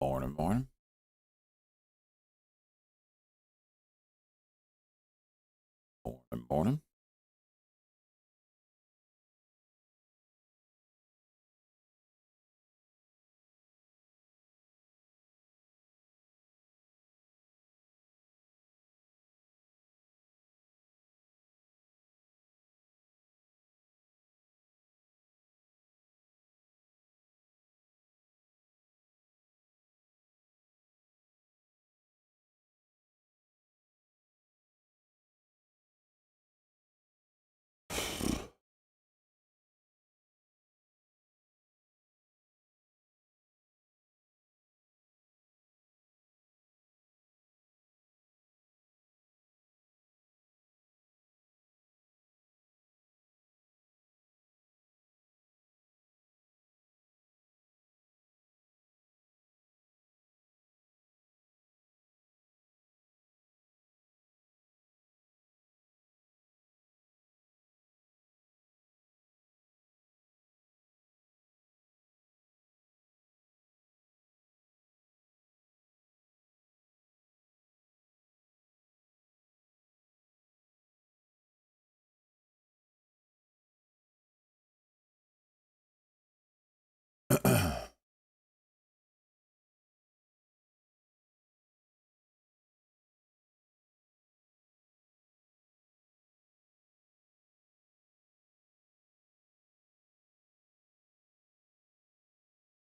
Morning, morning. Morning, morning.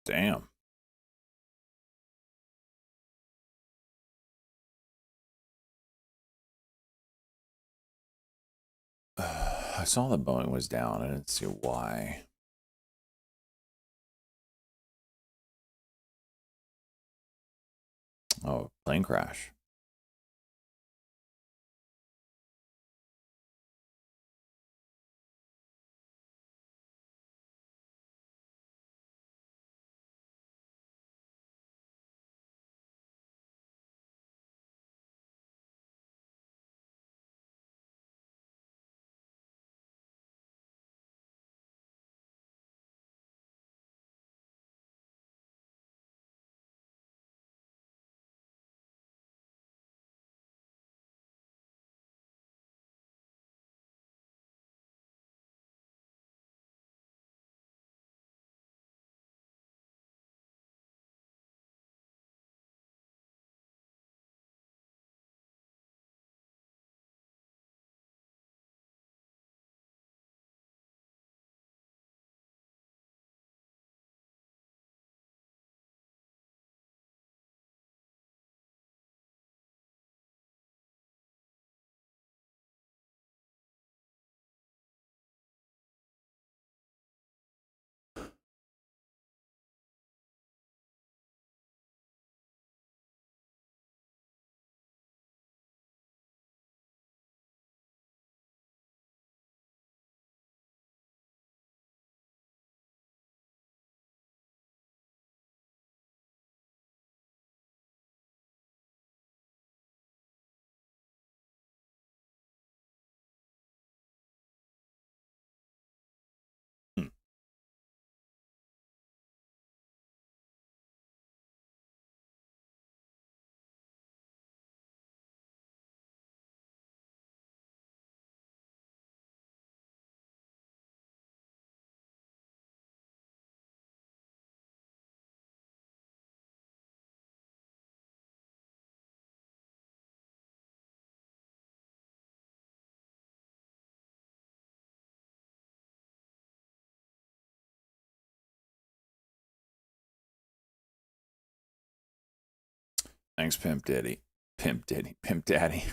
Damn. I saw the Boeing was down. I didn't see why. Oh, plane crash. Thanks, Pimp Daddy. Pimp Daddy. Pimp Daddy.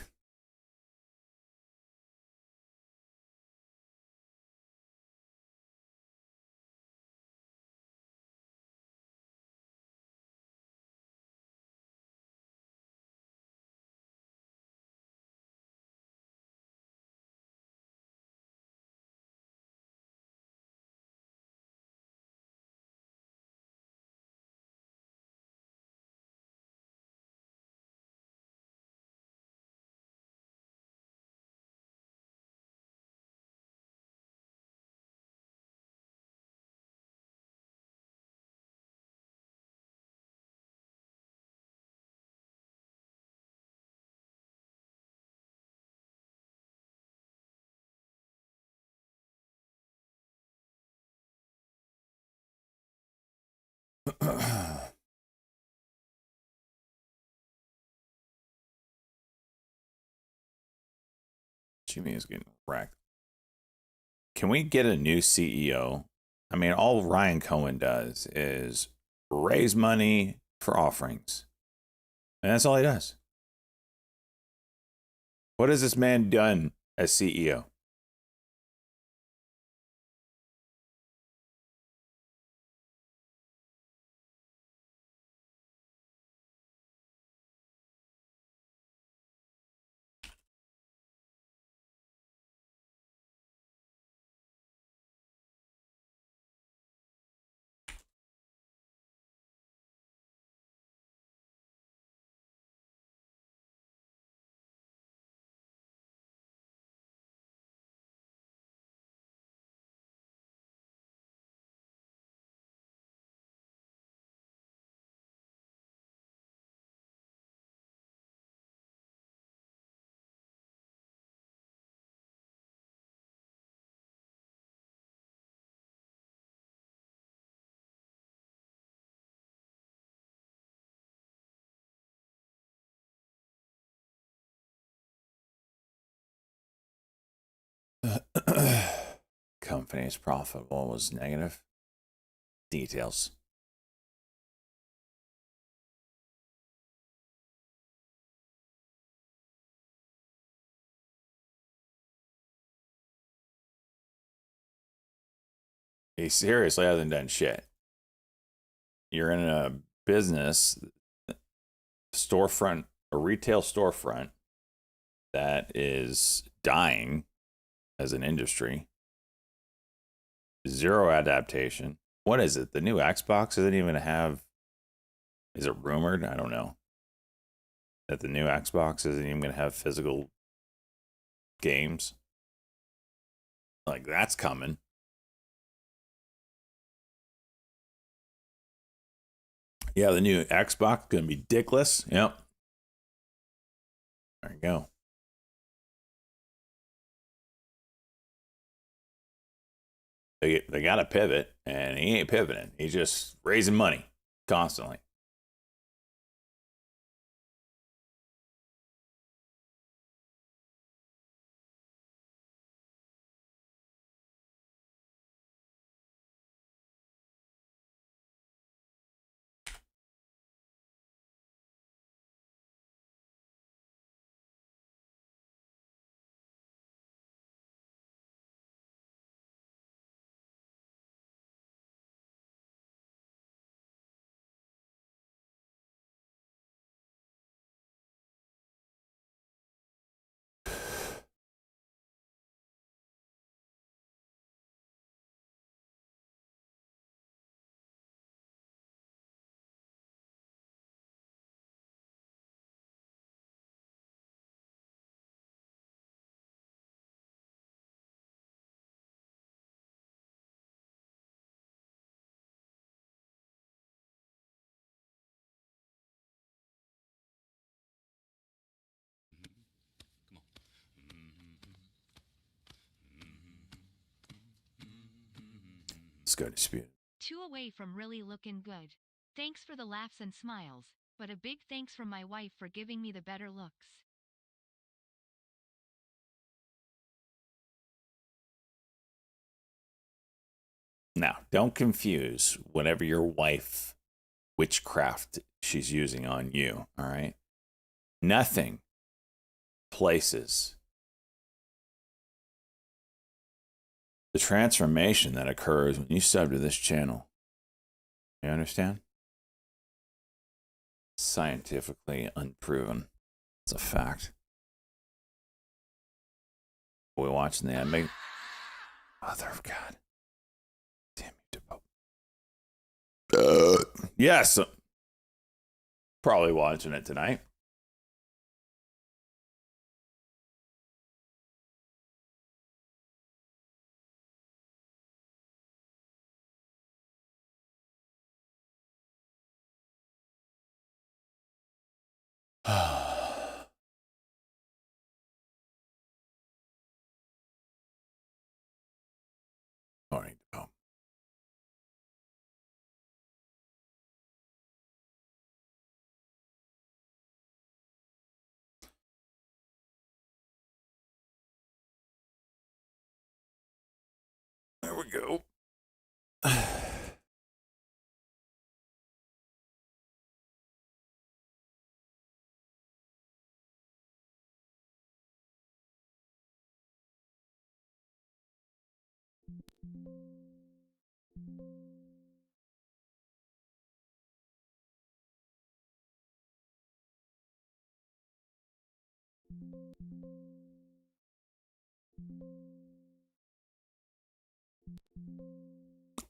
Jimmy is getting wrecked. Can we get a new CEO? I mean, all Ryan Cohen does is raise money for offerings. And that's all he does. What has this man done as CEO? Company is profitable was negative. Details. He seriously hasn't done shit. You're in a business storefront, a retail storefront that is dying as an industry. Zero adaptation. What is it? The new Xbox doesn't even have. Is it rumored? I don't know. That the new Xbox isn't even going to have physical games. Like, that's coming. Yeah, the new Xbox going to be dickless. Yep. There you go. They got to pivot, and he ain't pivoting. He's just raising money constantly. Let's go dispute. 2 away from really looking good. Thanks for the laughs and smiles, but a big thanks from my wife for giving me the better looks. Now, don't confuse whenever your wife witchcraft she's using on you. All right. Nothing places the transformation that occurs when you sub to this channel. You understand? Scientifically unproven. It's a fact. We're watching the anime. Mother of God. Damn you, yes. Probably watching it tonight. Morning. Oh. There we go.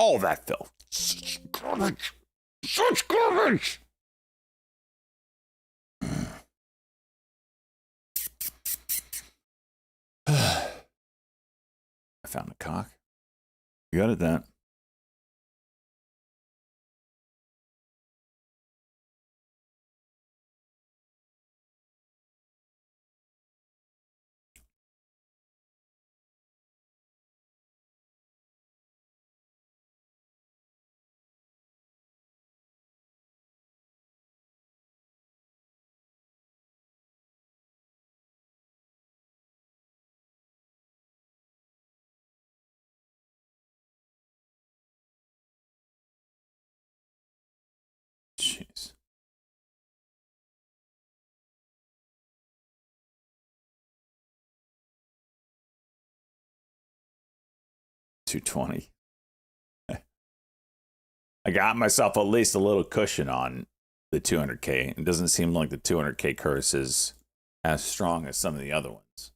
All that filth. Such garbage. Such garbage. I found a cock. You got it then. Jeez. $220. I got myself at least a little cushion on the 200K. It doesn't seem like the 200K curse is as strong as some of the other ones.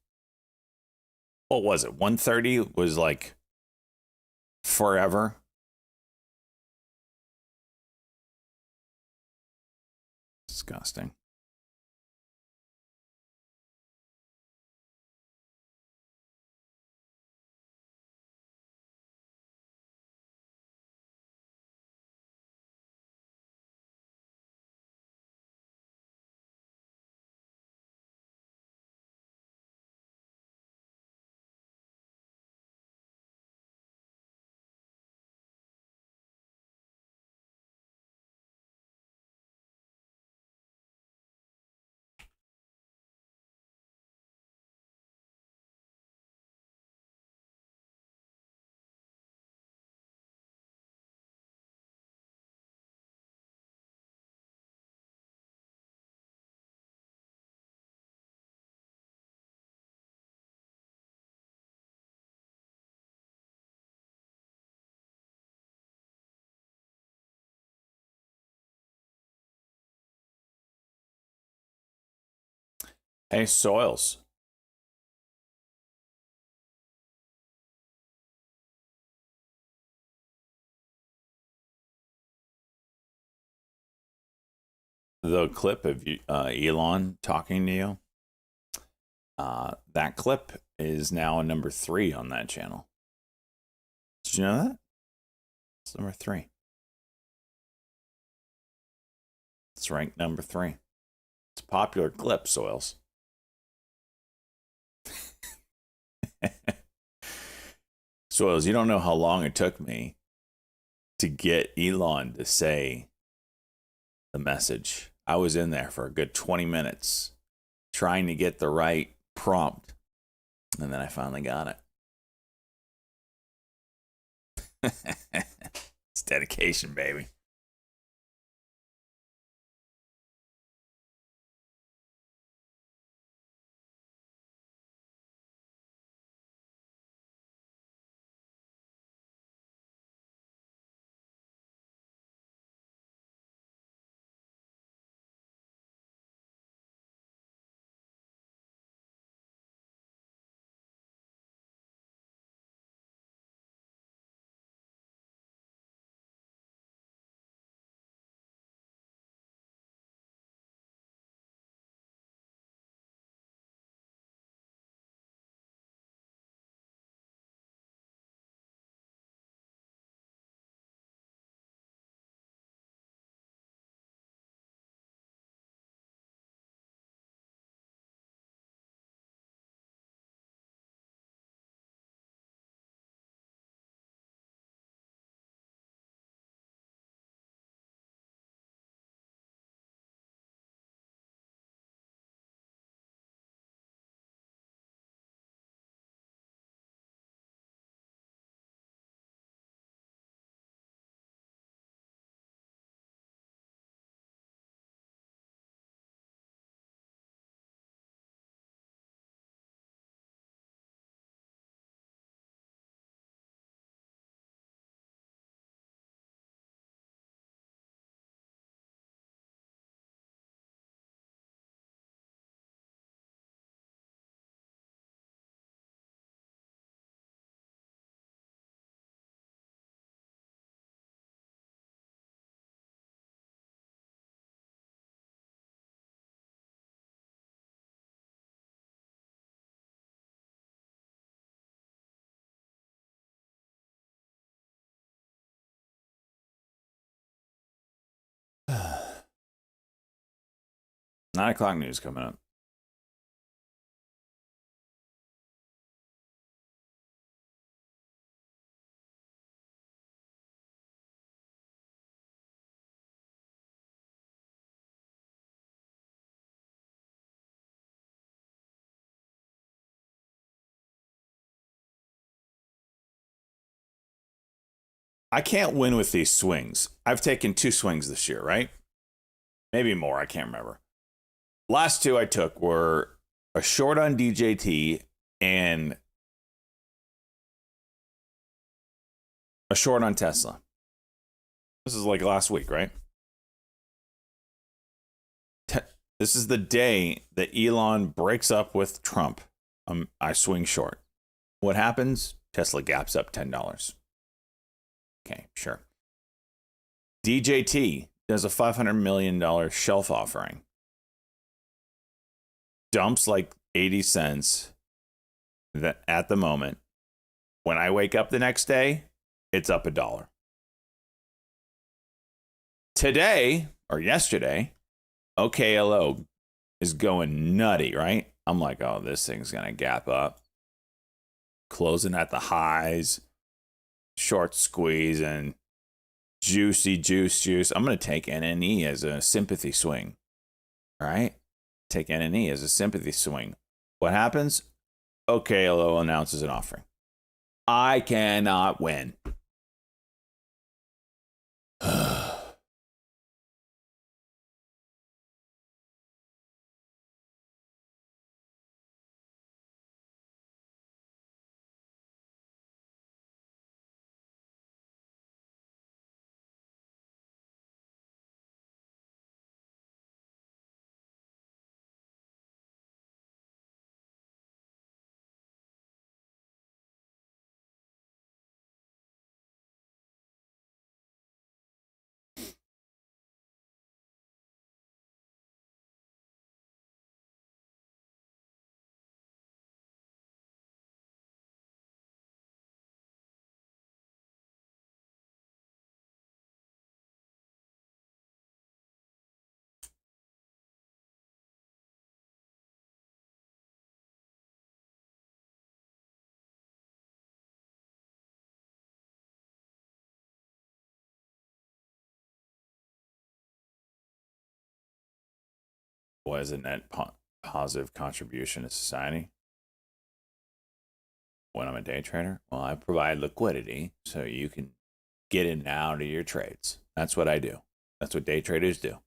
What was it? 130 was like forever. Disgusting. Hey, Soils. The clip of Elon talking to you, that clip is now number 3 on that channel. Did you know that? It's number 3. It's ranked number 3. It's a popular clip, Soils. Soils, you don't know how long it took me to get Elon to say the message. I was in there for a good 20 minutes trying to get the right prompt, and then I finally got it. It's dedication, baby. 9 o'clock news coming up. I can't win with these swings. I've taken 2 swings this year, right? Maybe more. I can't remember. Last 2 I took were a short on DJT and a short on Tesla. This is like last week, right? This is the day that Elon breaks up with Trump. I swing short. What happens? Tesla gaps up $10. Okay, sure. DJT does a $500 million shelf offering. Dumps like 80 cents at the moment. When I wake up the next day, it's up $1. Today, or yesterday, OKLO is going nutty, right? I'm like, oh, this thing's going to gap up. Closing at the highs. Short squeeze and juicy juice. I'm going to take NNE as a sympathy swing. All right? Take NNE as a sympathy swing. What happens? OKLO announces an offering. I cannot win. What is a net positive contribution to society? When I'm a day trader? Well, I provide liquidity so you can get in and out of your trades. That's what I do. That's what day traders do.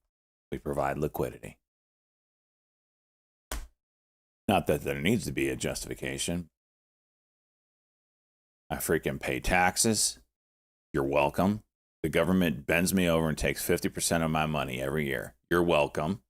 We provide liquidity. Not that there needs to be a justification. I freaking pay taxes. You're welcome. The government bends me over and takes 50% of my money every year. You're welcome.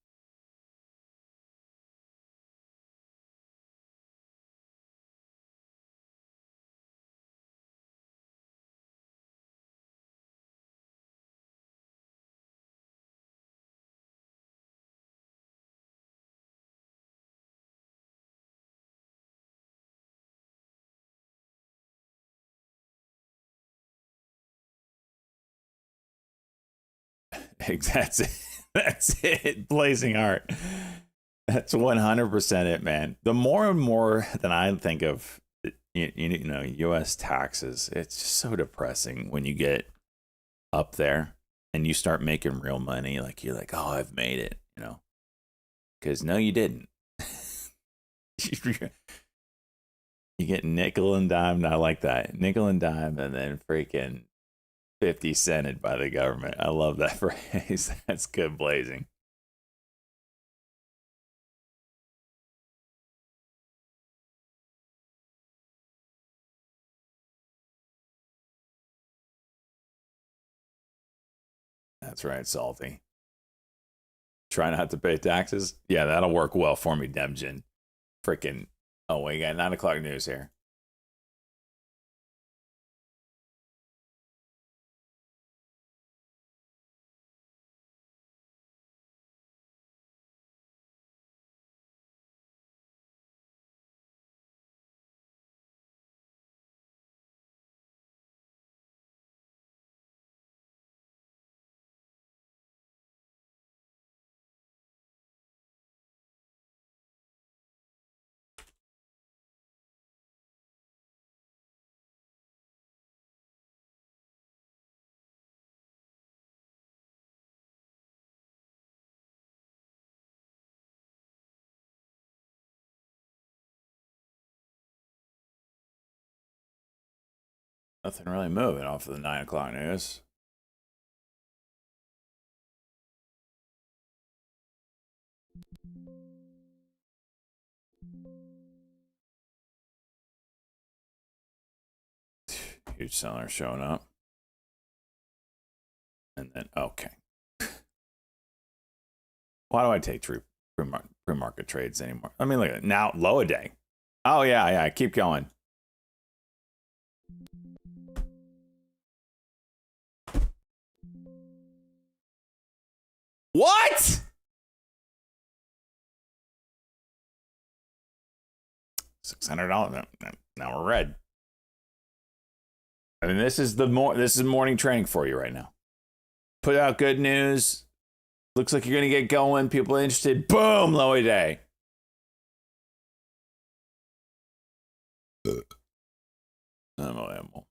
That's it. That's it. Blazing art. That's 100% it, man. The more and more that I think of, you know, U.S. taxes, it's just so depressing when you get up there and you start making real money. Like you're like, oh, I've made it, you know, because no, you didn't. You get nickel and dime. I like that. Nickel and dime, and then freaking 50 cented by the government. I love that phrase. That's good blazing. That's right, Salty. Try not to pay taxes. Yeah, that'll work well for me, Demjin. Freaking. Oh, we got 9 o'clock news here. Nothing really moving off of the 9 o'clock news. Huge seller showing up. And then, okay. Why do I take pre-market trades anymore? I mean, look at it. Now, low a day. Oh, yeah. Keep going. What? $600. Now we're red. I mean, this is morning training for you right now. Put out good news. Looks like you're gonna get going. People are interested. Boom, low a day. Unbelievable.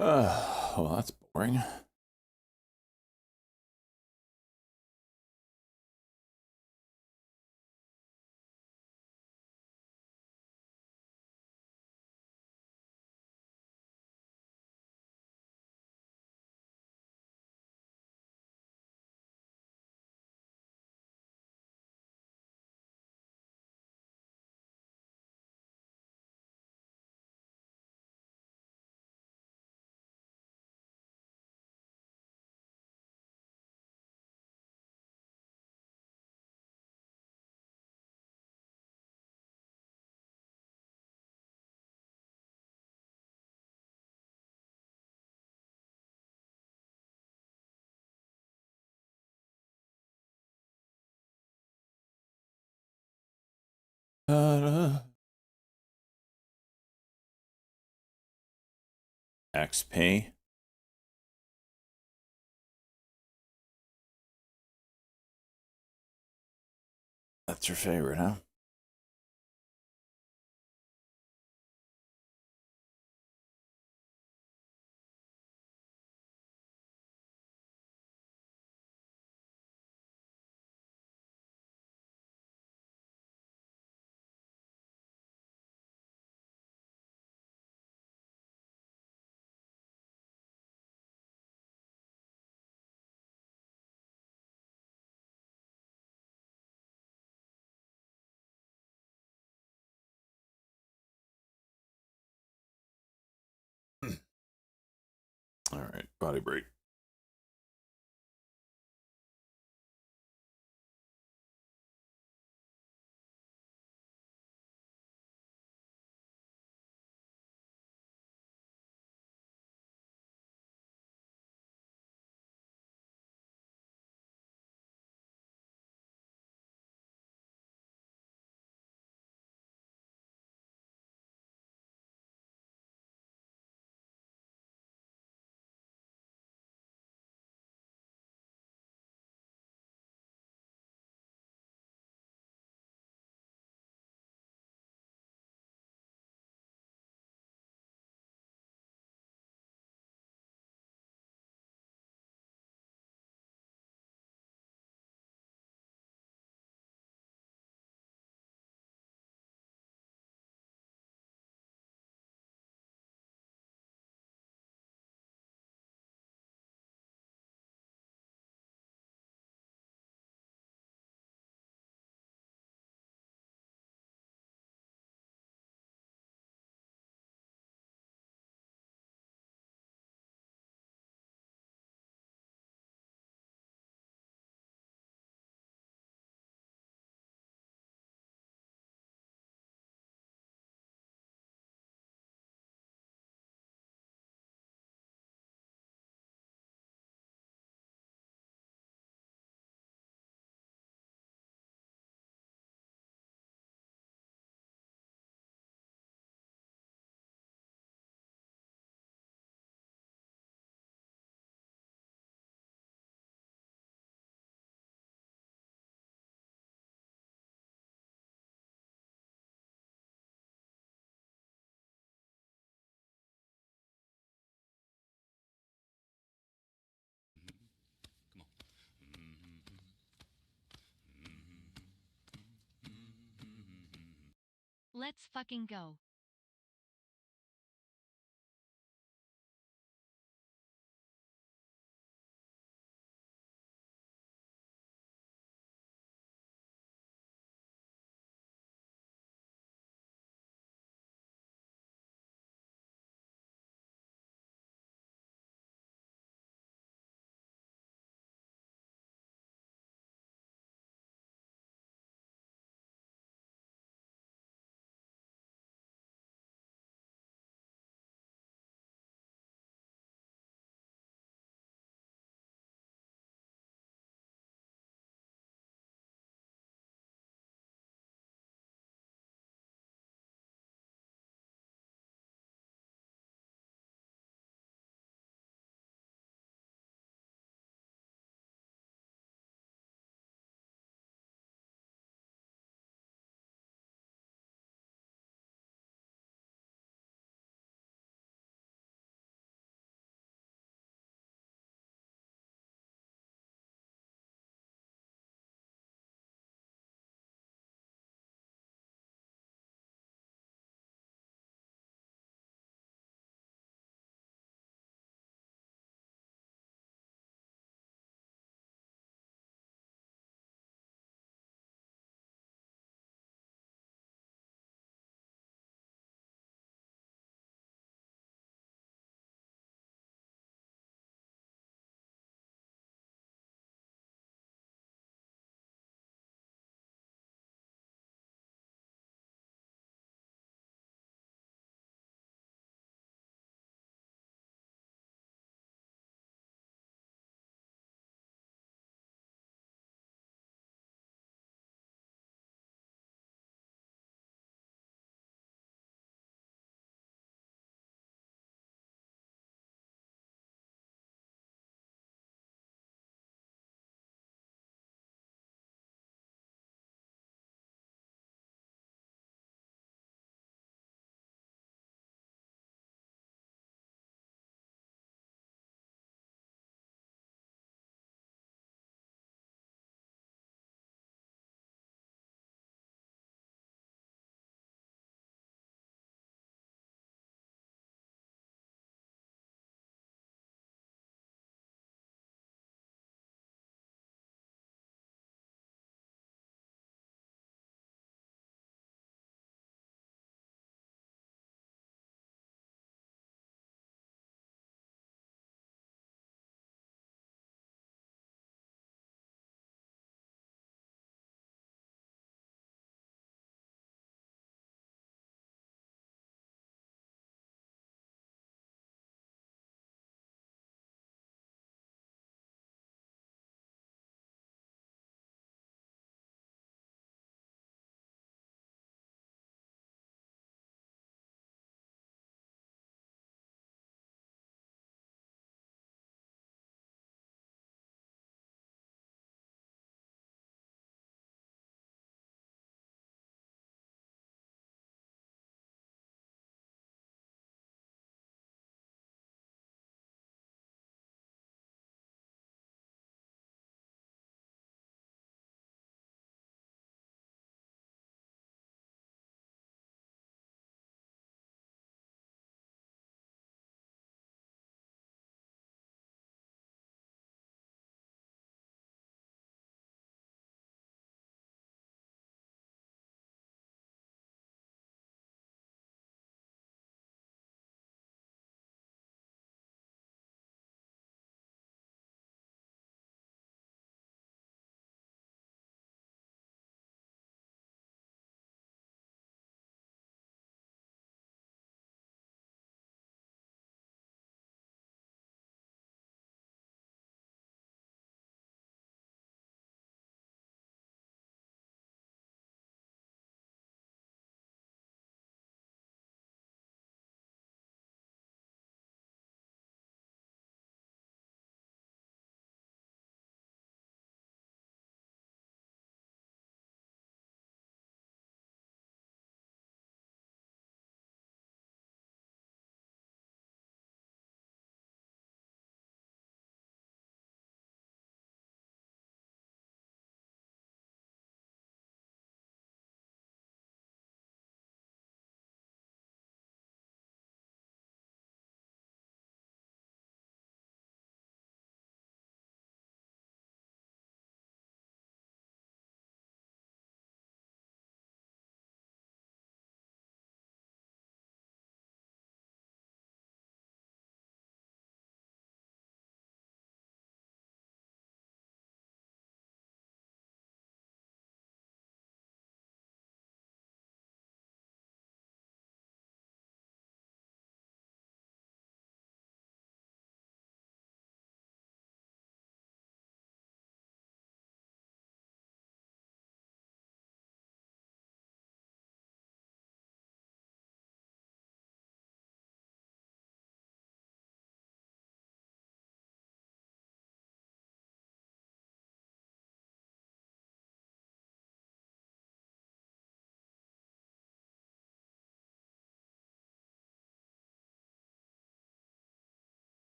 Well, that's boring. XP. That's your favorite, huh? All right, body break. Let's fucking go.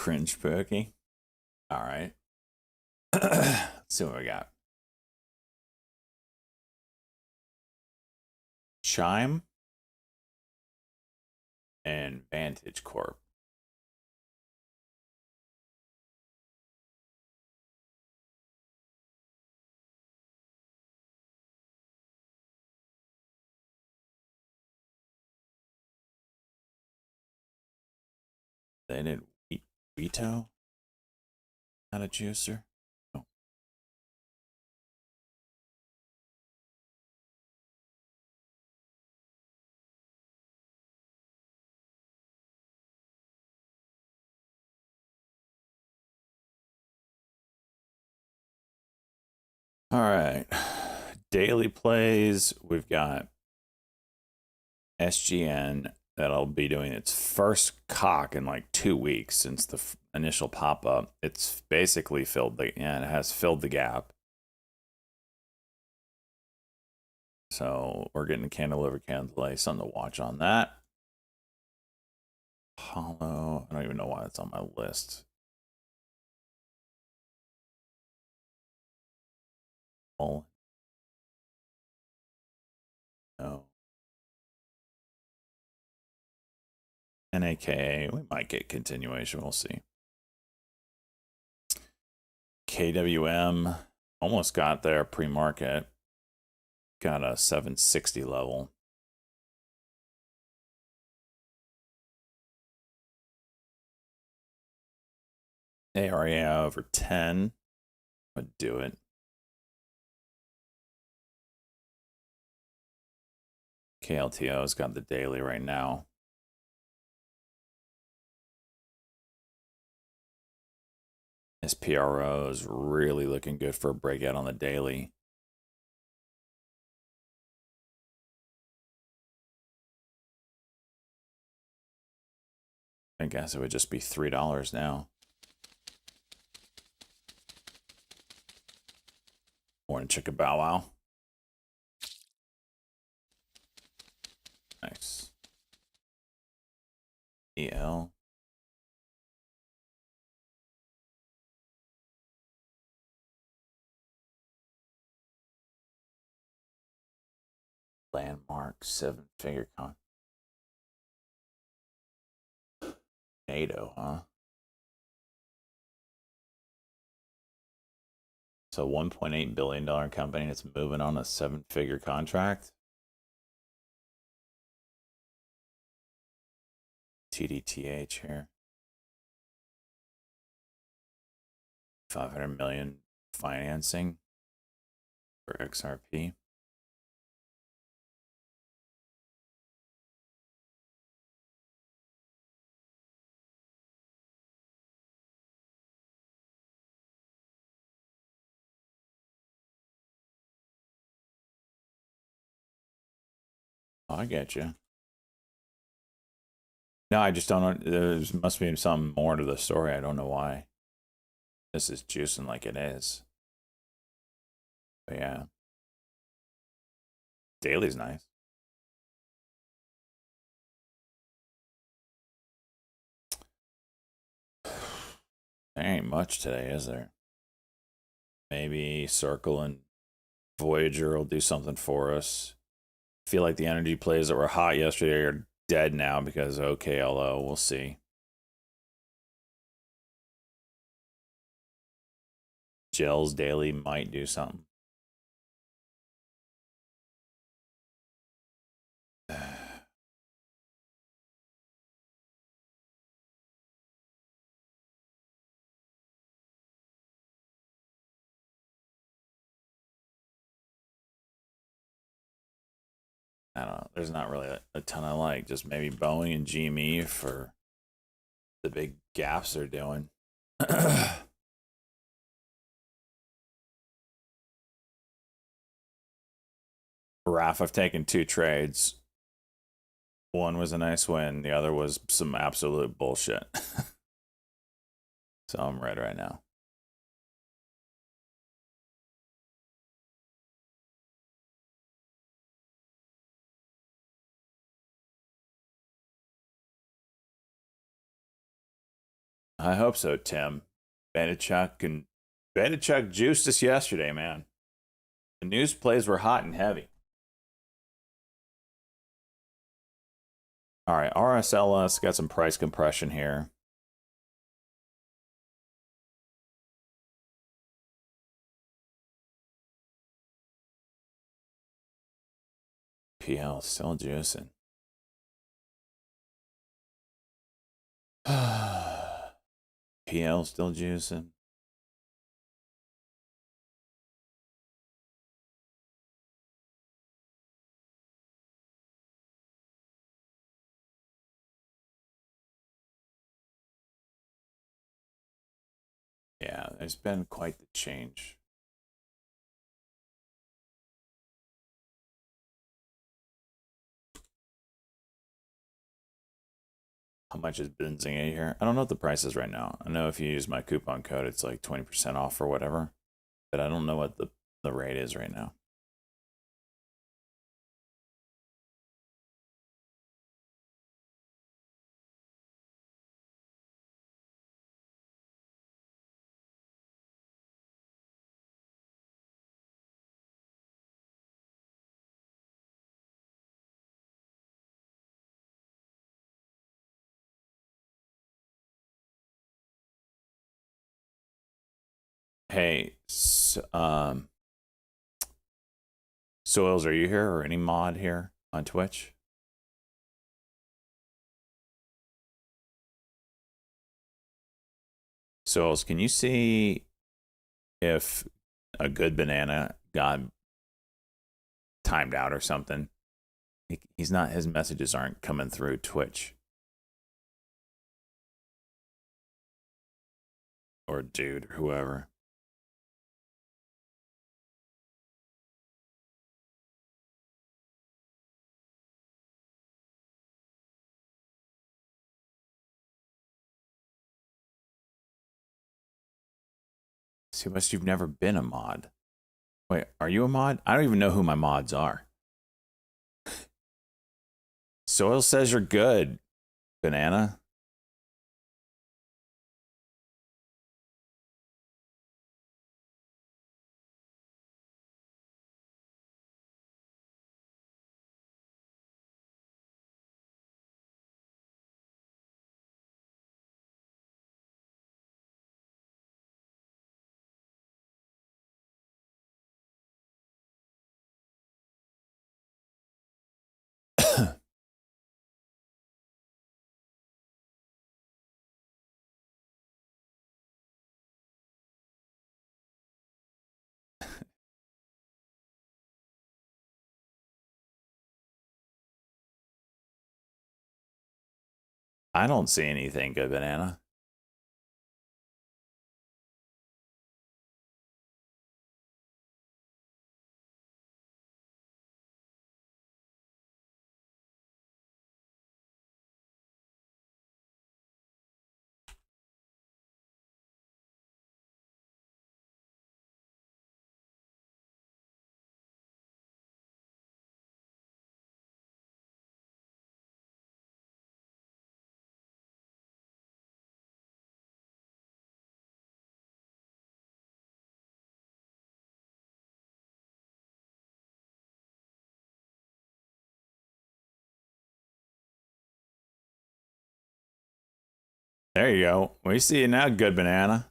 Cringe perky. All right. Let's see what we got. Chime and Vantage Corp. They did Vito? Not a juicer? Oh. All right. Daily plays. We've got SGN that'll be doing its first cock in like 2 weeks since the initial pop up. It's basically filled it has filled the gap. So we're getting a candle over candle delay, something to watch on that. Hollow. I don't even know why it's on my list. Oh. No. NAKA. We might get continuation. We'll see. KWM. Almost got there pre-market. Got a 760 level. ARA over 10 would do it. KLTO's got the daily right now. SPRO is really looking good for a breakout on the daily. I guess it would just be $3 now. Morning chicka bow wow. Nice. EL. Landmark 7-figure con. NATO, huh? So $1.8 billion company that's moving on a 7-figure contract. TDTH here. 500 million financing for XRP. Oh, I get you. No, I just don't know. There must be something more to the story. I don't know why this is juicing like it is. But yeah. Daily's nice. There ain't much today, is there? Maybe Circle and Voyager will do something for us. Feel like the energy plays that were hot yesterday are dead now because OKLO. We'll see. Gels Daily might do something. I don't know. There's not really a ton I like. Just maybe Boeing and GME for the big gaps they're doing. RAF, I've taken 2 trades. One was a nice win. The other was some absolute bullshit. So I'm red right now. I hope so, Tim. Banachuk juiced us yesterday, man. The news plays were hot and heavy. All right, RSLS got some price compression here. PL still juicing. PL still juicing. Yeah, there's been quite the change. How much is Benzinga here? I don't know what the price is right now. I know if you use my coupon code, it's like 20% off or whatever. But I don't know what the rate is right now. Hey, Soils, are you here or any mod here on Twitch? Soils, can you see if a good banana got timed out or something? He's not, his messages aren't coming through Twitch. Or dude or whoever. See, must you've never been a mod. Wait, are you a mod? I don't even know who my mods are. Soil says you're good, banana. I don't see anything good, banana. There you go. We see you now, good banana.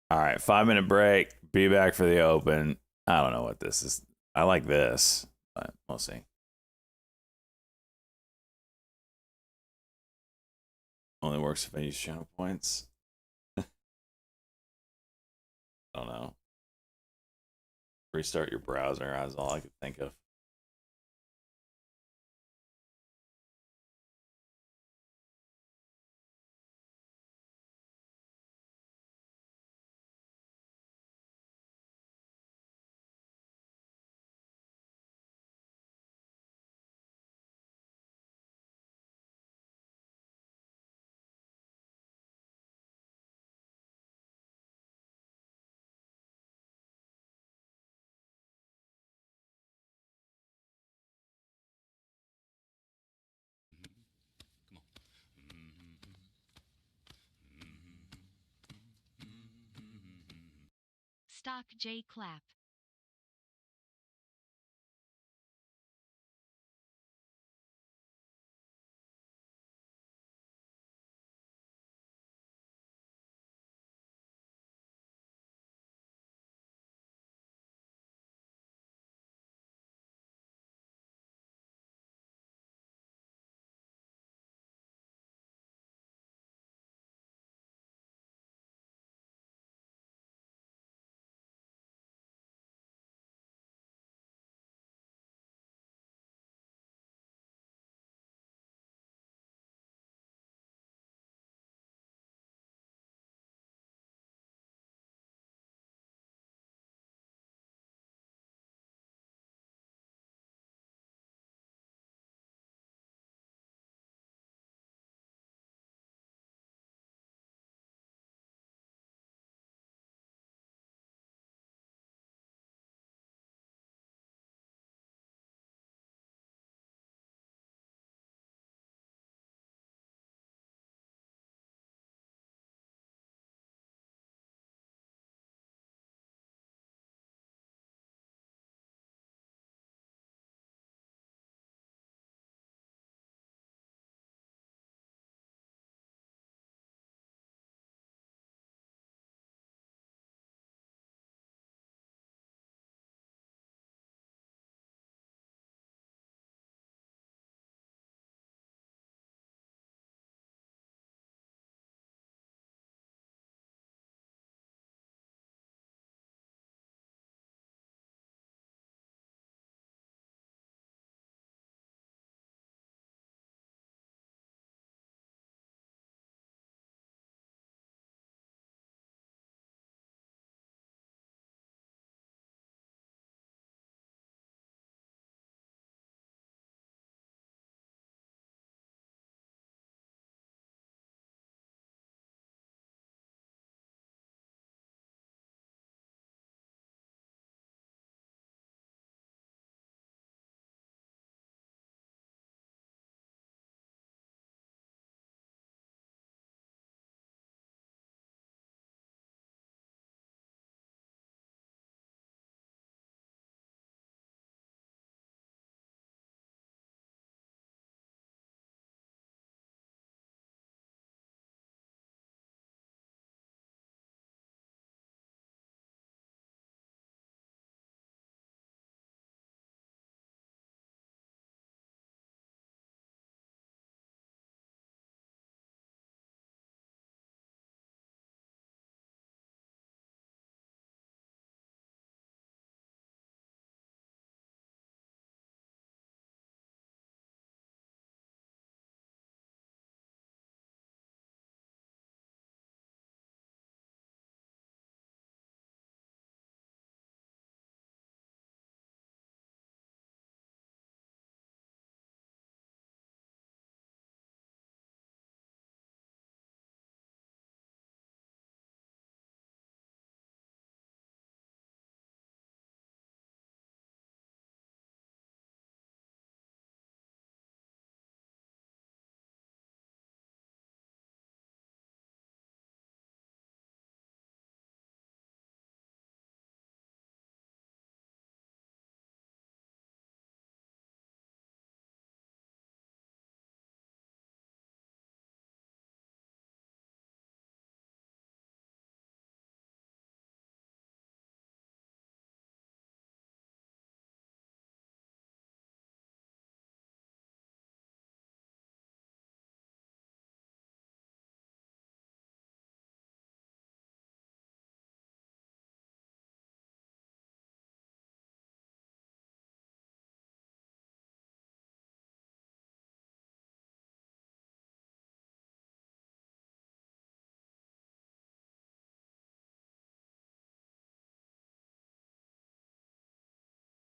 All right, 5-minute break. Be back for the open. I don't know what this is. I like this, but we'll see. Only works if I use channel points. I don't know. Restart your browser. That's all I could think of. Stock J clap.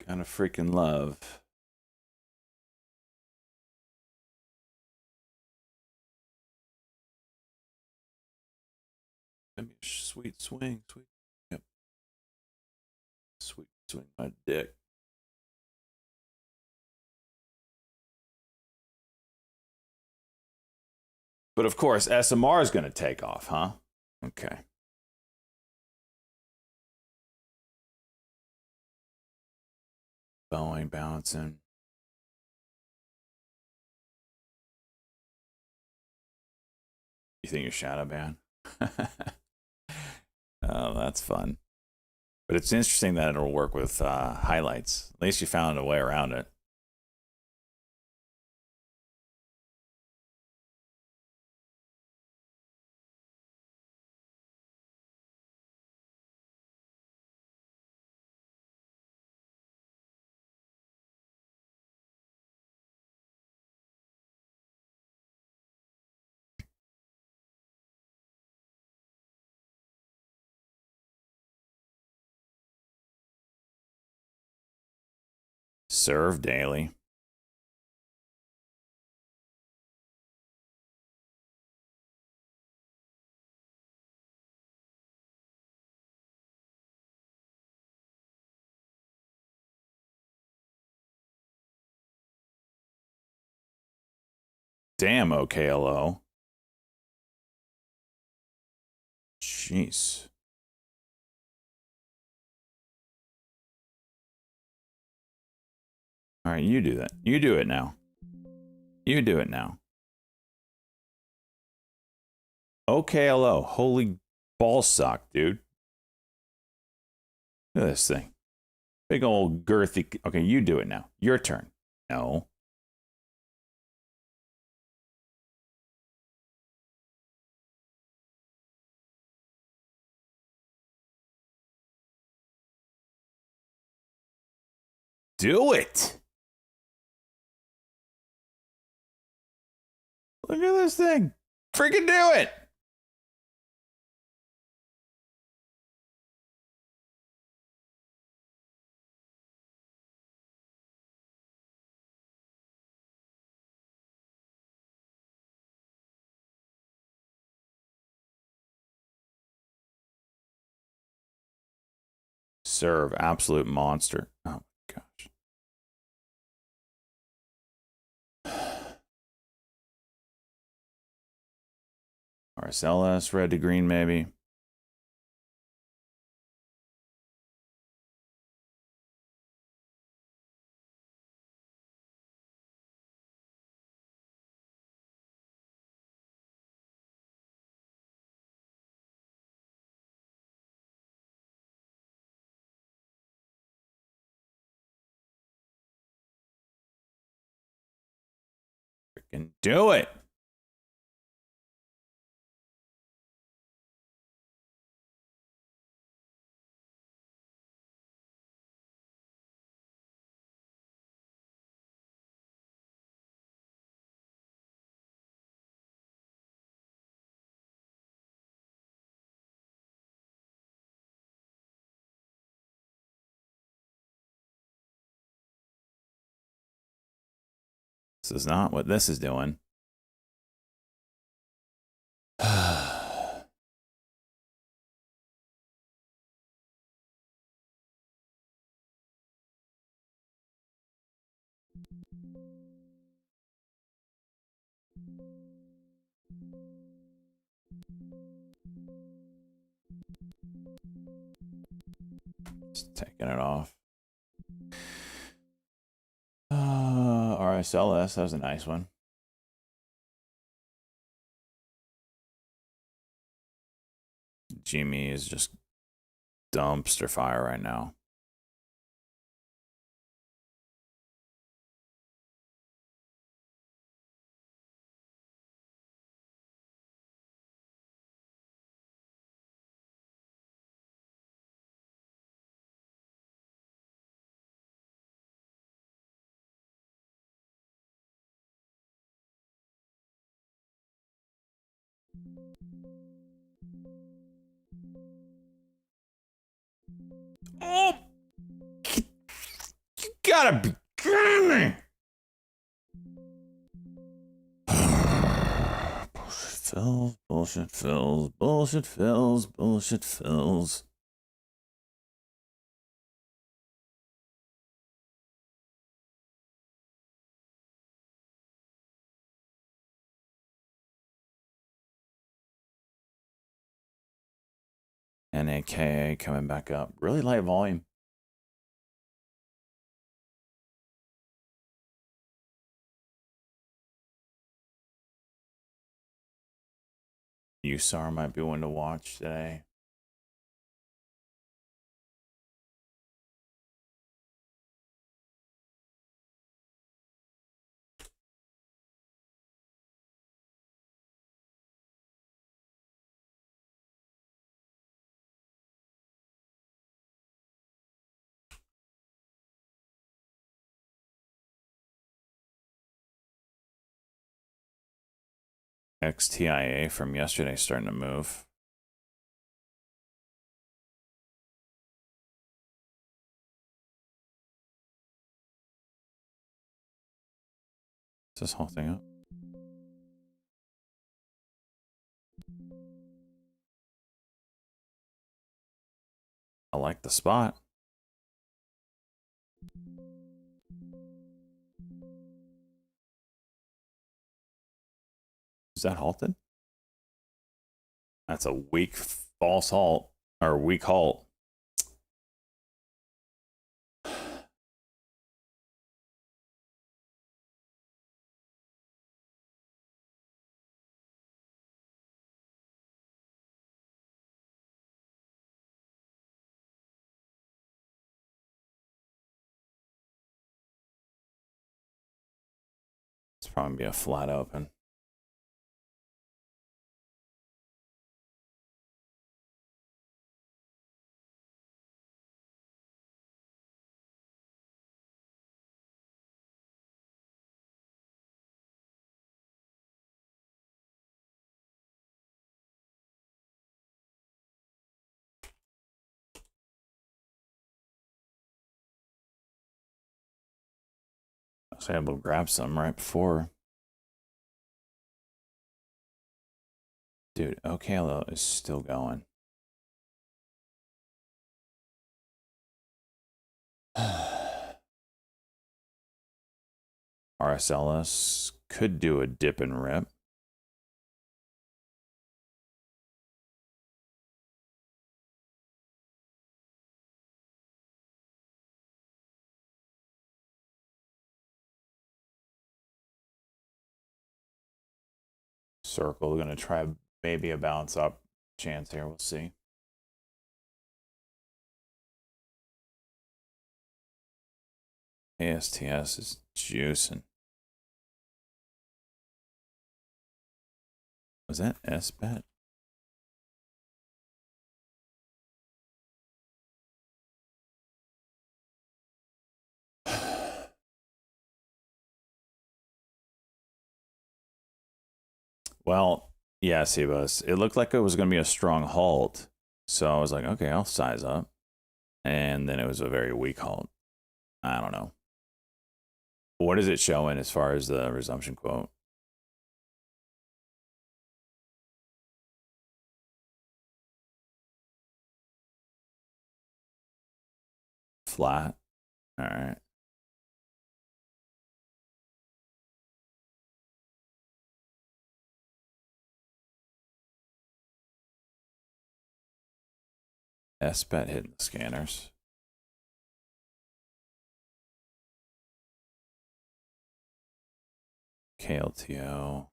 Kind of freaking love. Give me a sweet swing, sweet. Yep. Sweet swing my dick. But of course, SMR is going to take off, huh? Okay. Boeing bouncing. You think you're shadow banned? Oh, that's fun. But it's interesting that it'll work with highlights. At least you found a way around it. Serve daily. Damn, OKLO. Jeez. All right, you do that. You do it now. You do it now. OKLO. Holy ball sock, dude. Look at this thing. Big old girthy. Okay, you do it now. Your turn. No. Do it. Look at this thing. Freaking do it. Serve. Absolute monster. Oh, my gosh. RSLS, red to green, maybe. Freaking do it. This is not what this is doing. Just taking it off. RSLS, that was a nice one. Jimmy is just dumpster fire right now. Oh, you gotta be kidding me. Bullshit fills, bullshit fills, bullshit fills. NAKA coming back up. Really light volume. USAR might be one to watch today. XTIA from yesterday starting to move. Is this whole thing up? I like the spot. Is that halted? That's a weak false halt or weak halt. It's probably be a flat open. I was able to grab some right before. Dude, OKLO is still going. RSLS could do a dip and rip. Circle going to try maybe a bounce up chance here. We'll see. ASTS is juicing. Was that SBET? Well, yeah, Sebas. It looked like it was going to be a strong halt. So I was like, okay, I'll size up. And then it was a very weak halt. I don't know. What is it showing as far as the resumption quote? Flat. All right. SBET hitting the scanners. KLTO.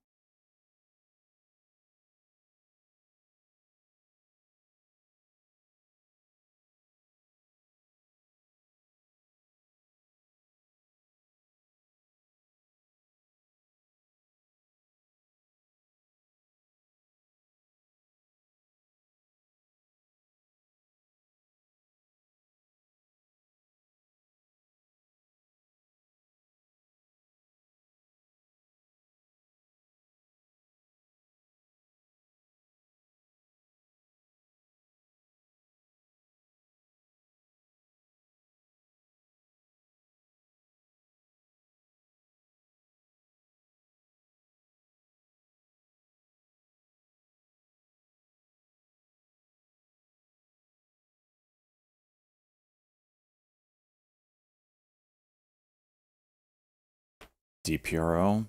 DPRO.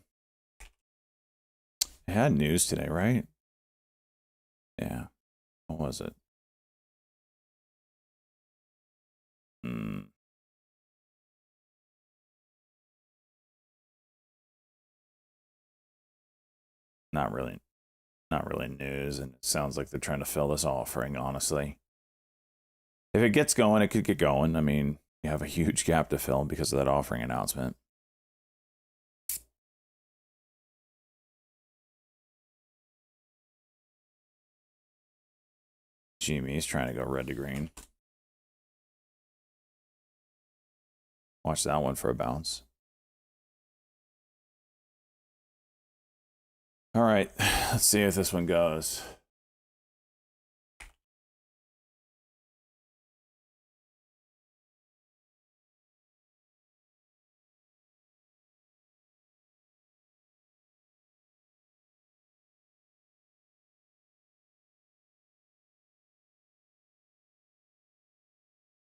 It had news today, right? Yeah. What was it? Not really. not really news, and it sounds like they're trying to fill this offering, honestly. If it gets going, it could get going. I mean, you have a huge gap to fill because of that offering announcement. GME's trying to go red to green. Watch that one for a bounce. All right, let's see if this one goes.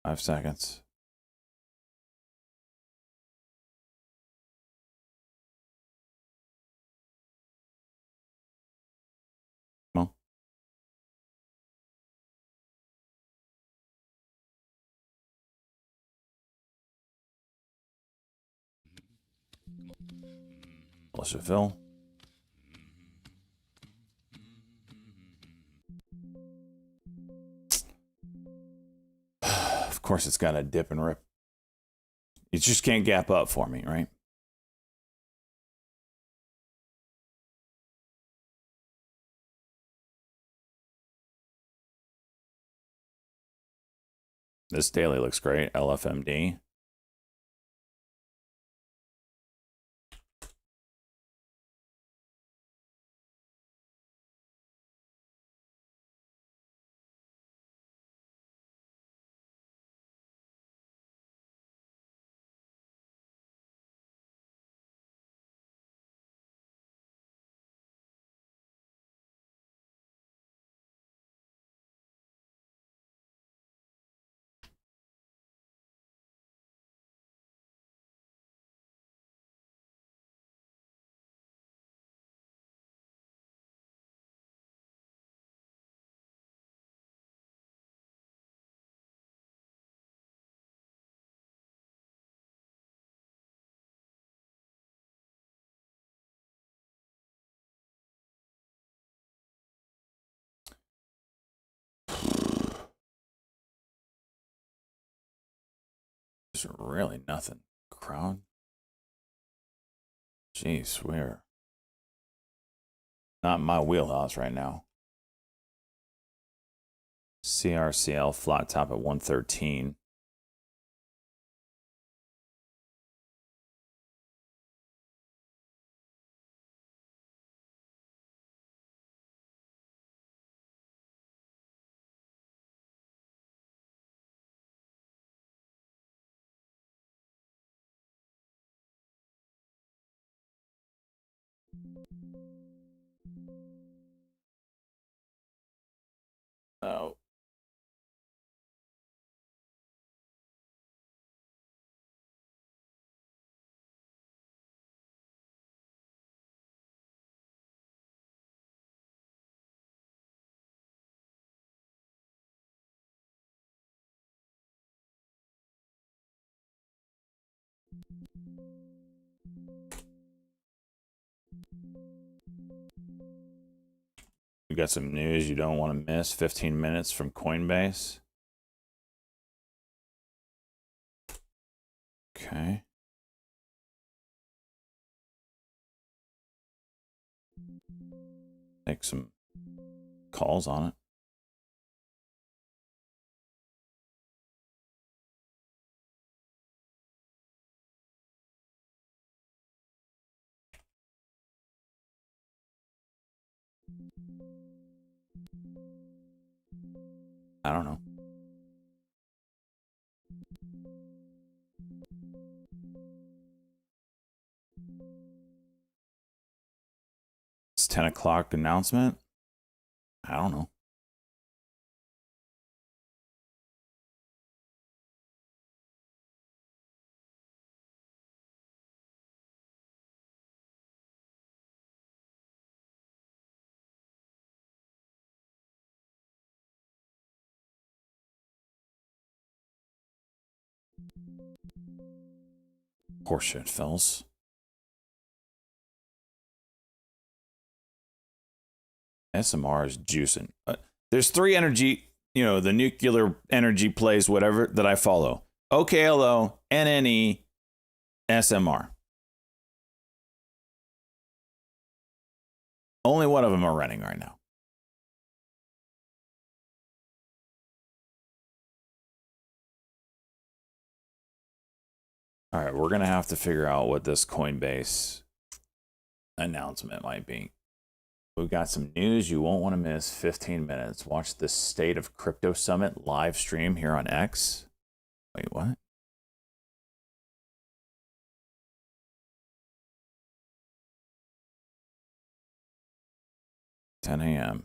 Five seconds. Come on. Militia fill. Of course, it's got a dip and rip. You just can't gap up for me, right? This daily looks great. LFMD. There's really nothing. Crowd. Jeez, we're not in my wheelhouse right now. CRCL flat top at 113. Oh. We got some news you don't want to miss. 15 minutes from Coinbase. Okay. Take some calls on it. I don't know. It's 10 o'clock announcement. I don't know. Horseshit, Fells. SMR is juicing. There's 3 energy, the nuclear energy plays, whatever, that I follow. OKLO, NNE, SMR. Only one of them are running right now. All right, we're going to have to figure out what this Coinbase announcement might be. We've got some news you won't want to miss. 15 minutes. Watch the State of Crypto Summit live stream here on X. Wait, what? $10 a.m.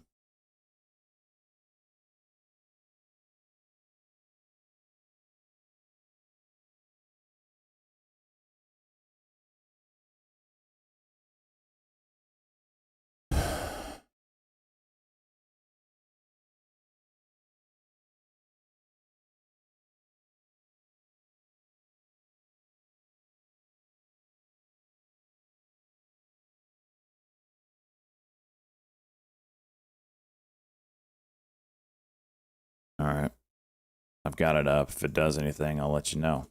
All right. I've got it up. If it does anything, I'll let you know.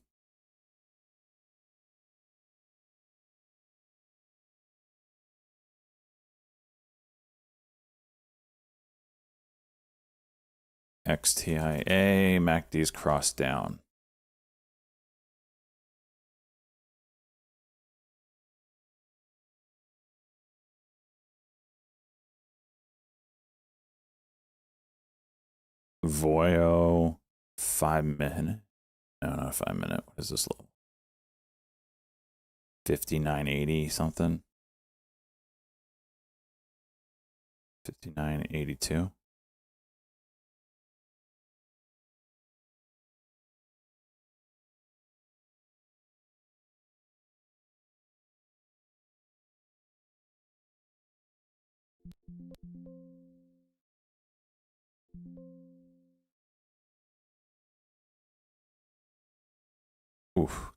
XTIA, MACD's crossed down. Voyo, 5 minute. No, not 5 minute. What is this level? 5980 something. 5982. Oof.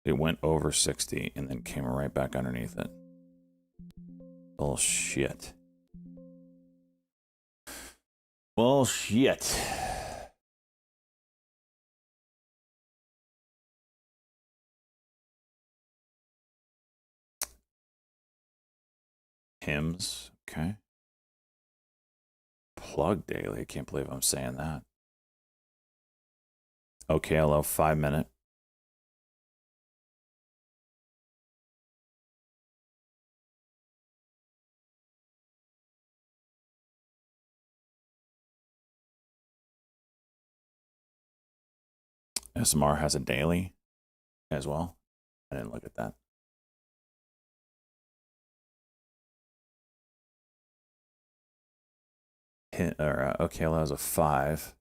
It went over 60 and then came right back underneath it. Bullshit. Bullshit. Hymns. Okay. Plug daily. I can't believe I'm saying that. OKLO, 5 minute. SMR has a daily as well. I didn't look at that. OKLO has a 5.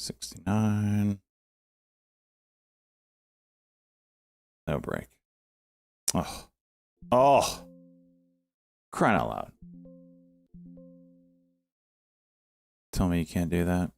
$69. No break. Oh. Oh. Crying out loud. Tell me you can't do that.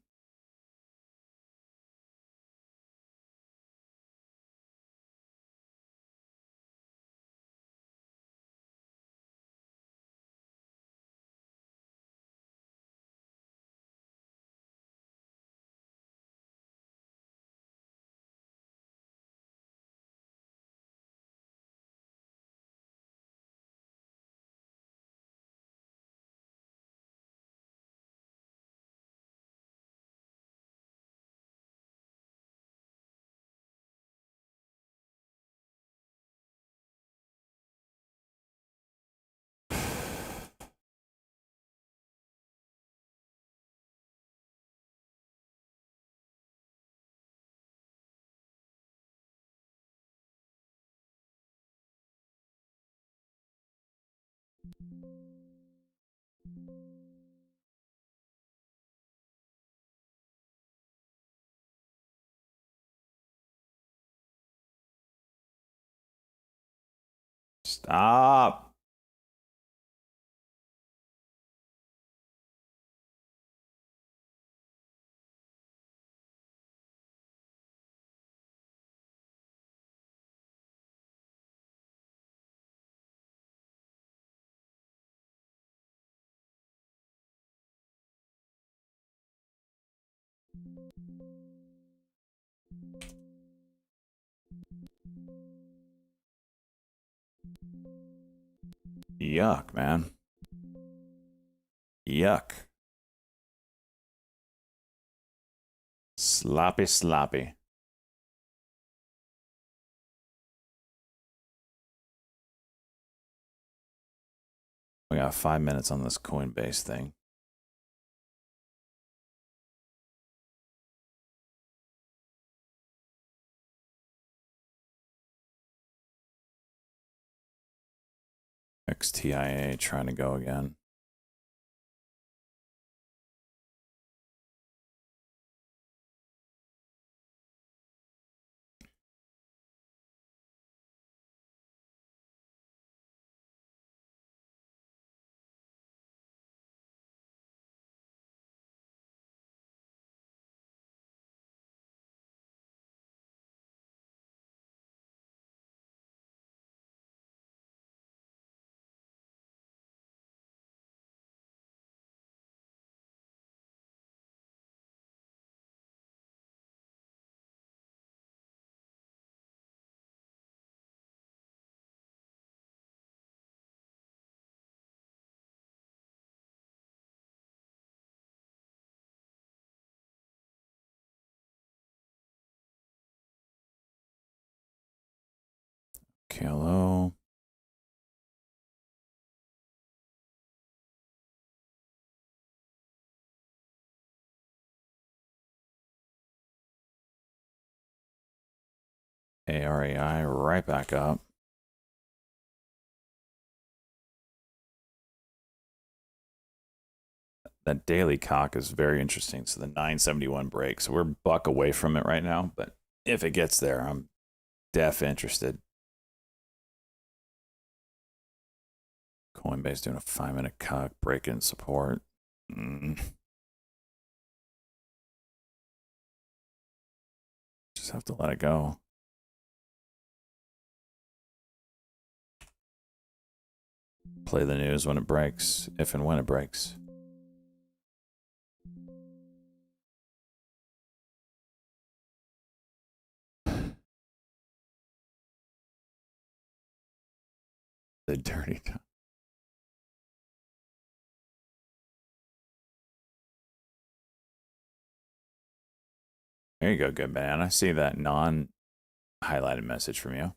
Stop. Yuck, man. Yuck. Sloppy, sloppy. We got 5 minutes on this Coinbase thing. XTIA trying to go again. Okay, hello. ARAI right back up. That daily cock is very interesting. So the 971 break. So we're buck away from it right now, but if it gets there, I'm def interested. Coinbase doing a 5-minute cock break-in support. Just have to let it go. Play the news when it breaks, if and when it breaks. The dirty cock. There you go, good man. I see that non-highlighted message from you.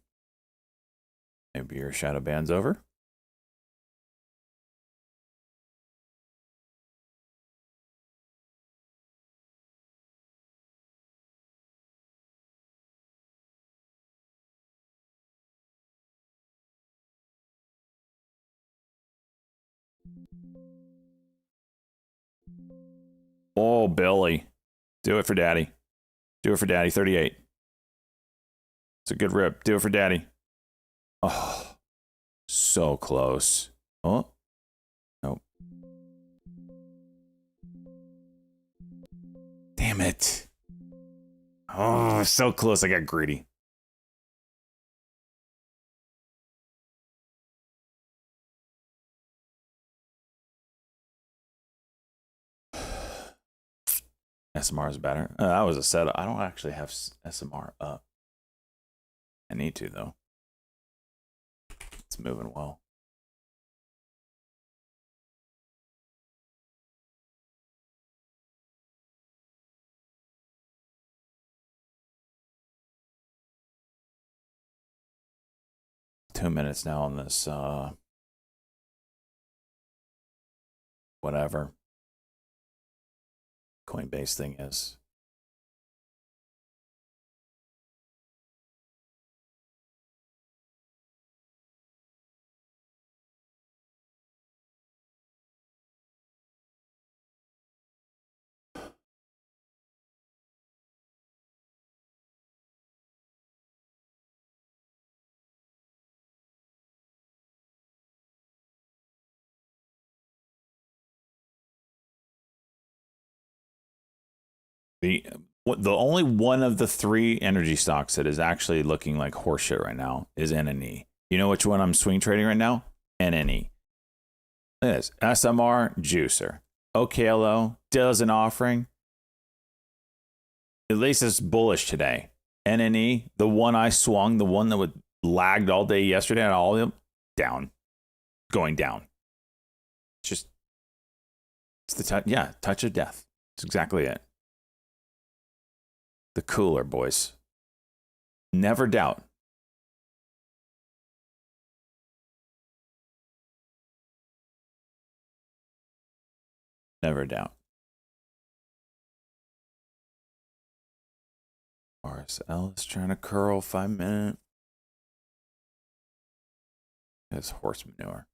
Maybe your shadow ban's over. Oh, Billy. Do it for daddy. Do it for daddy. 38. It's a good rip. Do it for daddy. Oh, so close. Oh, nope. Damn it. Oh, so close. I got greedy. SMR is better. That was a setup. I don't actually have SMR up. I need to, though. It's moving well. Two minutes now on this, whatever Coinbase thing is. The only one of the three energy stocks that is actually looking like horseshit right now is NNE. You know which one I'm swing trading right now? NNE. Look at this. SMR juicer. OKLO does an offering. At least it's bullish today. NNE, the one I swung, the one that would lagged all day yesterday, and all of them down, going down. It's the touch of death. It's exactly it. The cooler, boys. Never doubt. Never doubt. RSL is trying to curl 5 minute. That's horse manure.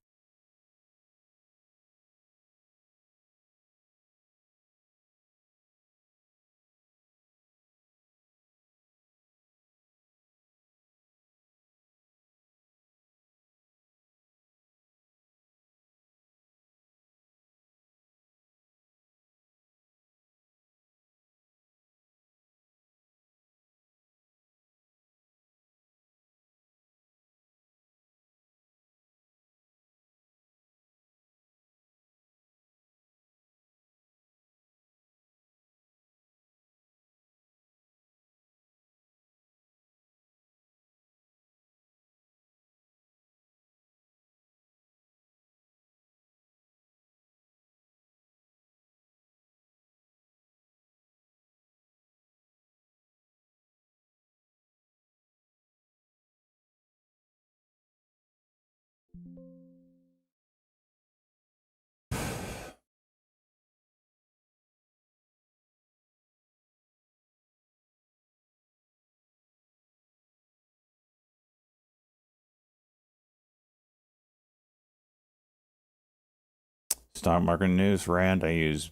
Stock market news, Rand. I use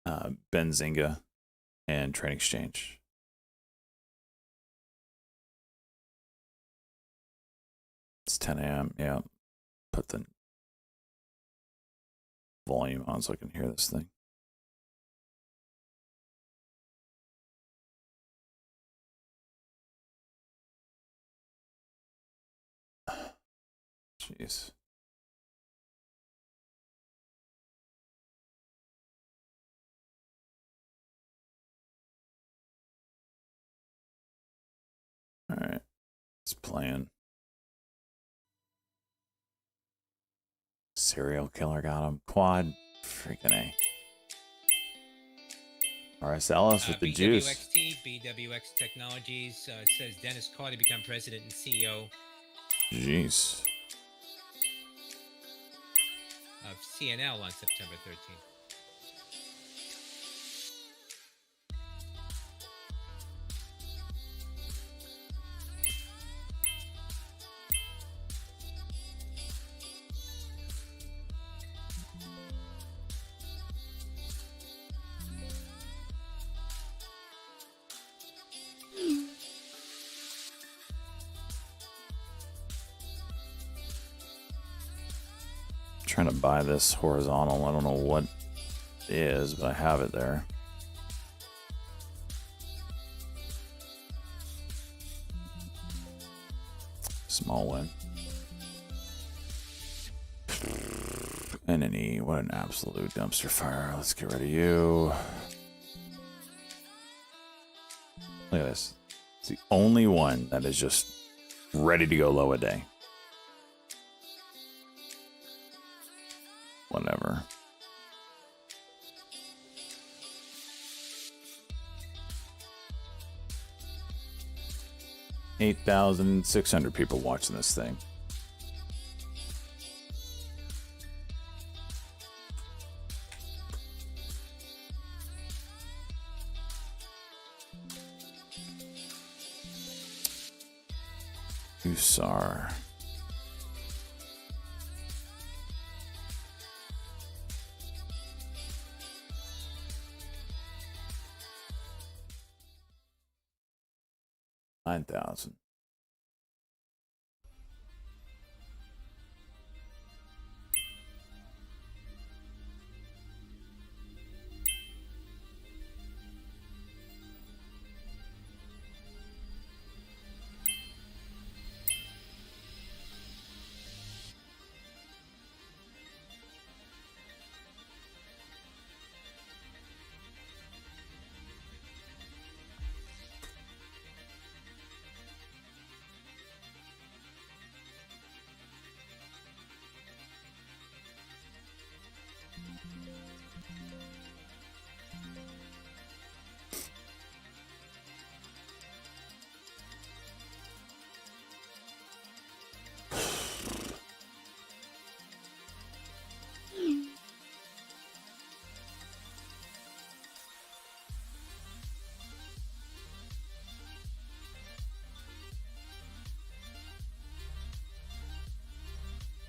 Benzinga and Trade Exchange. It's 10 a.m. Yeah. Put the volume on so I can hear this thing. Jeez. All right. It's playing. Serial killer got him. Quad. Freaking A. RSLS with the juice. BWX Technologies. It says Dennis Carter become president and CEO. Jeez. Of CNL on September 13th. Trying to buy this horizontal. I don't know what it is, but I have it there. Small win. NNE, what an absolute dumpster fire. Let's get rid of you. Look at this. It's the only one that is just ready to go low a day. Whatever. $8,600 people watching this thing. Usar. $9,000.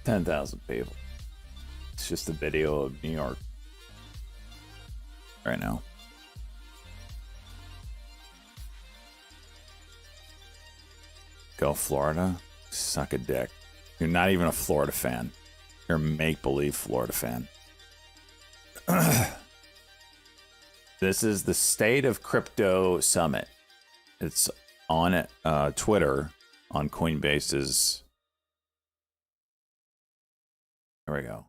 10,000 people. It's just a video of New York right now. Go Florida, suck a dick. You're not even a Florida fan. You're a make-believe Florida fan. This is the State of Crypto Summit. It's on Twitter, on Coinbase's. Here we go.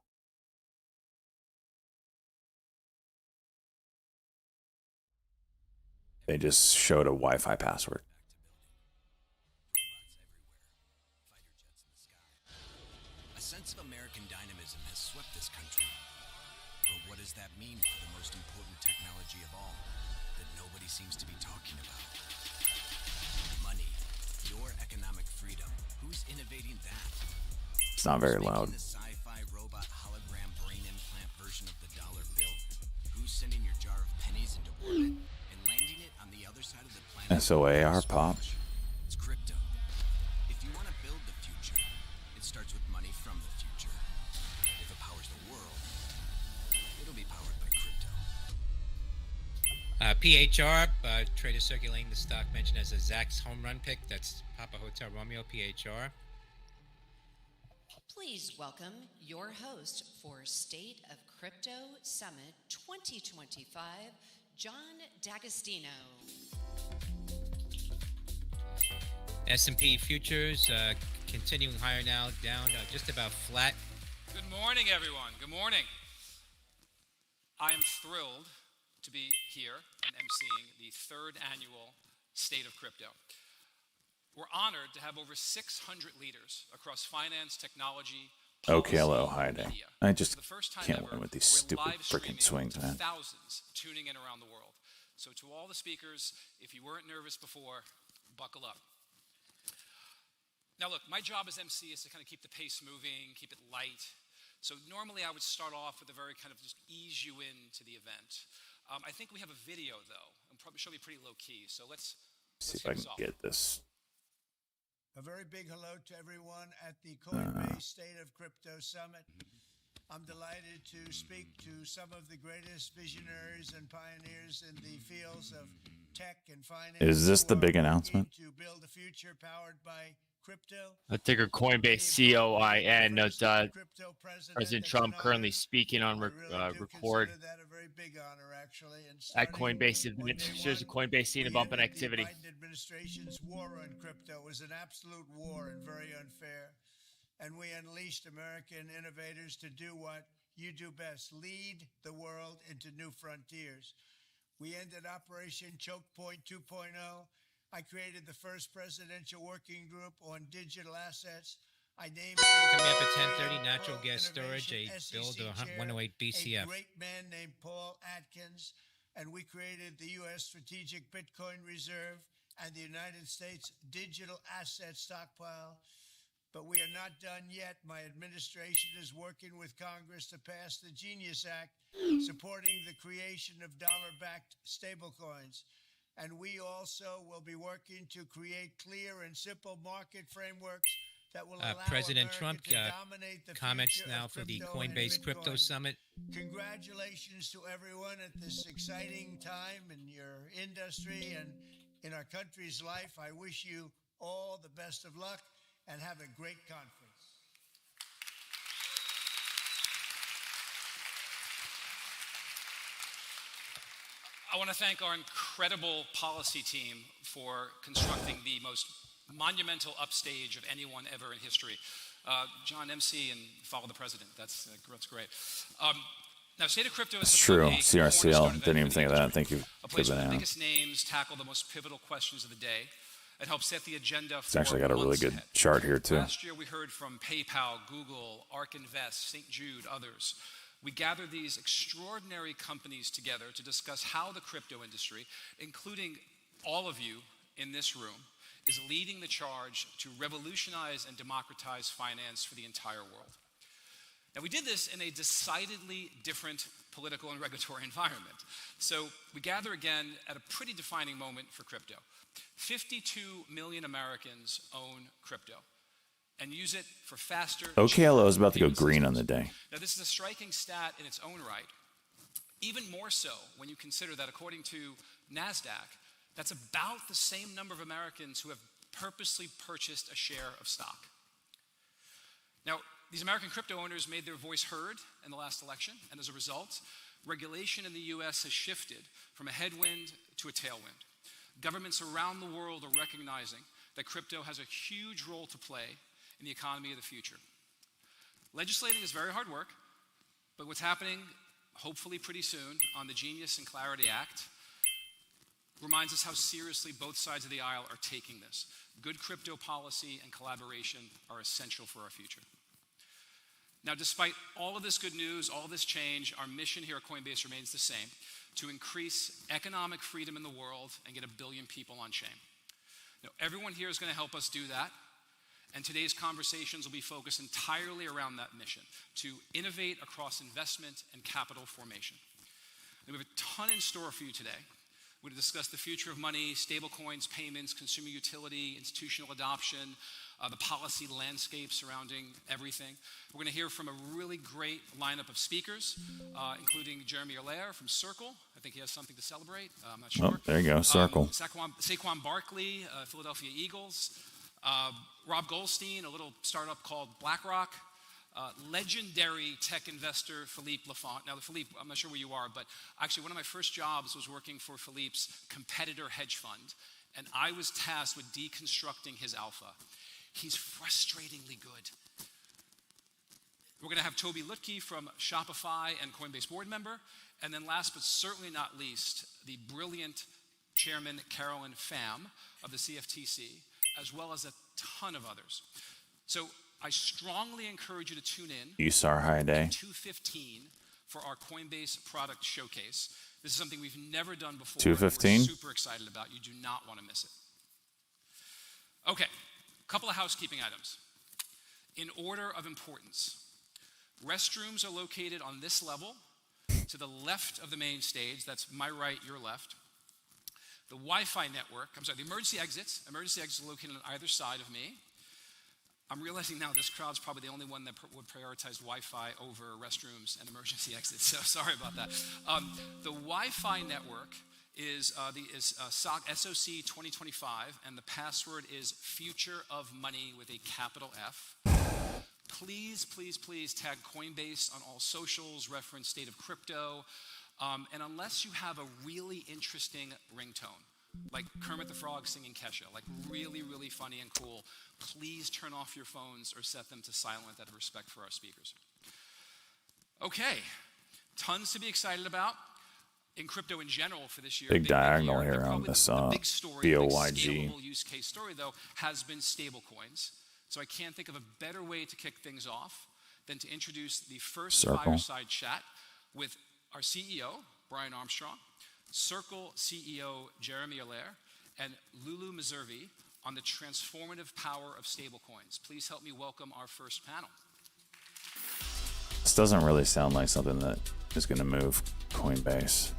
They just showed a Wi-Fi password. A sense of American dynamism has swept this country. But what does that mean for the most important technology of all that nobody seems to be talking about? Money, your economic freedom. Who's innovating that? It's not very loud. The sci-fi robot hologram brain implant version of the dollar bill. Who's sending your jar of pennies into orbit and landing it on the other side of the planet? SOAR pop. It's crypto. If you want to build the future, it starts with money from the future. If it powers the world, it'll be powered by crypto. PHR, trader circulating the stock mentioned as a Zach's home run pick. That's Papa Hotel Romeo, PHR. Please welcome your host for State of Crypto Summit 2025, John D'Agostino. S&P futures continuing higher now, down just about flat. Good morning, everyone. Good morning. I am thrilled to be here and emceeing the third annual State of Crypto. We're honored to have over 600 leaders across finance, technology, Okay, hello, policy, hi and there. media. I just For the first time can't ever, win with these we're stupid live freaking streaming swings, to man. Thousands tuning in around the world. So to all the speakers, if you weren't nervous before, buckle up. Now look, my job as MC is to kind of keep the pace moving, keep it light. So normally I would start off with a very kind of just ease you into the event. I think we have a video though, and probably should be pretty low key. So let's See if I can get this. A very big hello to everyone at the Coinbase State of Crypto Summit. I'm delighted to speak to some of the greatest visionaries and pioneers in the fields of tech and finance. Is this who the are big working announcement? to build a future powered by crypto. I ticker Coinbase COIN. Note President Trump currently speaking on record That a very big honor, actually. And at Coinbase. Shares of Coinbase seeing a bump in activity. The Biden administration's war on crypto was an absolute war and very unfair. And we unleashed American innovators to do what you do best, lead the world into new frontiers. We ended Operation Choke Point 2.0. I created the first presidential working group on digital assets. I named Coming up at 10:30, natural gas storage, a build of 108 BCF. a great man named Paul Atkins, and we created the U.S. Strategic Bitcoin Reserve and the United States Digital Asset Stockpile. But we are not done yet. My administration is working with Congress to pass the Genius Act, supporting the creation of dollar-backed stablecoins. And we also will be working to create clear and simple market frameworks that will allow President America Trump to dominate the comments future now of for the crypto and Coinbase Crypto Bitcoin. Summit. Congratulations to everyone at this exciting time in your industry and in our country's life. I wish you all the best of luck and have a great conference. I want to thank our incredible policy team for constructing the most monumental upstage of anyone ever in history. John, MC, and follow the president. That's great. Now, State of Crypto is It's true. CRCL. Didn't even think of that. Thank you. A place where the biggest names tackle the most pivotal questions of the day and help set the agenda for It's actually got a really months good ahead. chart here too. Last year, we heard from PayPal, Google, ARK Invest, St. Jude, others. We gathered these extraordinary companies together to discuss how the crypto industry, including all of you in this room, is leading the charge to revolutionize and democratize finance for the entire world. Now, we did this in a decidedly different political and regulatory environment. So we gather again at a pretty defining moment for crypto. 52 million Americans own crypto. and use it for faster. OKLO is about to go payment green on systems. the day. Now, this is a striking stat in its own right. Even more so when you consider that according to NASDAQ, that's about the same number of Americans who have purposely purchased a share of stock. Now, these American crypto owners made their voice heard in the last election, and as a result, regulation in the US has shifted from a headwind to a tailwind. Governments around the world are recognizing that crypto has a huge role to play in the economy of the future. Legislating is very hard work, but what's happening, hopefully pretty soon, on the Genius and Clarity Act reminds us how seriously both sides of the aisle are taking this. Good crypto policy and collaboration are essential for our future. Now, despite all of this good news, all this change, our mission here at Coinbase remains the same: to increase economic freedom in the world and get 1 billion people on chain. Now, everyone here is going to help us do that, and today's conversations will be focused entirely around that mission: to innovate across investment and capital formation. And we have a ton in store for you today. We're going to discuss the future of money, stablecoins, payments, consumer utility, institutional adoption, the policy landscape surrounding everything. We're going to hear from a really great lineup of speakers, including Jeremy Allaire from Circle. I think he has something to celebrate. I'm not sure. Oh, there you go, Circle. Saquon Barkley, Philadelphia Eagles. Rob Goldstein, a little startup called BlackRock. Legendary tech investor Philippe Lafont. Now, Philippe, I'm not sure where you are, but actually one of my first jobs was working for Philippe's competitor hedge fund, and I was tasked with deconstructing his alpha. He's frustratingly good. We're going to have Toby Lutke from Shopify and Coinbase board member, and then last but certainly not least, the brilliant Chairman Carolyn Pham of the CFTC, as well as a ton of others. So I strongly encourage you to tune in USAR High Day. at 2:15 for our Coinbase product showcase. This is something we've never done before. 2:15? We're super excited about. You do not want to miss it. Okay, a couple of housekeeping items. In order of importance, restrooms are located on this level to the left of the main stage. That's my right, your left. The Wi-Fi network, the emergency exits are located on either side of me. I'm realizing now this crowd's probably the only one that would prioritize Wi-Fi over restrooms and emergency exits, so sorry about that. The Wi-Fi network is SOC 2025, and the password is Future of Money with a capital F. Please, please, please tag Coinbase on all socials, reference State of Crypto, and unless you have a really interesting ringtone, like Kermit the Frog singing Kesha, like really, really funny and cool, please turn off your phones or set them to silent out of respect for our speakers. Okay, tons to be excited about in crypto in general for this year. Big diagonal here on this the big story, the big BOYG. scalable use case story, though, has been stablecoins. So I can't think of a better way to kick things off than to introduce the first Circle. fireside chat with our CEO, Brian Armstrong, Circle CEO Jeremy Allaire, and Lulu Meservey on the transformative power of stablecoins. Please help me welcome our first panel. This doesn't really sound like something that is going to move Coinbase.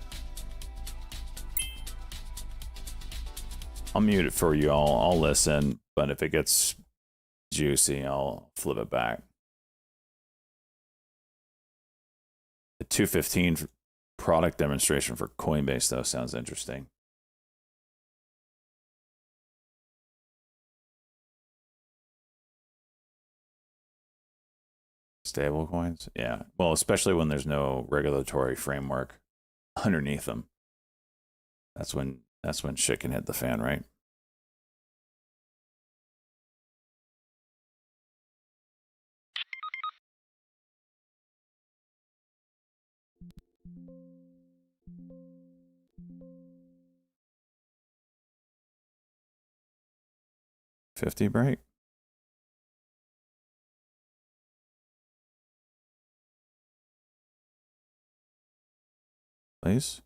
I'll mute it for you all. I'll listen, but if it gets juicy, I'll flip it back. The 2:15 product demonstration for Coinbase, though, sounds interesting. Stable coins? Yeah. Well, especially when there's no regulatory framework underneath them. That's when shit can hit the fan, right? $50 break. Please.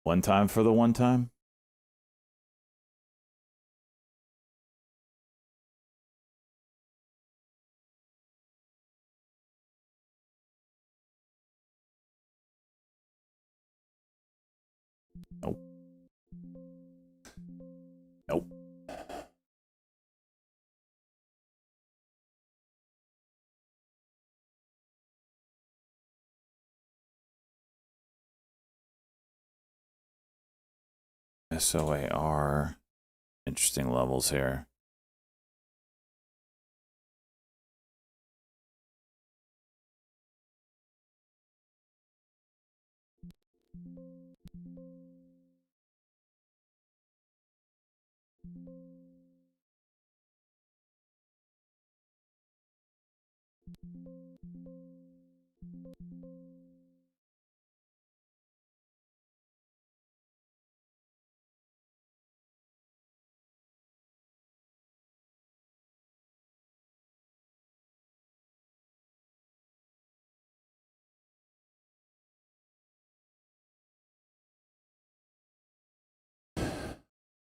One time for the one time. Nope. Nope. SOAR. Interesting levels here.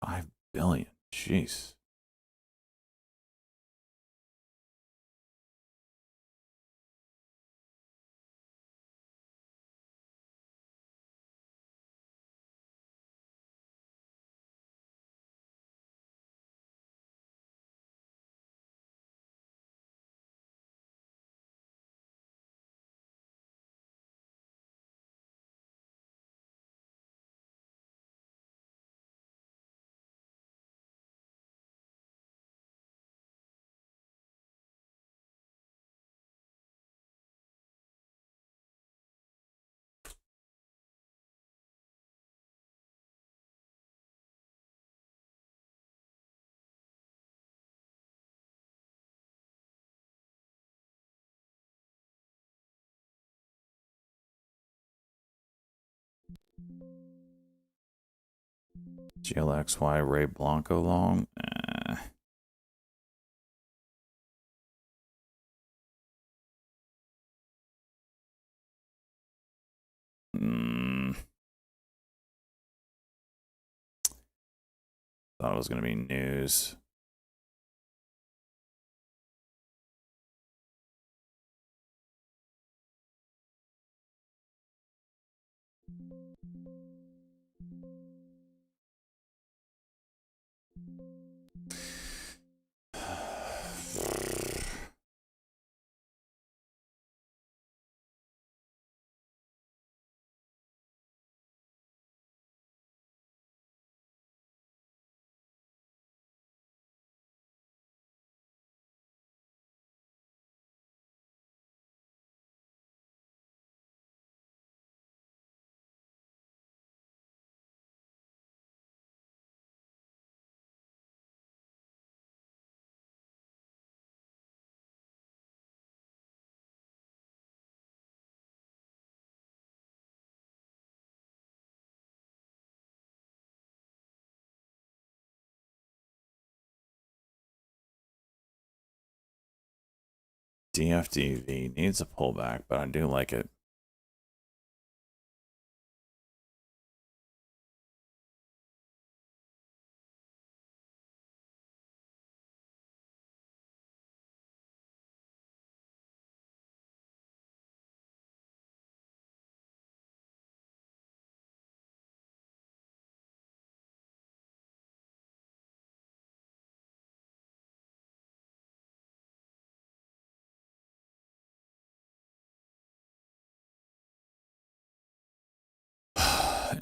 $5 billion. Jeez. GLXY Ray Blanco long. Thought it was going to be news. DFDV needs a pullback, but I do like it.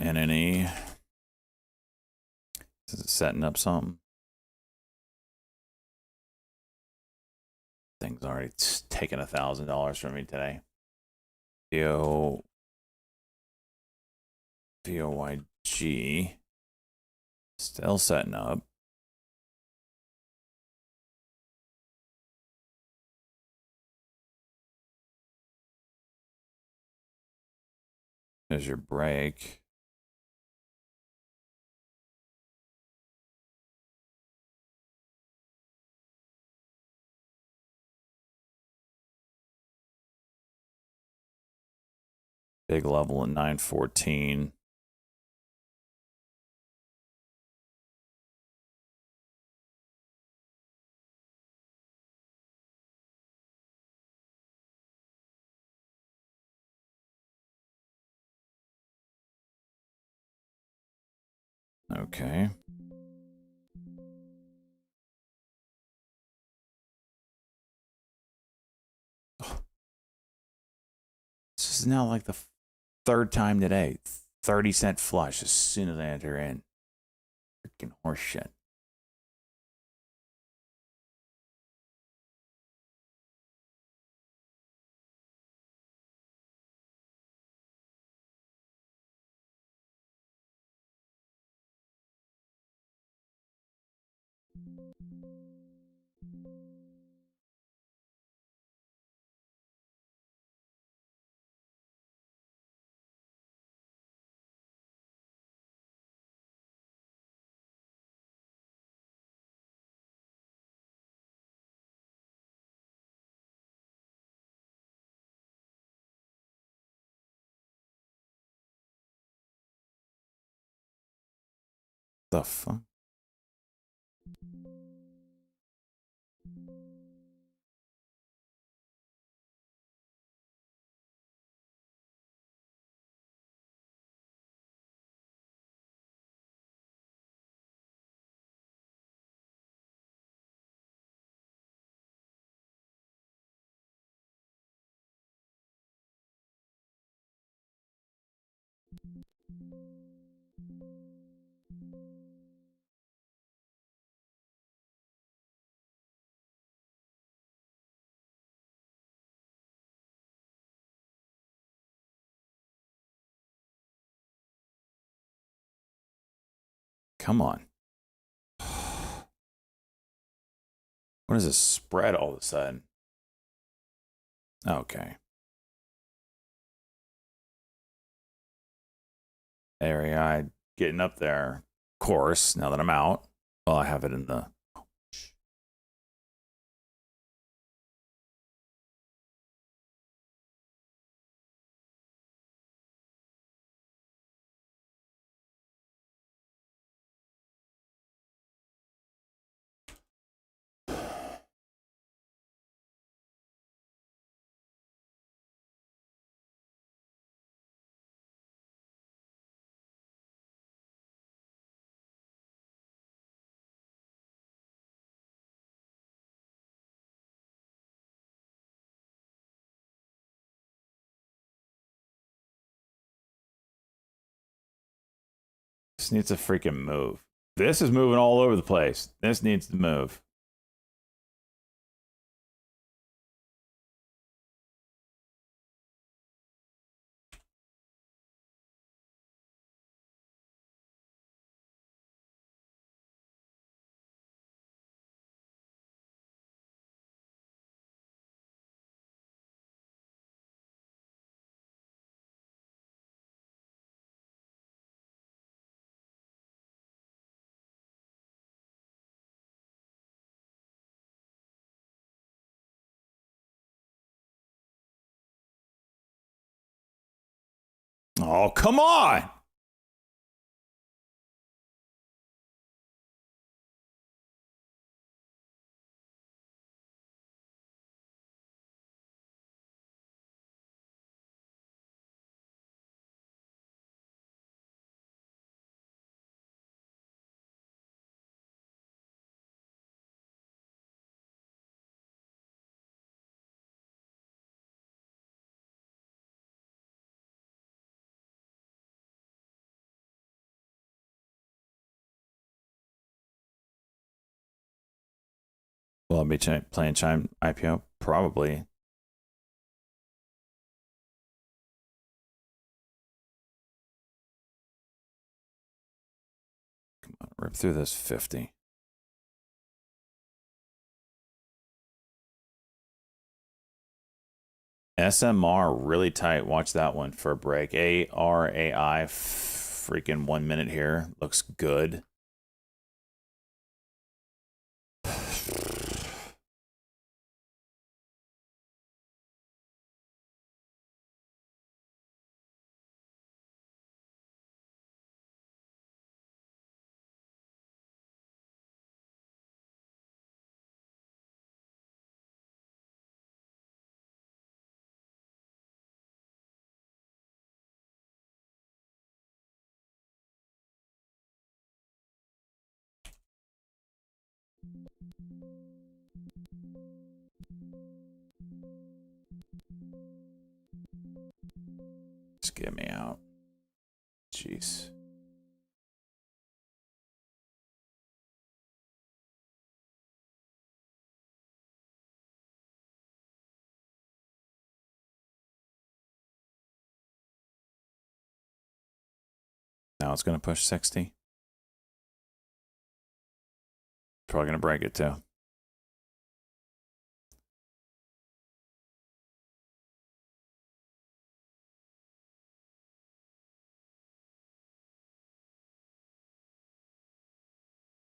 NNE. Is it setting up something? Thing's already taken $1,000 from me today. VOYG. Still setting up. There's your break. Big level at 914. Okay. This is now like the third time today. 30-cent flush as soon as I enter in. Freaking horse shit. The fuck? Come on. What is this spread all of a sudden? Okay. Area getting up there. Of course, now that I'm out. Well, I have it in the... This needs to freaking move. This is moving all over the place. This needs to move. Oh, come on! Will I be playing Chime IPO? Probably. Come on, rip through this 50. SMR really tight. Watch that one for a break. ARAI, freaking 1 minute here. Looks good. Just get me out. Jeez. Now it's going to push 60. Probably going to break it too.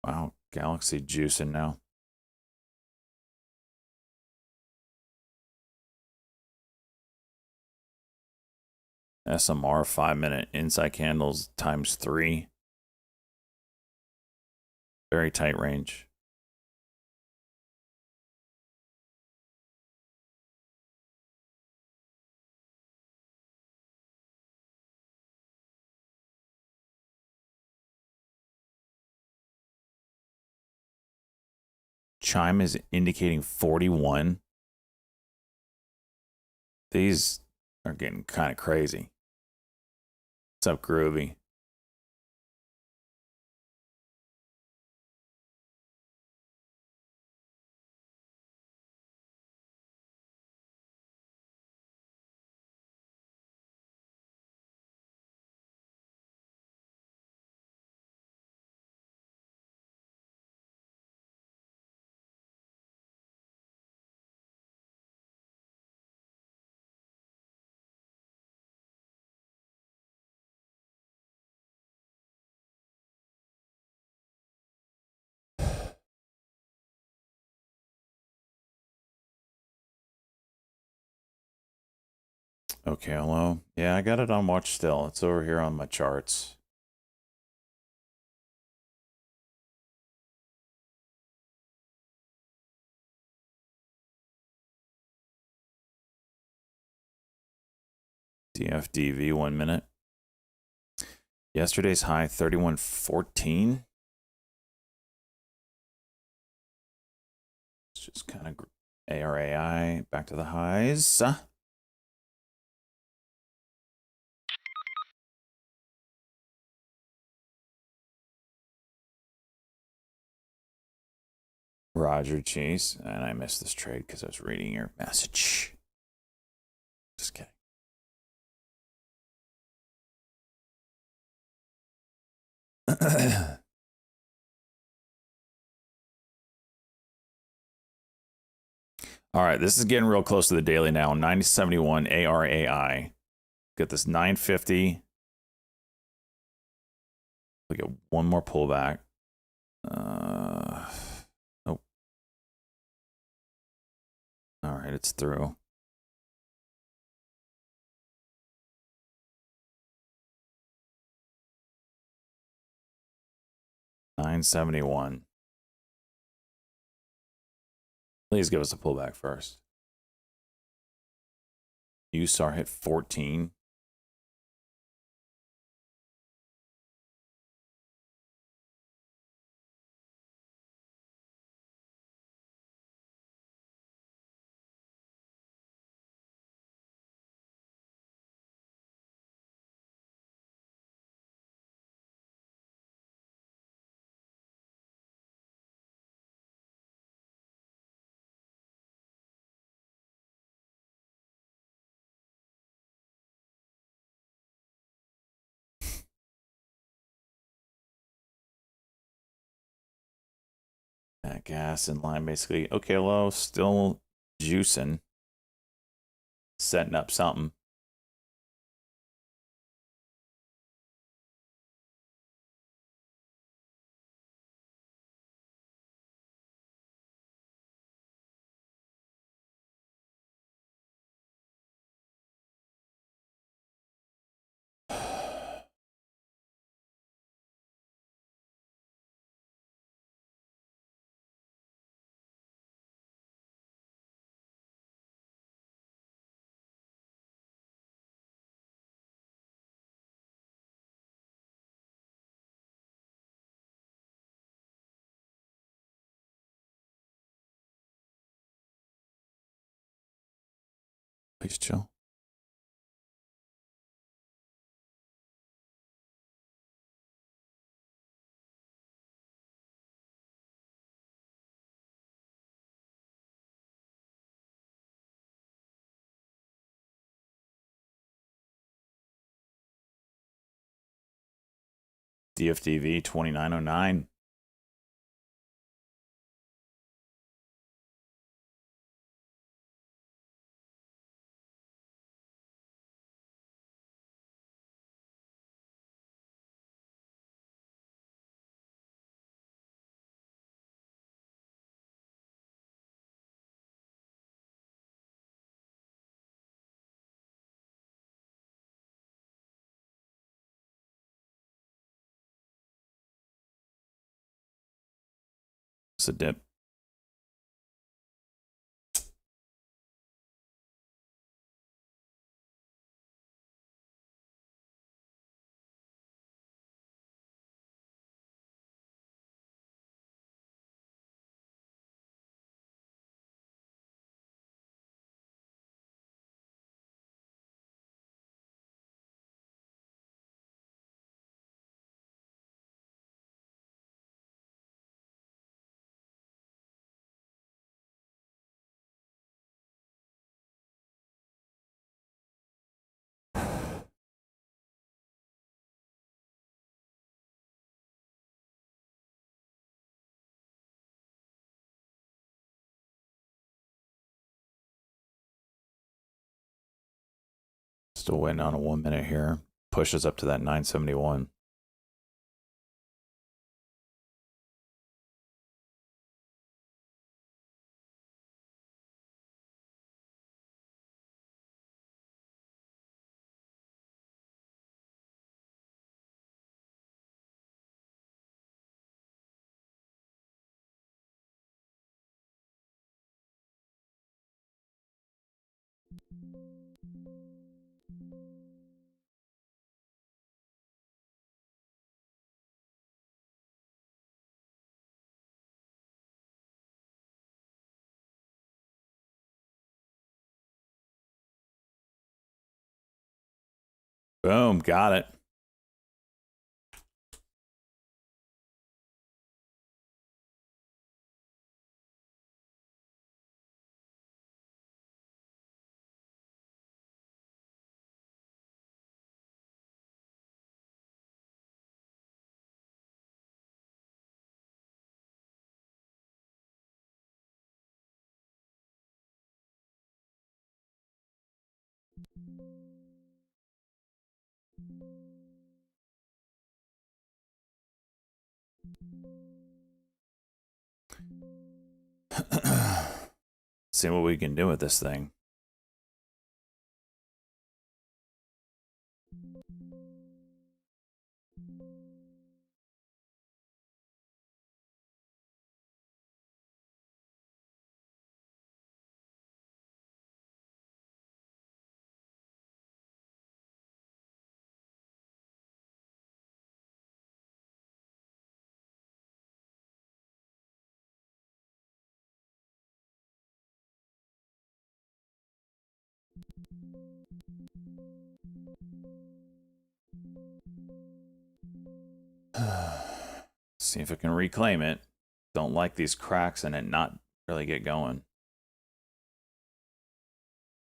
Wow, Galaxy juicing now. SMR 5-minute inside candles times 3. Very tight range. Chime is indicating 41. These are getting kind of crazy. What's up, Groovy? Okay, hello. Yeah, I got it on watch still. It's over here on my charts. DFDV 1 minute. Yesterday's high 31.14. It's just kind of ARAI back to the highs. Roger Chase, and I missed this trade because I was reading your message. Just kidding. All right, this is getting real close to the daily now. 9071 ARAI. Get this 950. We get one more pullback. Nope. All right, it's through. $971. Please give us a pullback first. USAR hit 14. That gas in line basically. Okay, low, still juicing. Setting up something. Please chill. TFTV 2909. It's a dip. Still waiting on a 1 minute here. Pushes up to that 971. Boom, got it. See what we can do with this thing. See if it can reclaim it. Don't like these cracks in it not really get going.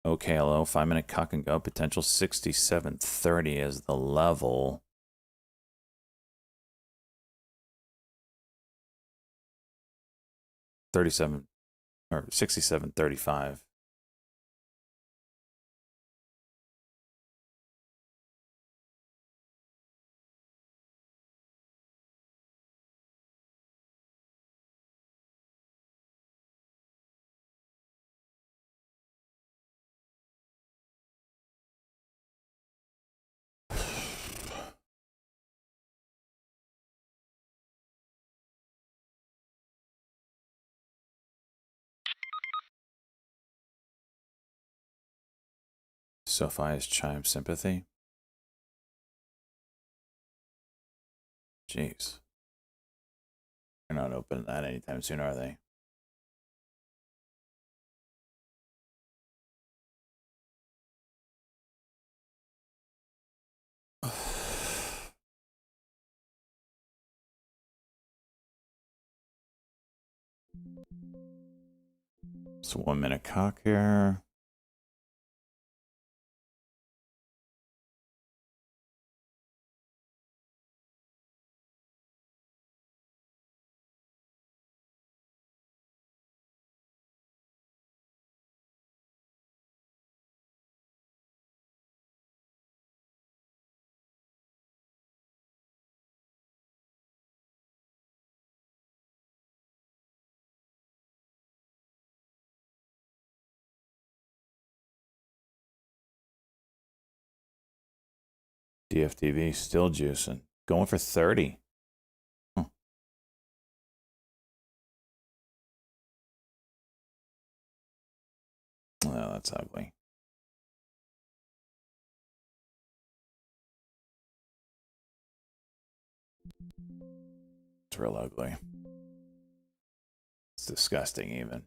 Okay, hello. 5 minute cock and go. Potential 67.30 is the level. 37 or 67.35. Sophia's chime sympathy. Jeez. They're not opening that anytime soon, are they? It's a 1 minute cock here. DFTV still juicing. Going for 30. Huh. Oh, that's ugly. It's real ugly. It's disgusting even.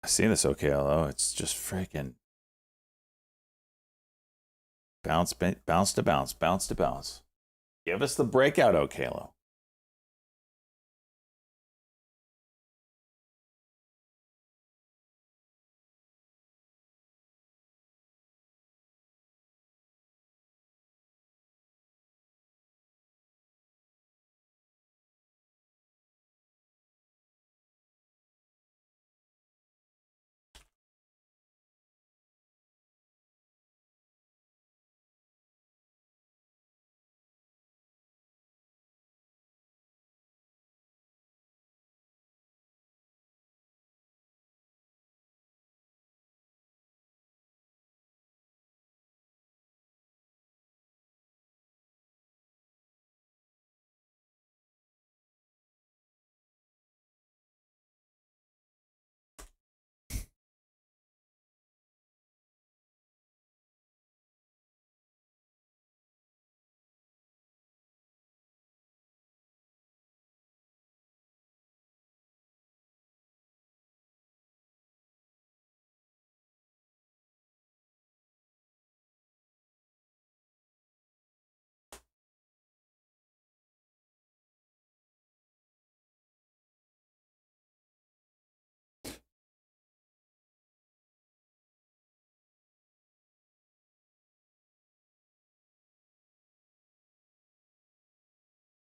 I see this OKLO. It's just freaking bounce to bounce, bounce to bounce. Give us the breakout, OKLO.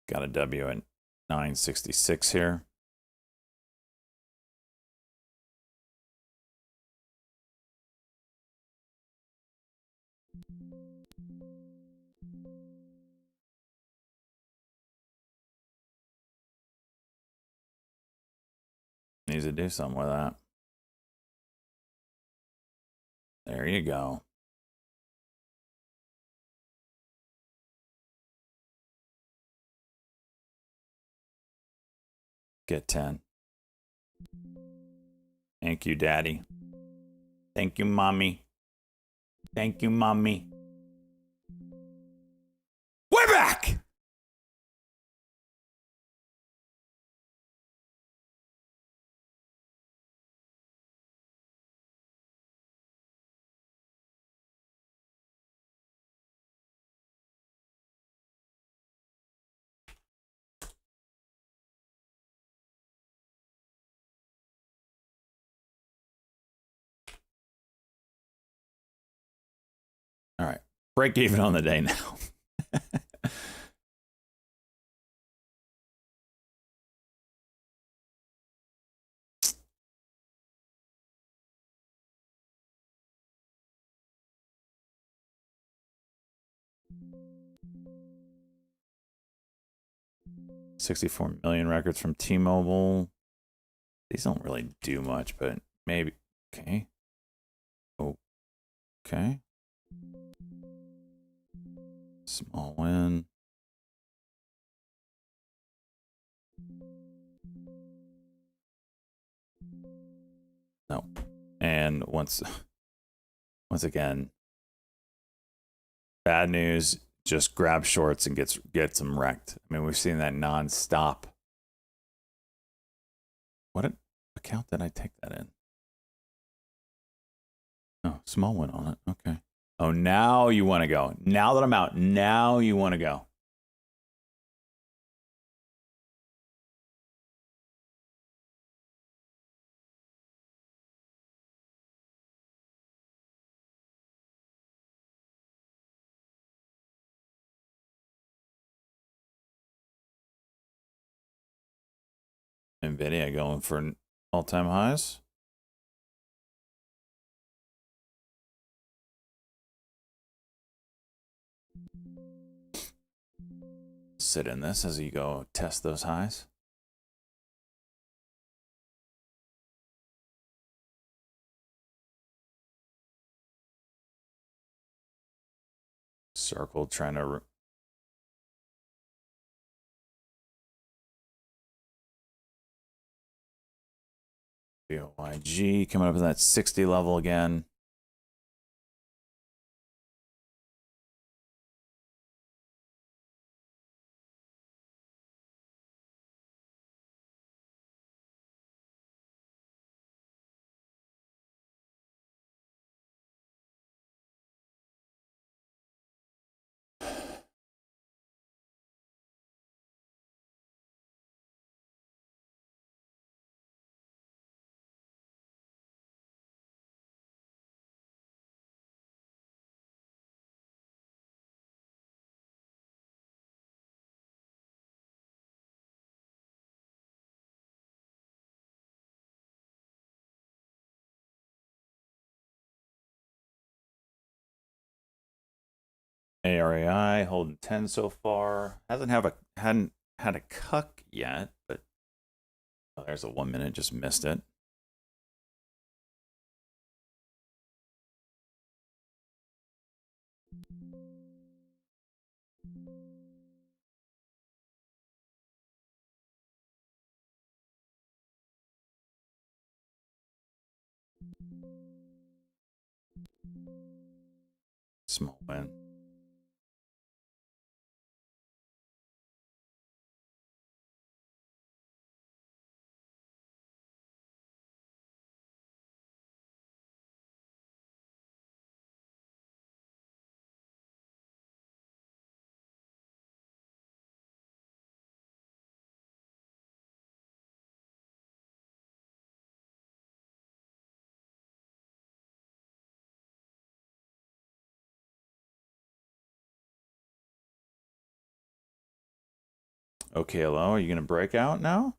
Got a W at 966 here. Needs to do something with that. There you go. Get 10. Thank you, Daddy. Thank you, Mommy. Thank you, Mommy. We're back! All right. Break even on the day now. $64 million records from T-Mobile. These don't really do much, but maybe. Okay. Okay. Small win. No. And once again, bad news, just grab shorts and gets them wrecked. I mean, we've seen that nonstop. What account did I take that in? Oh, small win on it. Okay. Oh, now you want to go. Now that I'm out, now you want to go. NVIDIA going for all-time highs. Sit in this as you go test those highs. circle trying to. BOYG coming up in that 60 level again. ARAI holding 10 so far. Hadn't had a cuck yet, but oh, there's a 1 minute, just missed it. Small win. Okay, hello. Are you gonna break out now?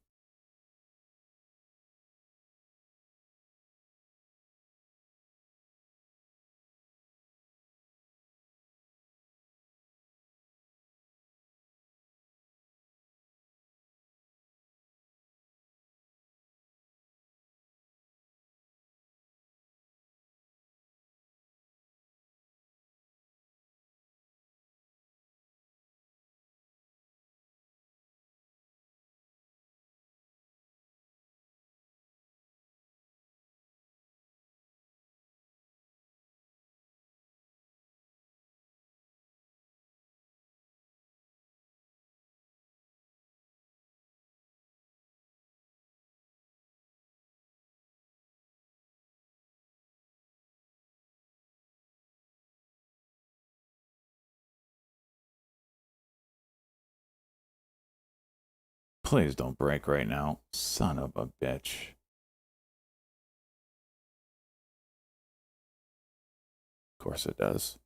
Please don't break right now. Son of a bitch. Of course it does.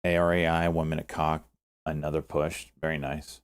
ARAI, 1 minute cock. Another push. Very nice.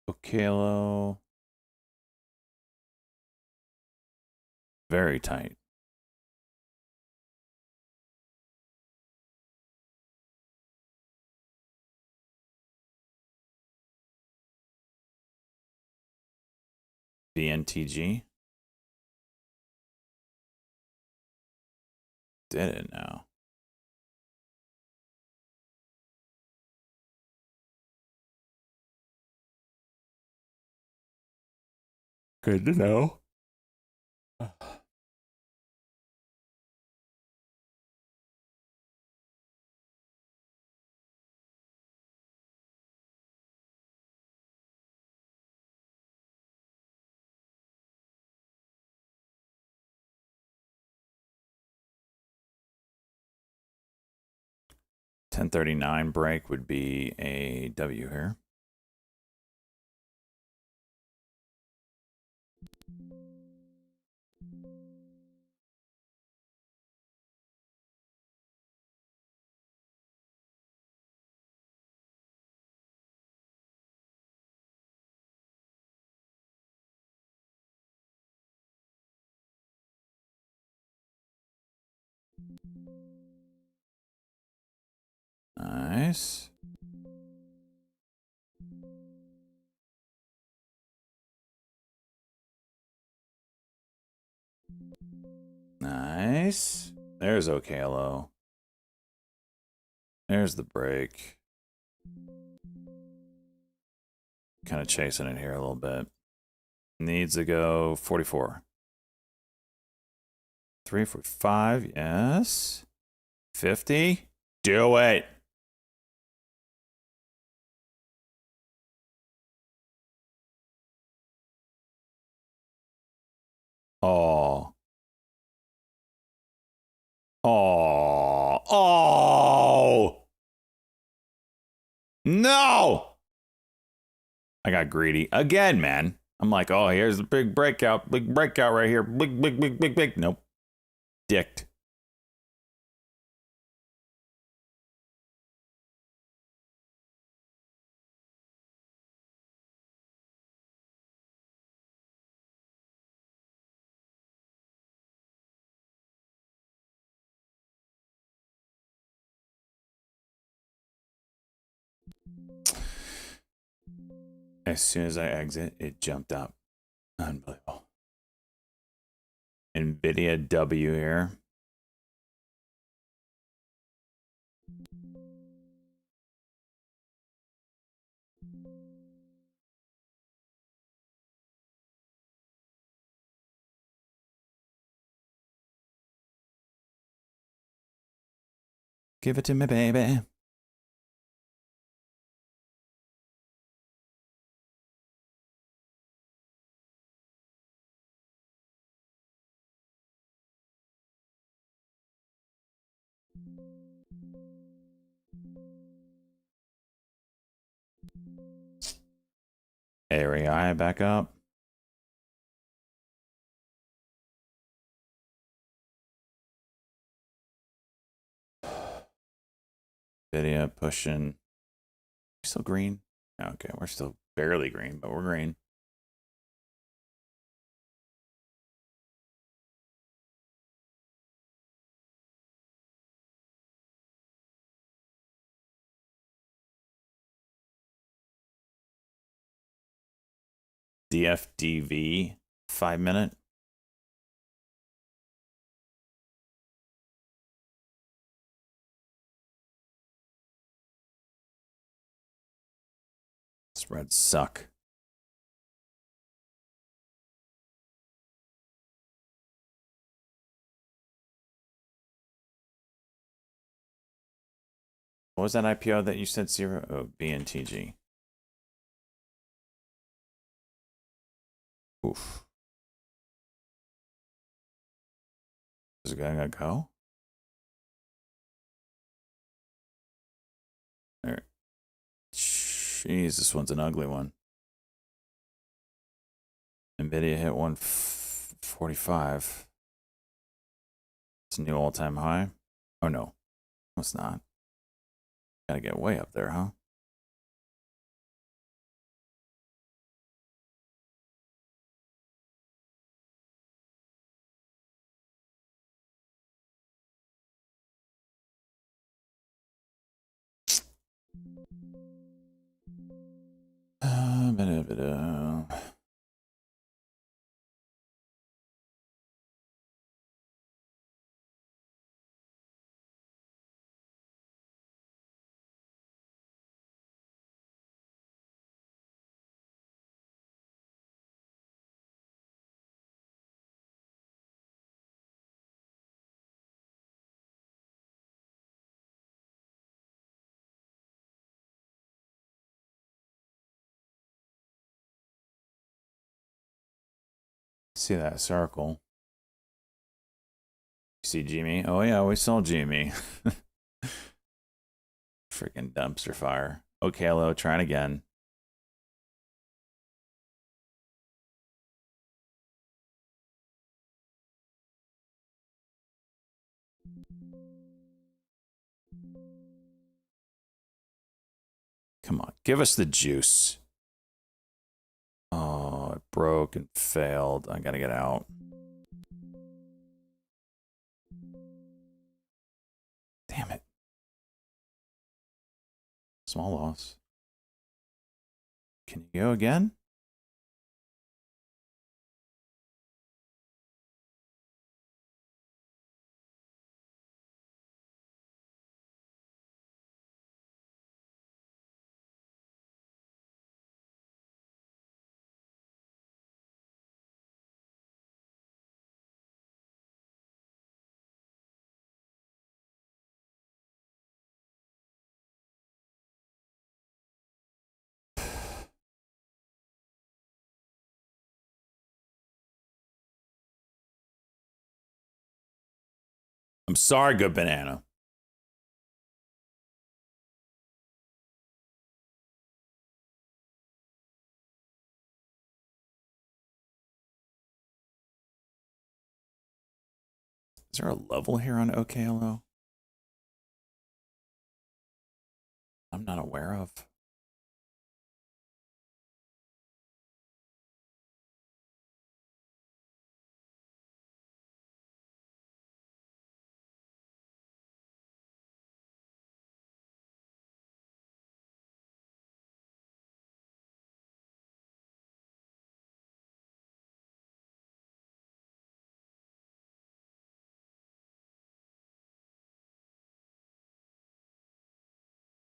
Okalo. Very tight. VNTG. Did it now. Good to know. 1039 break would be a W here. Nice. Nice. There's OKLO. There's the break. Kind of chasing it here a little bit. Needs to go 44. 345, yes. 50. Do it. Oh. Oh. Oh. No. I got greedy again, man. I'm like, oh, here's the big breakout right here. Big. Nope. Dicked. As soon as I exit, it jumped up. Unbelievable. NVIDIA W here. Give it to me, baby. AREI back up. Video pushing. Still green? Okay, we're still barely green, but we're green. DFDV 5-minute. Spreads suck. What was that IPO that you said 0? Oh, BNTG. Oof. Is it gonna go? All right. Jeez, this one's an ugly one. NVIDIA hit 145. It's a new all-time high. Oh, no. No, it's not. Gotta get way up there, huh? See that circle. You see Jimmy? Oh yeah, we saw Jimmy. Freaking dumpster fire. Okay, hello, trying again. Come on, give us the juice. Oh, it broke and failed. I gotta get out. Damn it. Small loss. Can you go again? I'm sorry, good banana. Is there a level here on OKLO? I'm not aware of.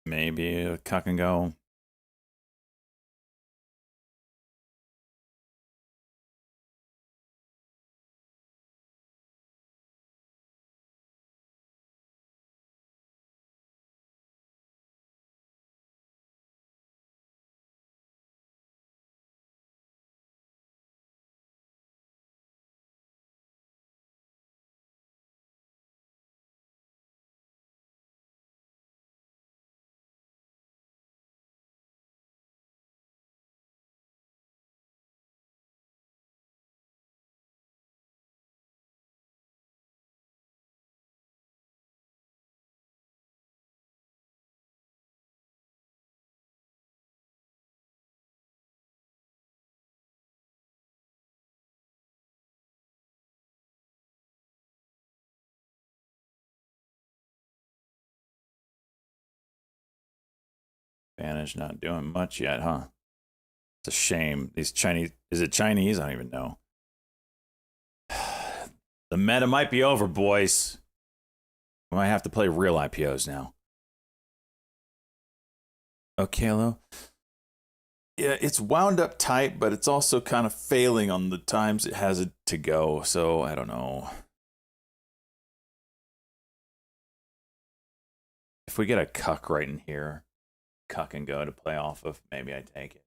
Maybe a cuck and go. Spanish not doing much yet, huh? It's a shame. These Chinese, is it Chinese? I don't even know. The meta might be over, boys. We might have to play real IPOs now. Okay, hello. Yeah, it's wound up tight, but it's also kind of failing on the times it has it to go. So I don't know. If we get a cuck right in here, cuck and go to play off of, maybe I take it.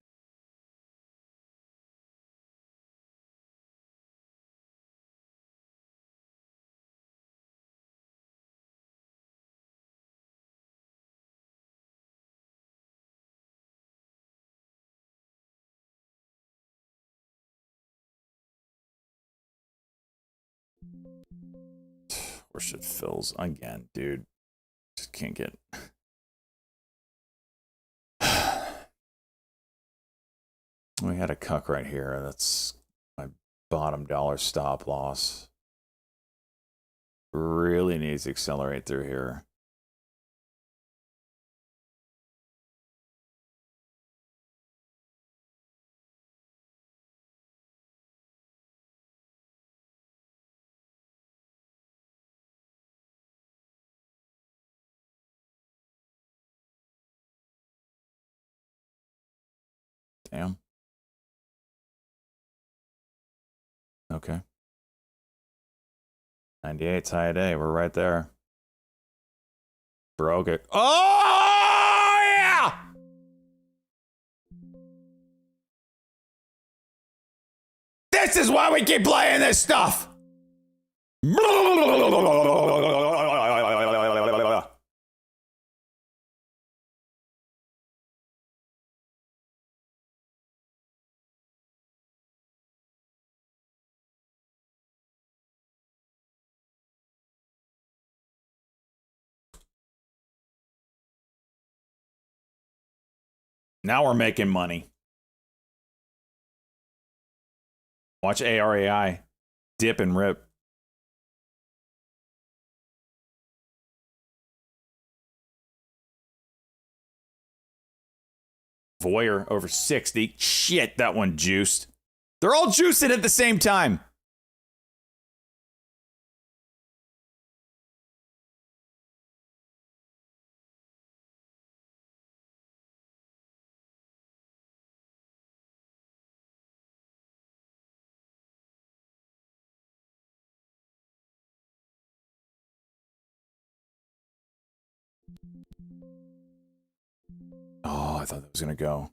Or should fills again, dude. Just can't get. We had a cuck right here. That's my bottom dollar stop loss. Really needs to accelerate through here. Damn. Okay. 98's high day. We're right there. Broke it. Oh, yeah! This is why we keep playing this stuff! Now we're making money. Watch ARAI dip and rip. Voyeur over 60. Shit, that one juiced. They're all juicing at the same time. Oh, I thought that was going to go.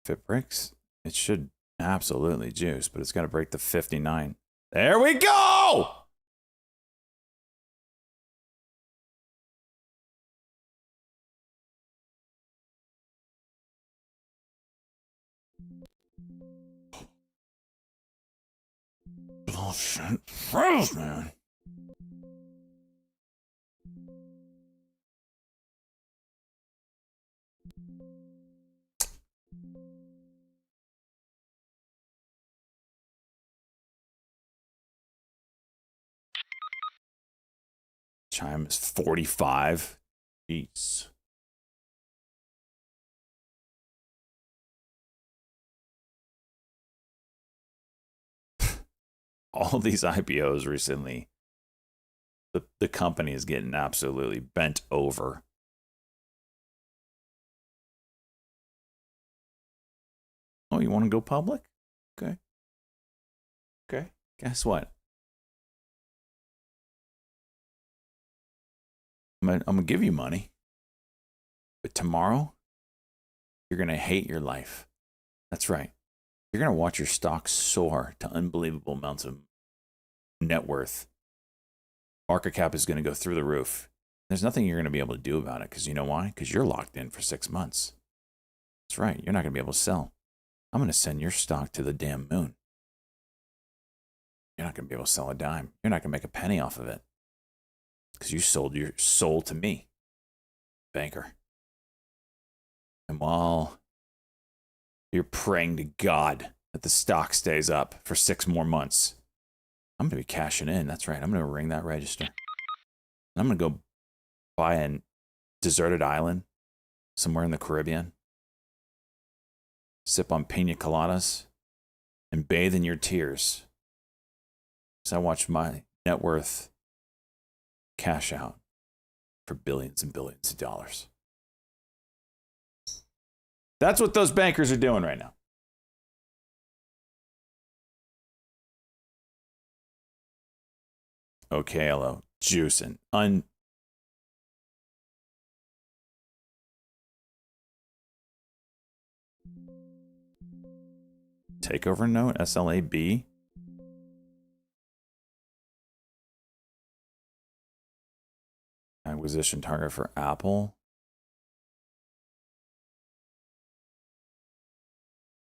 If it breaks, it should absolutely juice, but it's got to break the 59. There we go! Bullshit. Froze, man. Chime is 45. Jeez. All these IPOs recently, the company is getting absolutely bent over. Oh, you want to go public? Okay. Okay. Guess what? I'm gonna give you money, but tomorrow you're gonna hate your life. That's right. You're gonna watch your stock soar to unbelievable amounts of net worth. Market cap is gonna go through the roof. There's nothing you're gonna be able to do about it because you know why? Because you're locked in for 6 months. That's right. You're not gonna be able to sell. I'm gonna send your stock to the damn moon. You're not gonna be able to sell a dime. You're not gonna make a penny off of it. Because you sold your soul to me, banker. And while you're praying to God that the stock stays up for 6 more months, I'm going to be cashing in. That's right. I'm going to ring that register. I'm going to go buy a deserted island somewhere in the Caribbean, sip on pina coladas, and bathe in your tears as I watch my net worth cash out for billions and billions of dollars. That's what those bankers are doing right now. Okay, hello. Juicing. Takeover note, SLAB. Acquisition target for Apple.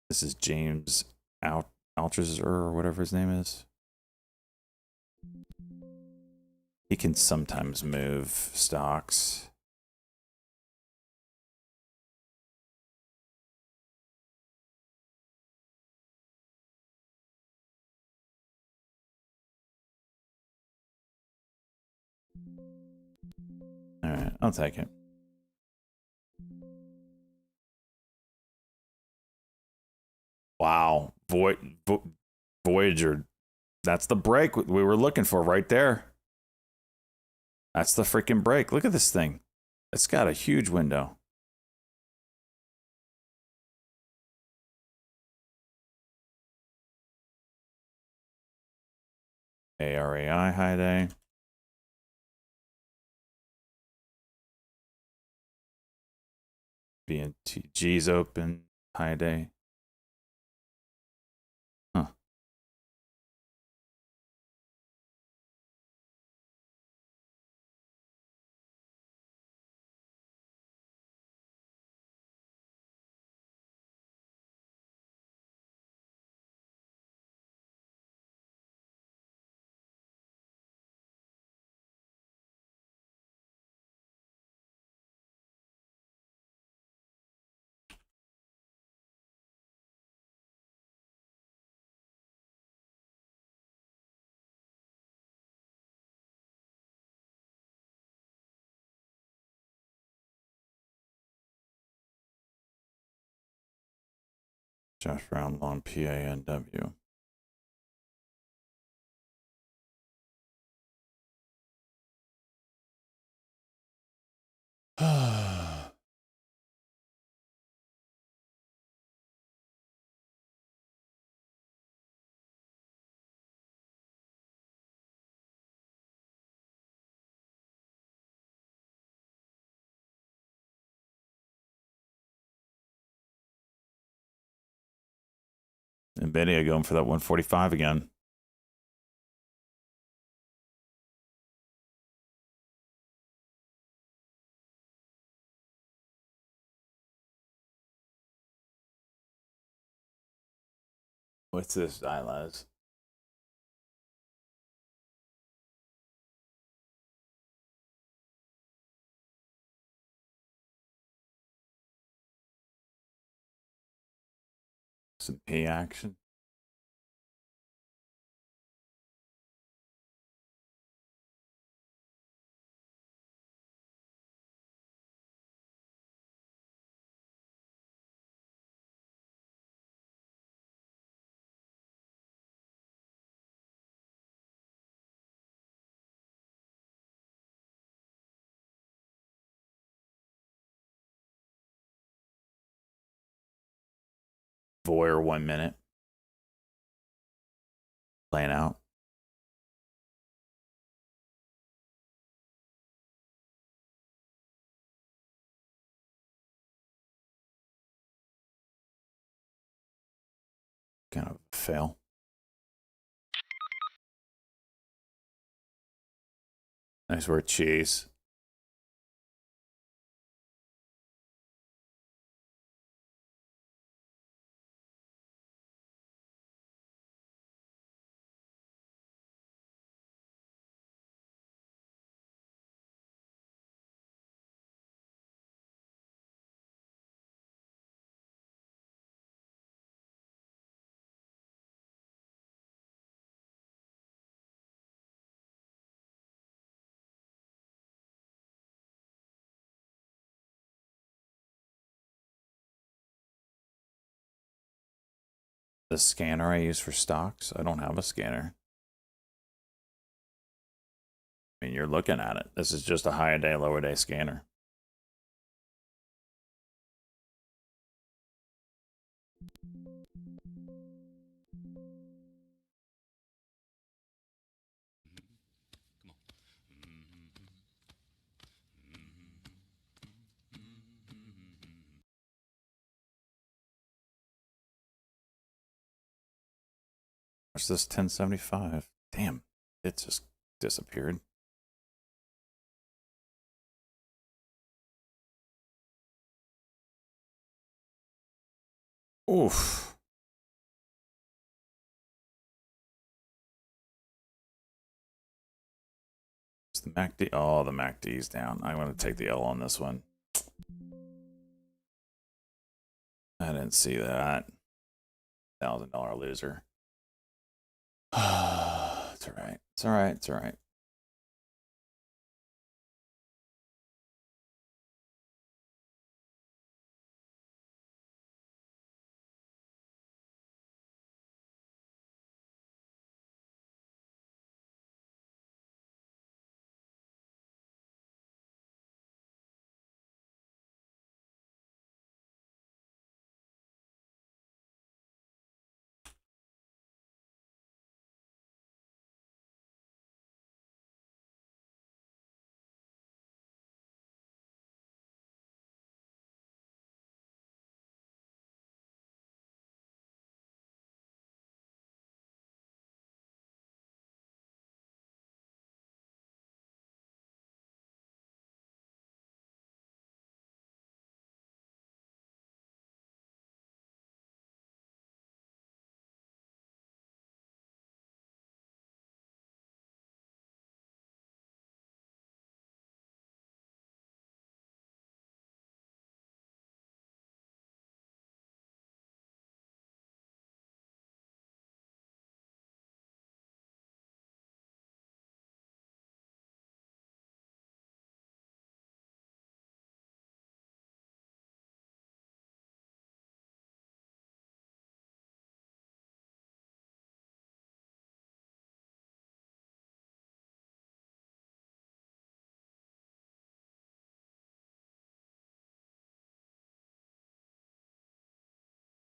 This is James Altucher or whatever his name is. He can sometimes move stocks. All right, I'll take it. Wow, Voyager. That's the break we were looking for right there. That's the freaking break. Look at this thing. It's got a huge window. ARAI high day. BNTG's open high day. Huh. Josh Brown on PANW. NVIDIA going for that 145 again. What's this, Silas? Some P action. Voyeur 1 minute. Playing out. Kind of a fail. Nice word, cheese. The scanner I use for stocks, I don't have a scanner. I mean, you're looking at it. This is just a higher day, lower day scanner. What's this 1075? Damn, it just disappeared. Oof. Is the MACD? Oh, the MACD's down. I'm going to take the L on this one. I didn't see that. $1,000 loser. It's all right. It's all right. It's all right.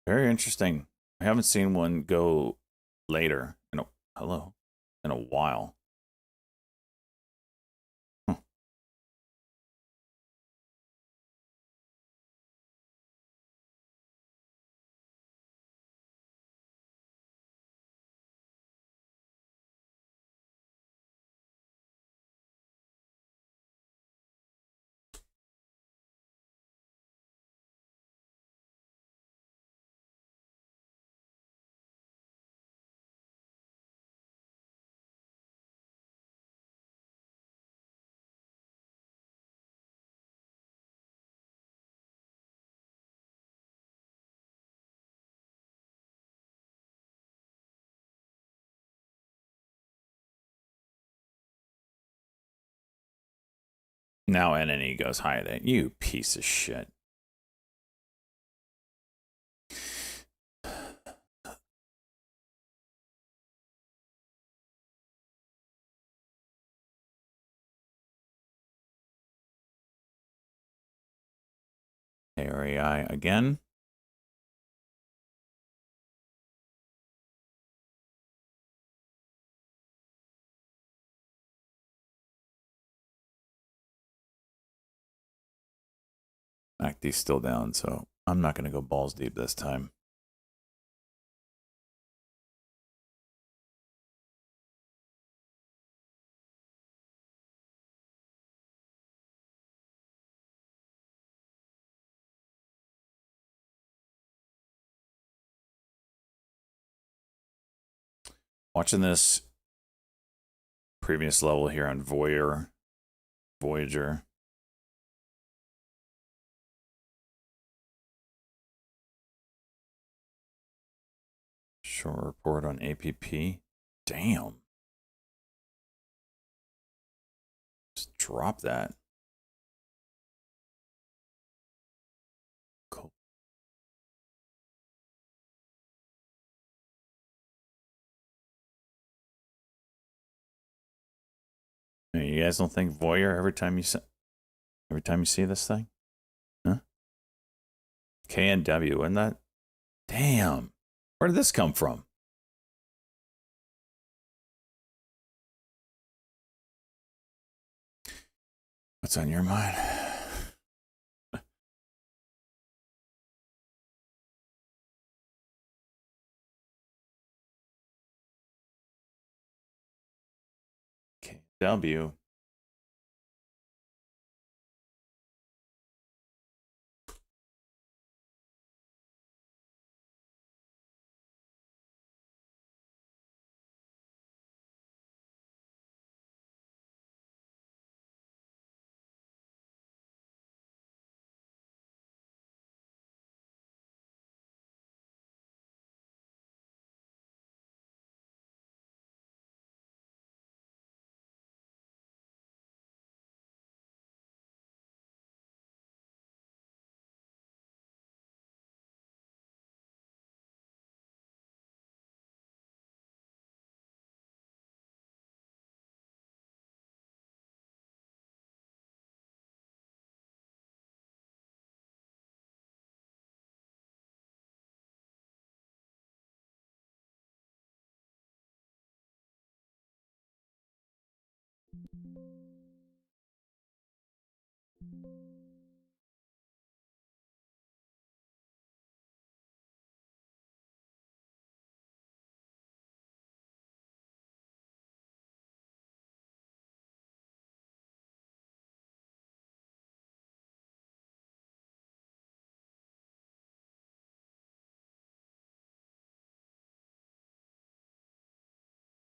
Very interesting. I haven't seen one go later in a while. Huh. Now NNE goes high then. You piece of shit. AREI again. MACD's still down, so I'm not going to go balls deep this time. Watching this previous level here on Voyager. Short report on APP. Damn. Just drop that. Cool. Hey, you guys don't think Voyager every time you see this thing? Huh? KNW, wasn't that? Damn. Where did this come from? What's on your mind? KW.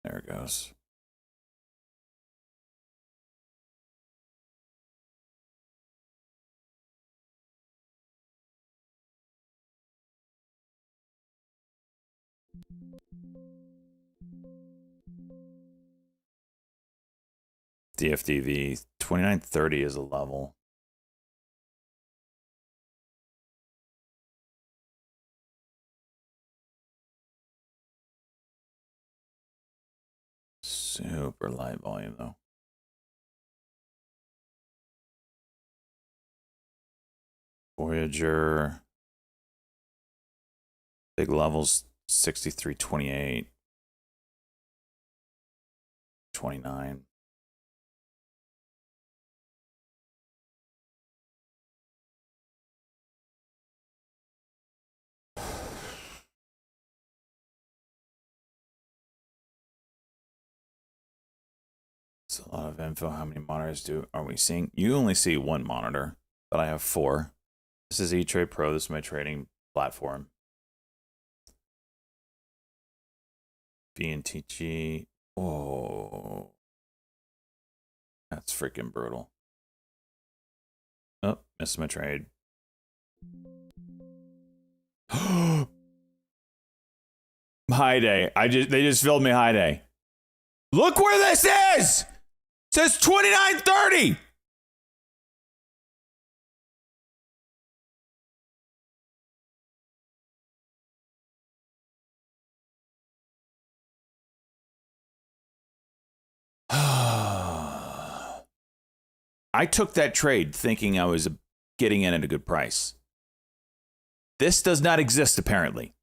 There it goes. DFDV 2930 is a level. Super light volume though. Voyager. Big levels 63, 28, 29. It's a lot of info. How many monitors are we seeing? You only see one monitor, but I have 4. This is eTrade Pro. This is my trading platform. VNTG. Oh, that's freaking brutal. Oh, missed my trade. High day. They just filled me high day. Look where this is. It says 29.30. I took that trade thinking I was getting in at a good price. This does not exist, apparently.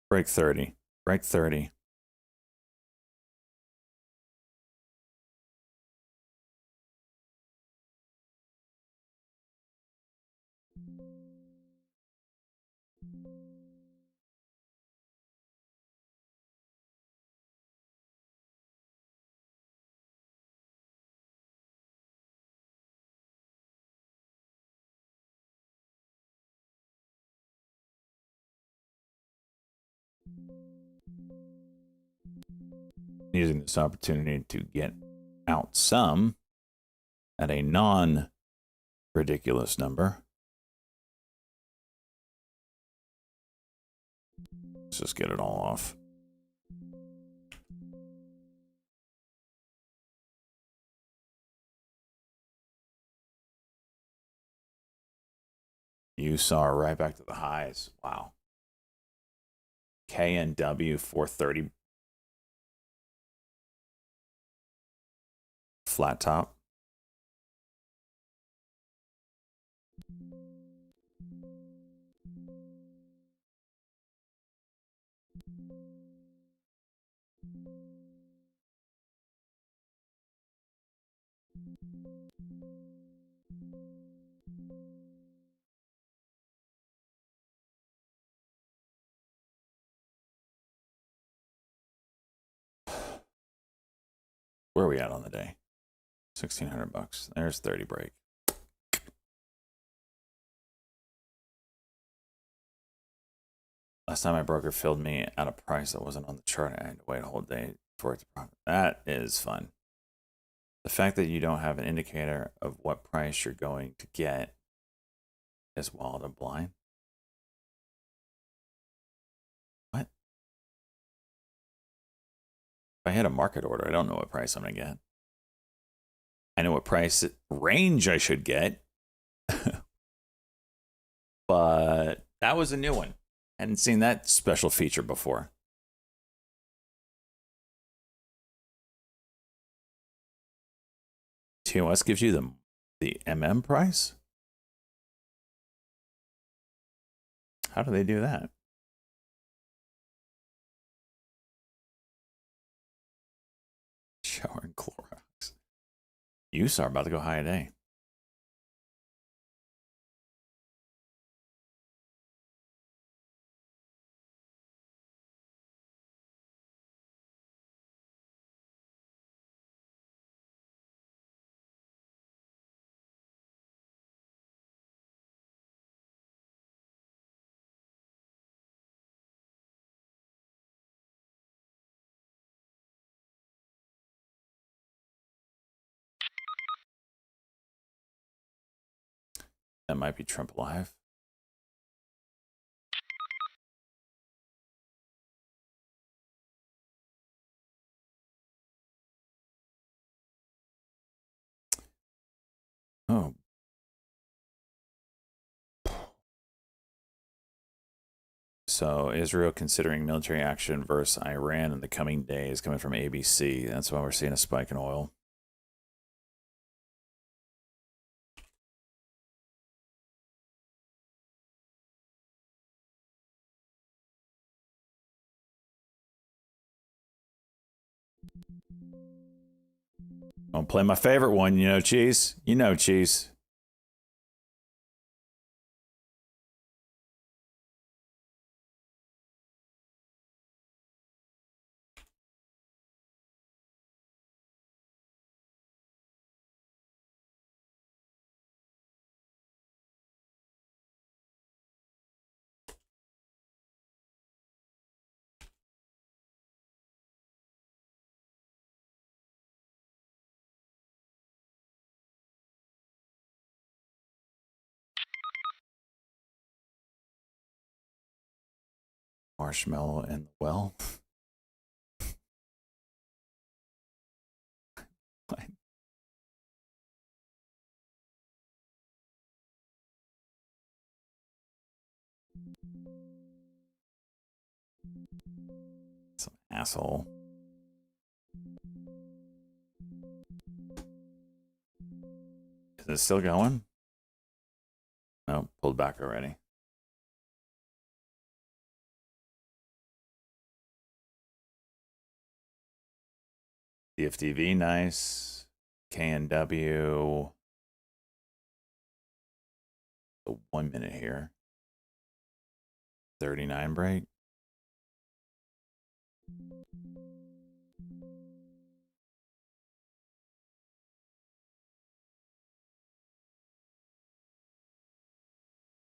Break 30. Break 30. Using this opportunity to get out some at a non-ridiculous number. Let's just get it all off. You saw right back to the highs. Wow. KNW 430. Flat top. Where are we at on the day? $1,600. There's 30 break. Last time my broker filled me at a price that wasn't on the chart. I had to wait a whole day for it to profit. That is fun. The fact that you don't have an indicator of what price you're going to get is wild and blind. What? If I hit a market order, I don't know what price I'm going to get. I know what price range I should get. But that was a new one. Hadn't seen that special feature before. TOS gives you the MM price? How do they do that? Shower and Clorox. USAR about to go high today. That might be Trump Live. Oh. So Israel considering military action versus Iran in the coming days, coming from ABC. That's why we're seeing a spike in oil. Don't play my favorite one, you know, Cheese. You know, Cheese. Marshmallow in the well. Some asshole. Is it still going? No, pulled back already. DFTV, nice. KNW. The 1 minute here. 39 break.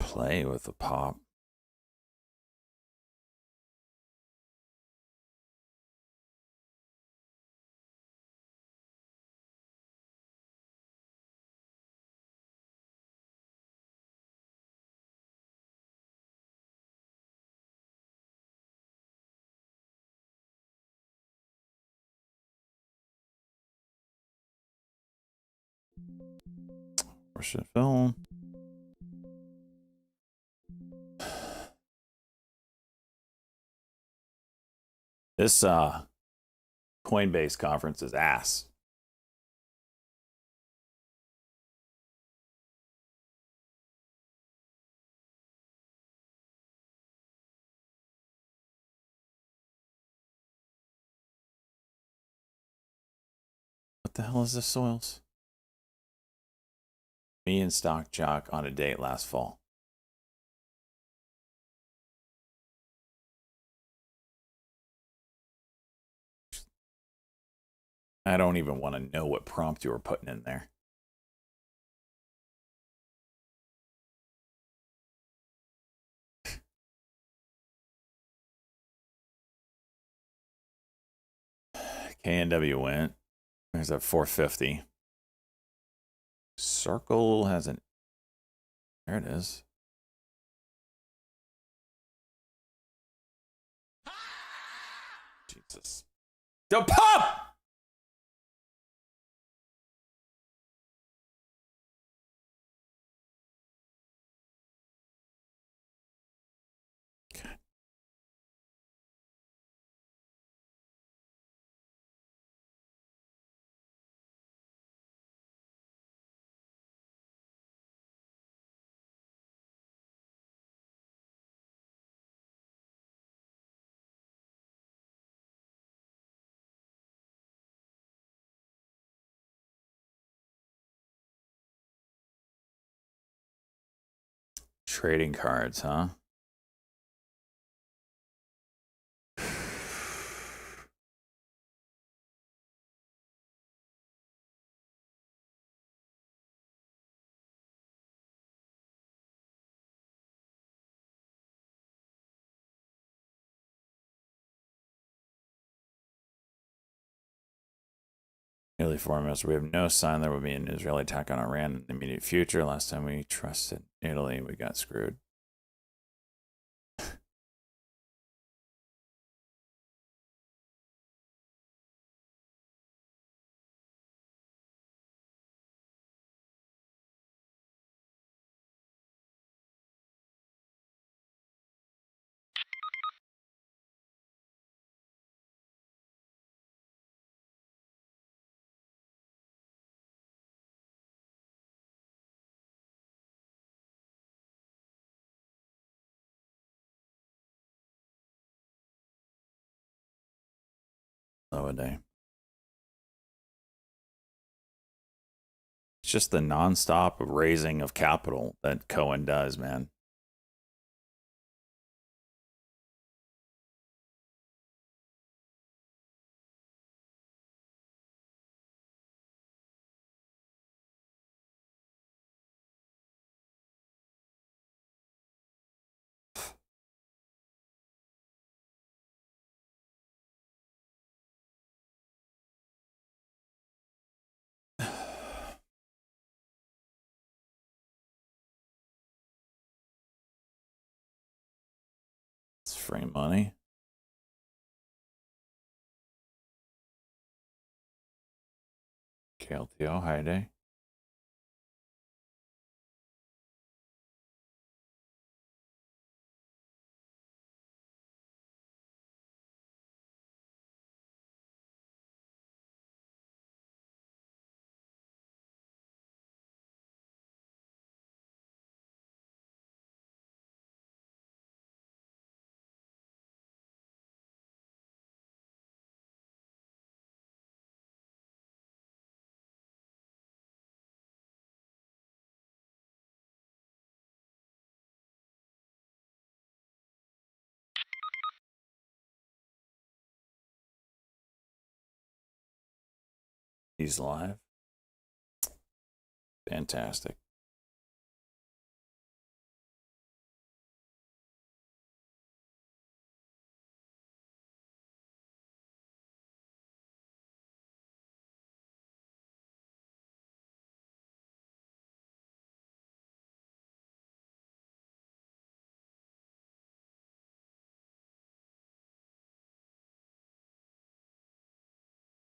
Play with the pop. Or should film. This Coinbase conference is ass. What the hell is this, Soils? Me and Stock Jock on a date last fall. I don't even want to know what prompt you were putting in there. KNW went. There's a 450. Circle has an... There it is. Jesus. Go pop! Trading cards, huh? Nearly 4 minutes. We have no sign there will be an Israeli attack on Iran in the immediate future. Last time we trusted Italy, we got screwed. Nowadays. It's just the nonstop raising of capital that Cohen does, man. It's free money. KLTO, hi day. He's live. Fantastic.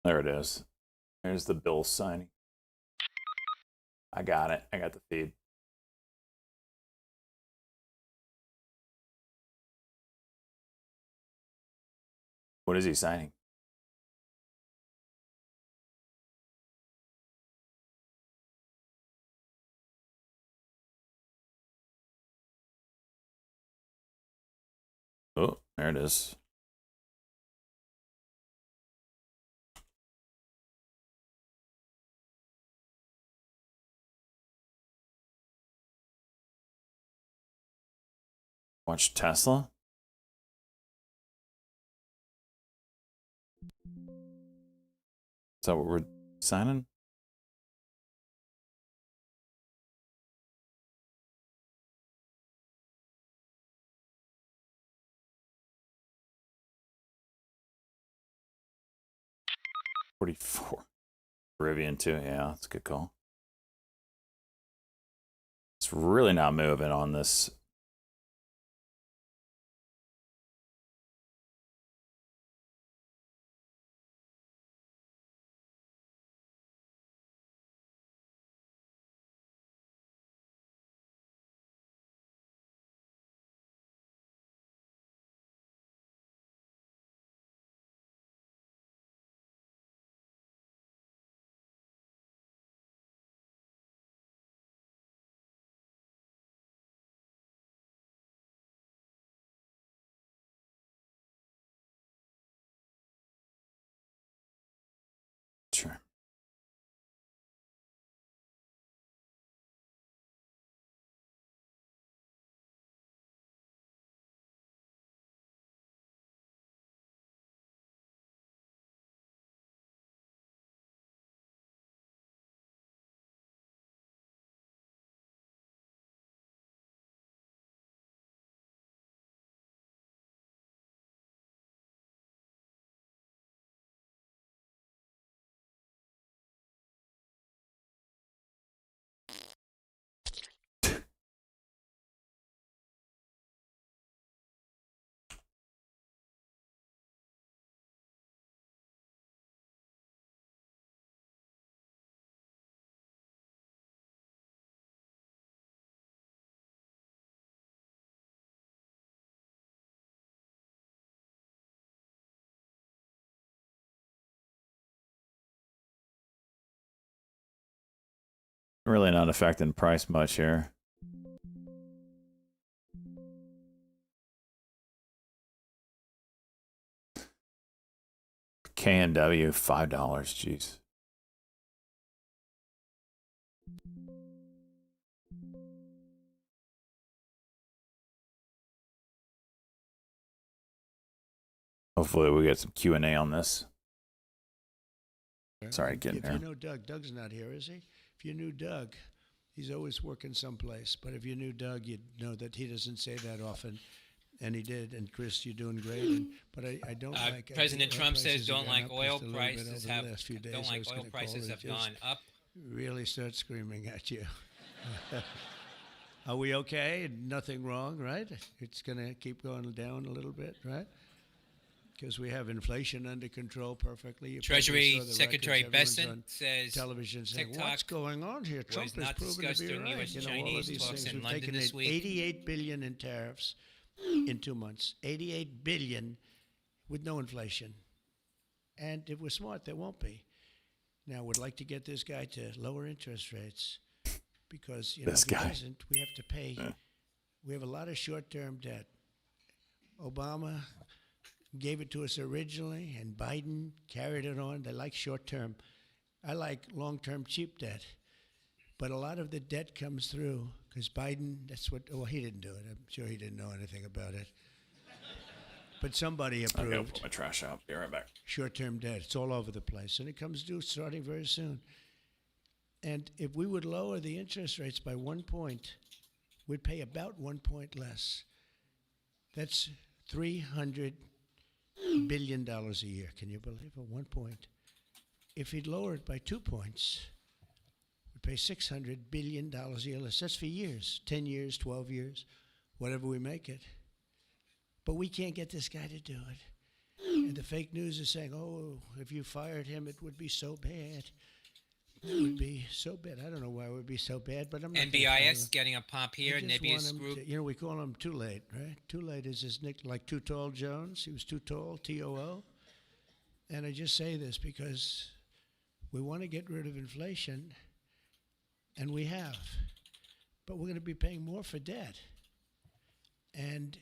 There it is. There's the bill signing. I got it. I got the feed. What is he signing? Oh, there it is. Watch Tesla. Is that what we're signing? $44. Rivian too. Yeah, that's a good call. It's really not moving on this. Really not affecting price much here. KNW, $5. Jeez. Hopefully we get some Q&A on this. Sorry, getting there. If you know Doug, Doug's not here, is he? If you knew Doug, he's always working someplace. But if you knew Doug, you'd know that he doesn't say that often. And he did. And Chris, you're doing great. But I don't like. President Trump says don't like oil prices have gone up. Really start screaming at you. Are we okay? Nothing wrong, right? It's going to keep going down a little bit, right? Because we have inflation under control perfectly. Treasury Secretary Besant says television saying, TikTok what's going on here? Trump is proven to be right. US All of these things. We've taken in $88 billion in tariffs in 2 months. $88 billion with no inflation. And if we're smart, there won't be. Now, we'd like to get this guy to lower interest rates because, if he doesn't, we have to pay. We have a lot of short-term debt. Obama gave it to us originally, and Biden carried it on. They like short-term. I like long-term cheap debt. But a lot of the debt comes through because Biden, he didn't do it. I'm sure he didn't know anything about it. But somebody approved. I'll go put my trash out. Be right back. Short-term debt. It's all over the place. And it comes due starting very soon. And if we would lower the interest rates by 1 point, we'd pay about 1 point less. That's $300 billion a year. Can you believe it? 1 point. If he'd lower it by 2 points, we'd pay $600 billion a year less. That's for years, 10 years, 12 years, whatever we make it. But we can't get this guy to do it. And the fake news is saying, oh, if you fired him, it would be so bad. It would be so bad. I don't know why it would be so bad, but I'm not. NBIS getting a pop here. Nebius Group. We call him Too Late, right? Too Late is his nick, like Too Tall Jones. He was too tall, T-O-O. And I just say this because we want to get rid of inflation, and we have. But we're going to be paying more for debt. And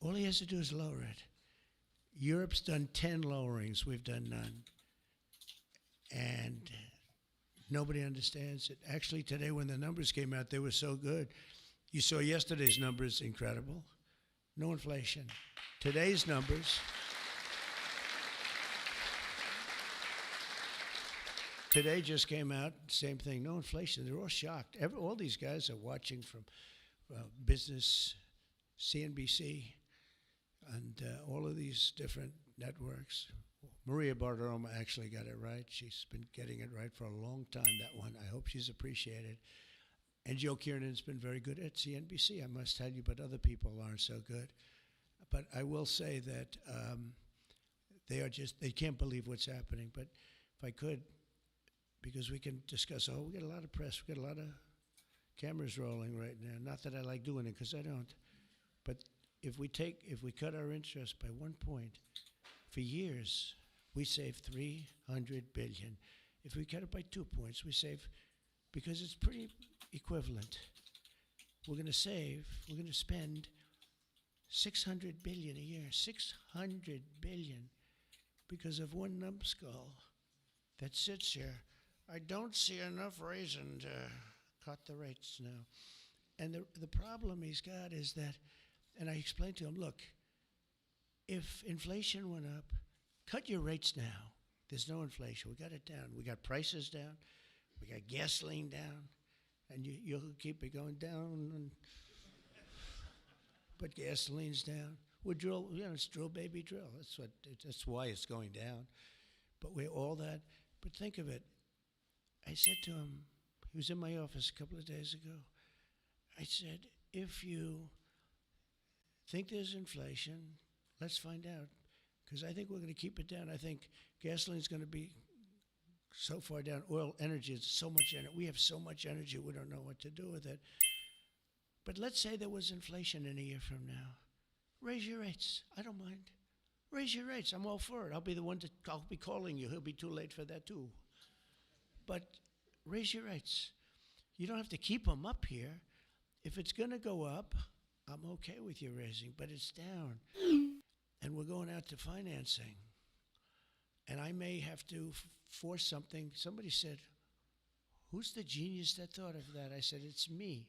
all he has to do is lower it. Europe's done 10 lowerings. We've done none. And nobody understands it. Actually, today when the numbers came out, they were so good. You saw yesterday's numbers, incredible. No inflation. Today's numbers. Today just came out, same thing, no inflation. They're all shocked. All these guys are watching from business, CNBC, and all of these different networks. Maria Bartiromo actually got it right. She's been getting it right for a long time, that one. I hope she's appreciated. And Joe Kiernan's been very good at CNBC, I must tell you, but other people aren't so good. But I will say that they can't believe what's happening. But if I could, because we can discuss, we get a lot of press, we get a lot of cameras rolling right now. Not that I like doing it, because I don't. But if we cut our interest by 1 point, for years, we save $300 billion. If we cut it by 2 points, we save, because it's pretty equivalent. We're going to spend $600 billion a year, $600 billion, because of one numbskull that sits here. I don't see enough reason to cut the rates now. And the problem he's got is that, and I explained to him, look, if inflation went up, cut your rates now. There's no inflation. We got it down. We got prices down. We got gasoline down. And you'll keep it going down. But gasoline's down. We drill, it's drill, baby, drill. That's why it's going down. But but think of it. I said to him, he was in my office a couple of days ago. I said, if you think there's inflation, let's find out, because I think we're going to keep it down. I think gasoline's going to be so far down. Oil, energy, is so much energy. We have so much energy, we don't know what to do with it. But let's say there was inflation in a year from now. Raise your rates. I don't mind. Raise your rates. I'm all for it. I'll be calling you. He'll be too late for that too. But raise your rates. You don't have to keep them up here. If it's going to go up, I'm okay with you raising, but it's down. And we're going out to financing. And I may have to force something. Somebody said, who's the genius that thought of that? I said, it's me.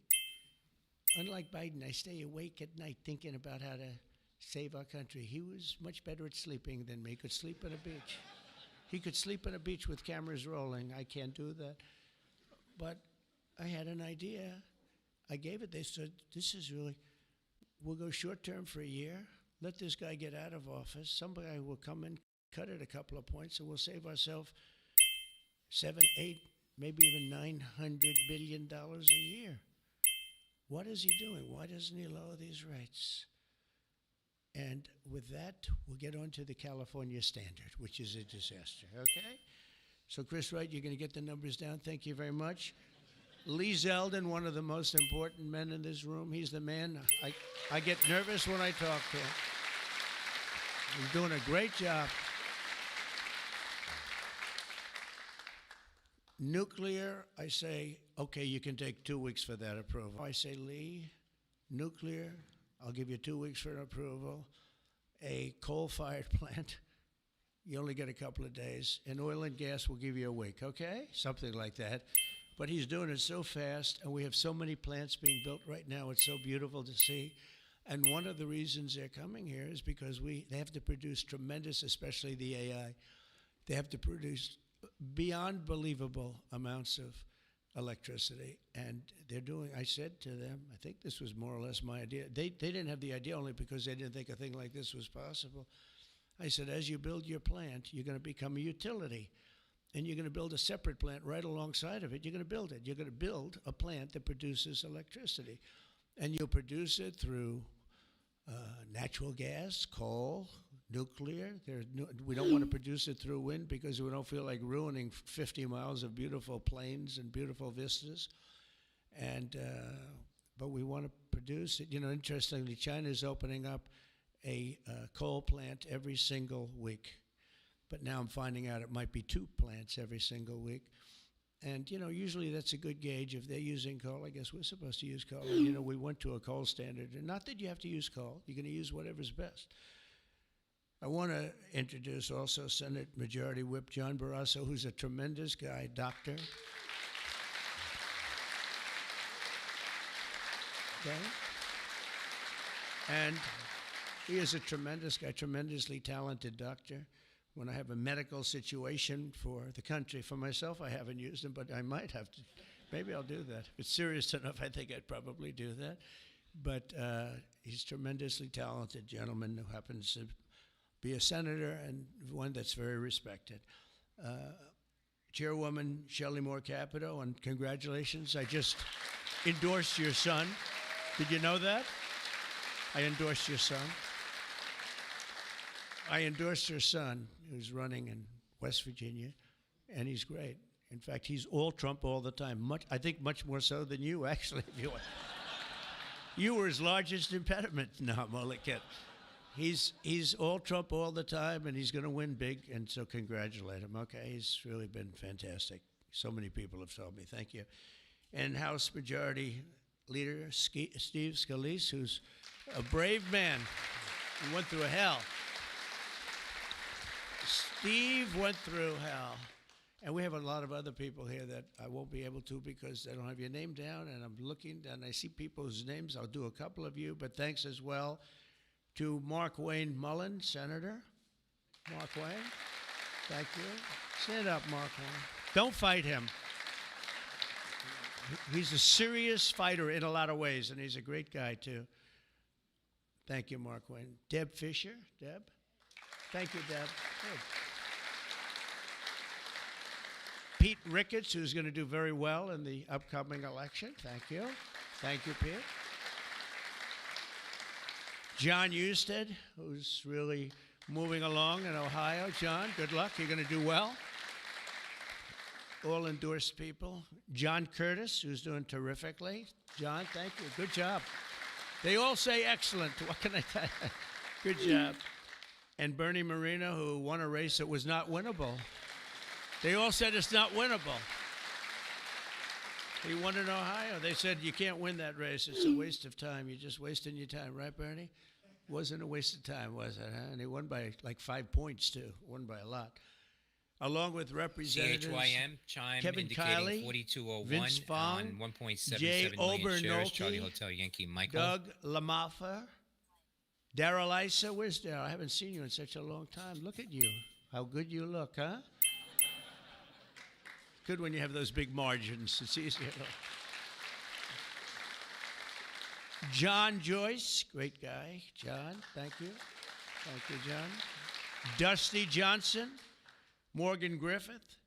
Unlike Biden, I stay awake at night thinking about how to save our country. He was much better at sleeping than me. He could sleep on a beach. He could sleep on a beach with cameras rolling. I can't do that. But I had an idea. I gave it. They said, this is really, we'll go short term for a year. Let this guy get out of office. Somebody will come and cut it a couple of points, and we'll save ourselves 7, 8, maybe even $900 billion a year. What is he doing? Why doesn't he lower these rates? And with that, we'll get on to the California standard, which is a disaster, okay? So, Chris Wright, you're going to get the numbers down. Thank you very much. Lee Zeldin, one of the most important men in this room. He's the man. I get nervous when I talk to him. He's doing a great job. Nuclear, I say, okay, you can take 2 weeks for that approval. I say, Lee, nuclear, I'll give you 2 weeks for an approval. A coal-fired plant, you only get a couple of days. And oil and gas will give you a week, okay? Something like that. But he's doing it so fast, and we have so many plants being built right now. It's so beautiful to see. And one of the reasons they're coming here is because they have to produce tremendous, especially the AI, they have to produce beyond believable amounts of electricity. And they're doing, I said to them, I think this was more or less my idea. They didn't have the idea only because they didn't think a thing like this was possible. I said, as you build your plant, you're going to become a utility. And you're going to build a separate plant right alongside of it. You're going to build it. You're going to build a plant that produces electricity. And you'll produce it through natural gas, coal, nuclear. We don't want to produce it through wind because we don't feel like ruining 50 miles of beautiful plains and beautiful vistas. And but we want to produce it. You know, interestingly, China is opening up a coal plant every single week. But now I'm finding out it might be 2 plants every single week. And, you know, usually that's a good gauge. If they're using coal, I guess we're supposed to use coal. And, you know, we went to a coal standard. And not that you have to use coal. You're going to use whatever's best. I want to introduce also Senate Majority Whip John Barrasso, who's a tremendous guy, doctor. Okay? And he is a tremendous guy, tremendously talented doctor. When I have a medical situation for the country, for myself, I haven't used him, but I might have to. Maybe I'll do that. If it's serious enough, I think I'd probably do that. But he's a tremendously talented gentleman who happens to be a senator and one that's very respected. Chairwoman Shelley Moore Capito, and congratulations. I just endorsed your son. Did you know that? I endorsed your son. I endorsed her son, who's running in West Virginia, and he's great. In fact, he's all Trump all the time. I think much more so than you, actually. If you want. You were his largest impediment. No, I'm only kidding. He's all Trump all the time, and he's going to win big, and so congratulate him. Okay, he's really been fantastic. So many people have told me. Thank you. And House Majority Leader Steve Scalise, who's a brave man who went through hell. Steve went through hell. And we have a lot of other people here that I won't be able to because they don't have your name down, and I'm looking, and I see people's names. I'll do a couple of you, but thanks as well to Mark Wayne Mullen, Senator. Mark Wayne, thank you. Stand up, Mark Wayne. Don't fight him. He's a serious fighter in a lot of ways, and he's a great guy, too. Thank you, Mark Wayne. Deb Fisher. Deb? Thank you, Deb. Good. Pete Ricketts, who's going to do very well in the upcoming election. Thank you. Thank you, Pete. John Husted, who's really moving along in Ohio. John, good luck. You're going to do well. All endorsed people. John Curtis, who's doing terrifically. John, thank you. Good job. They all say excellent. What can I tell you? Good job. And Bernie Moreno, who won a race that was not winnable. They all said it's not winnable. He won in Ohio. They said you can't win that race. It's a waste of time. You're just wasting your time, right, Bernie? Wasn't a waste of time, was it? Huh? And he won by like 5 points too. Won by a lot. Along with representatives CHYM chime Kevin indicating Kiley, 4201 Vince Fong, on 1.77 Jay million shares. Charlie Obernolte, Hotel Yankee Michael. Doug Lamaffa, Daryl Issa. Where's Daryl? I haven't seen you in such a long time. Look at you. How good you look, huh? Good when you have those big margins. It's easier. John Joyce, great guy. John, thank you. Thank you, John. Dusty Johnson, Morgan Griffith,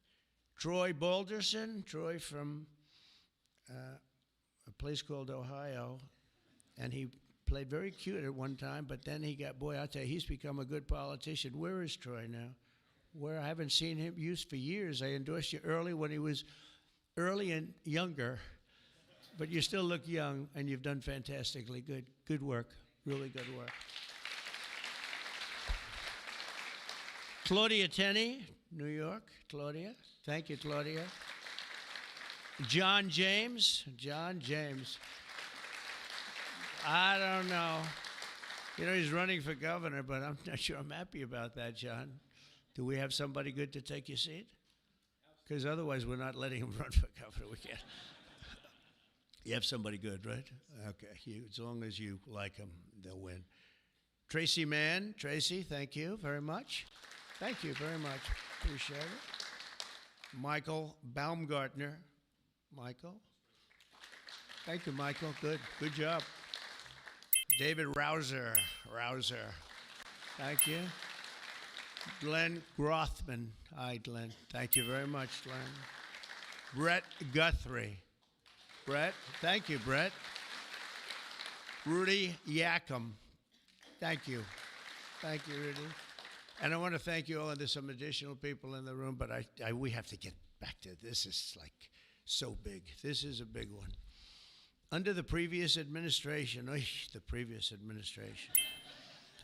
Troy Balderson, Troy from a place called Ohio, and he played very cute at one time, but then he got, boy, I'll tell you, he's become a good politician. Where is Troy now? Where I haven't seen him used for years. I endorsed you early when he was early and younger, but you still look young, and you've done fantastically good. Good work, really good work. Claudia Tenney, New York. Claudia, thank you, Claudia. John James, I don't know. You know, he's running for governor, but I'm not sure I'm happy about that, John. Do we have somebody good to take your seat? Because otherwise we're not letting him run for governor. We can't. You have somebody good, right? Okay, as long as you like him, they'll win. Tracy Mann, Tracy, thank you very much. Thank you very much. Appreciate it. Michael Baumgartner. Michael. Thank you, Michael. Good job. David Rouser. Thank you. Glenn Grothman. Hi, Glenn. Thank you very much, Glenn. Brett Guthrie. Brett. Thank you, Brett. Rudy Yackham. Thank you. Thank you, Rudy. And I want to thank you all, and there's some additional people in the room, but we have to get back to this. Is like so big. This is a big one. Under the previous administration, I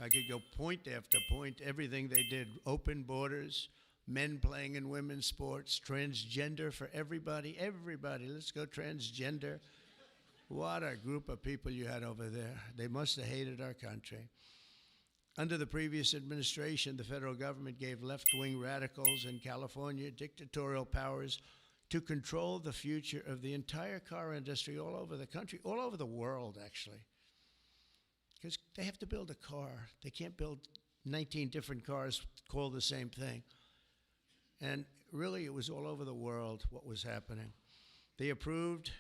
could go point after point, everything they did, open borders, men playing in women's sports, transgender for everybody, let's go transgender. What a group of people you had over there. They must have hated our country. Under the previous administration, the federal government gave left-wing radicals in California dictatorial powers to control the future of the entire car industry all over the country, all over the world, actually. Because they have to build a car. They can't build 19 different cars called the same thing. And really, it was all over the world what was happening. They approved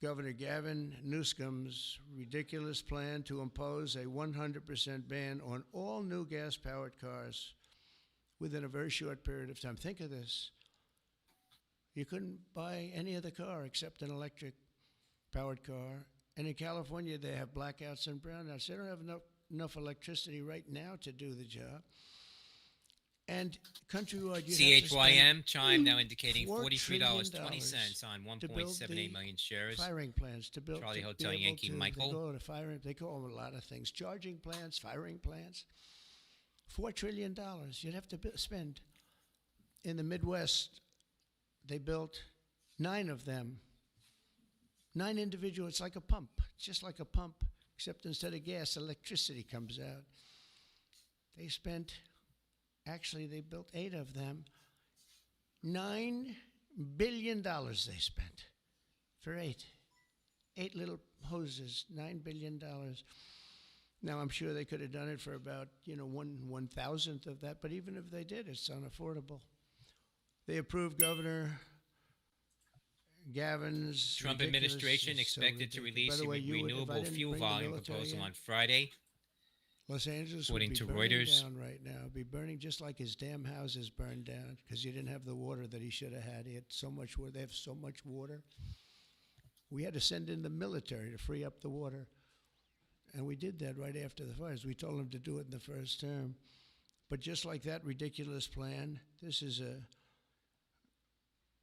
Governor Gavin Newsom's ridiculous plan to impose a 100% ban on all new gas-powered cars within a very short period of time. Think of this. You couldn't buy any other car except an electric-powered car. And in California, they have blackouts and brownouts. They don't have enough electricity right now to do the job. And countrywide, CHYM chime now indicating $43.20 on 1.78 million shares. Firing plants to build. Charlie Hotel Yankee Michael. They call them a lot of things. Charging plants, firing plants. $4 trillion you'd have to spend. In the Midwest, they built 9 of them. 9 individual, it's like a pump. It's just like a pump, except instead of gas, electricity comes out. They spent, actually they built 8 of them. $9 billion they spent for 8. 8 little hoses, $9 billion. Now I'm sure they could have done it for about, 1/1000th of that, but even if they did, it's unaffordable. They approved Governor Gavin's Trump administration expected to release a renewable fuel volume proposal on Friday. Los Angeles according would be to burning Reuters. down right now. It'd be burning just like his damn houses burned down because he didn't have the water that he should have had. He had so much water. They have so much water. We had to send in the military to free up the water. And we did that right after the fires. We told them to do it in the first term. But just like that ridiculous plan, this is a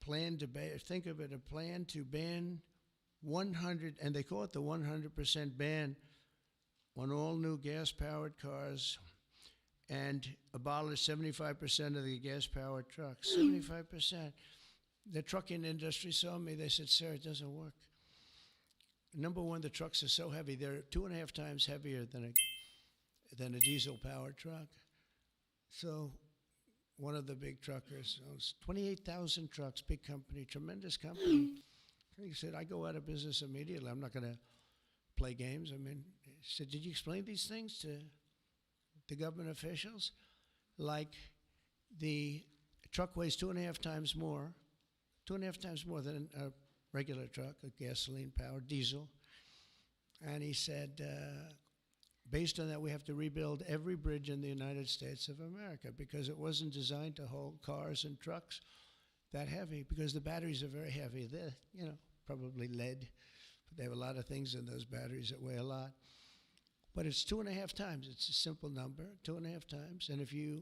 plan to think of it, a plan to ban 100, and they call it the 100% ban on all new gas-powered cars and abolish 75% of the gas-powered trucks. 75%. the trucking industry saw me. They said, sir, it doesn't work. Number one, the trucks are so heavy. They're 2.5 times heavier than a diesel-powered truck. So one of the big truckers owns 28,000 trucks, big company, tremendous company. He said, I go out of business immediately. I'm not going to play games. I mean, he said, did you explain these things to the government officials? Like the truck weighs 2.5 times more than a regular truck, a gasoline-powered diesel. And he said, based on that, we have to rebuild every bridge in the United States of America because it wasn't designed to hold cars and trucks that heavy because the batteries are very heavy. They're, probably lead. But they have a lot of things in those batteries that weigh a lot. But it's 2.5 times. It's a simple number, 2.5 times. And if you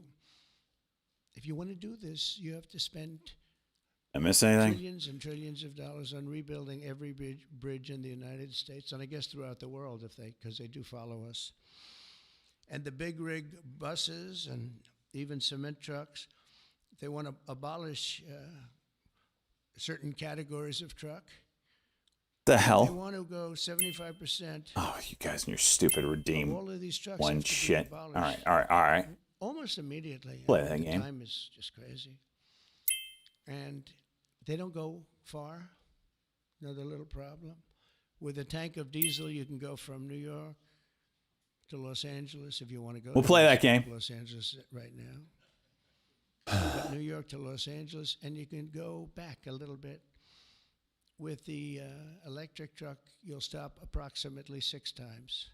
want to do this, you have to spend I miss anything? trillions and trillions of dollars on rebuilding every bridge in the United States, and I guess throughout the world, because they do follow us. And the big rig buses and even cement trucks, they want to abolish certain categories of truck. The They hell? want to go 75%. Oh, you guys and your stupid redeem All of these trucks one have to be shit. All abolished. right. Almost immediately. Play that The game. time is just crazy. And they don't go far. Another little problem. With a tank of diesel, you can go from New York to Los Angeles if you want to go. We'll to play that game. Los Angeles right now. But New York to Los Angeles, and you can go back a little bit. With the electric truck, you'll stop approximately 6 times.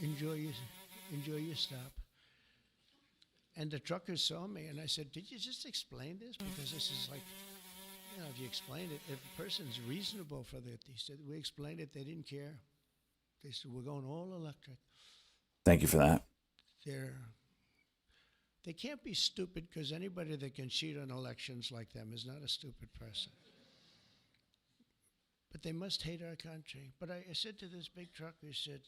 Enjoy your stop. And the truckers saw me, and I said, did you just explain this? Because this is like, if you explain it, if a person's reasonable for that, he said, we explained it, they didn't care. They said, we're going all electric. Thank you for that. They can't be stupid because anybody that can cheat on elections like them is not a stupid person. But they must hate our country. But I said to this big trucker, he said,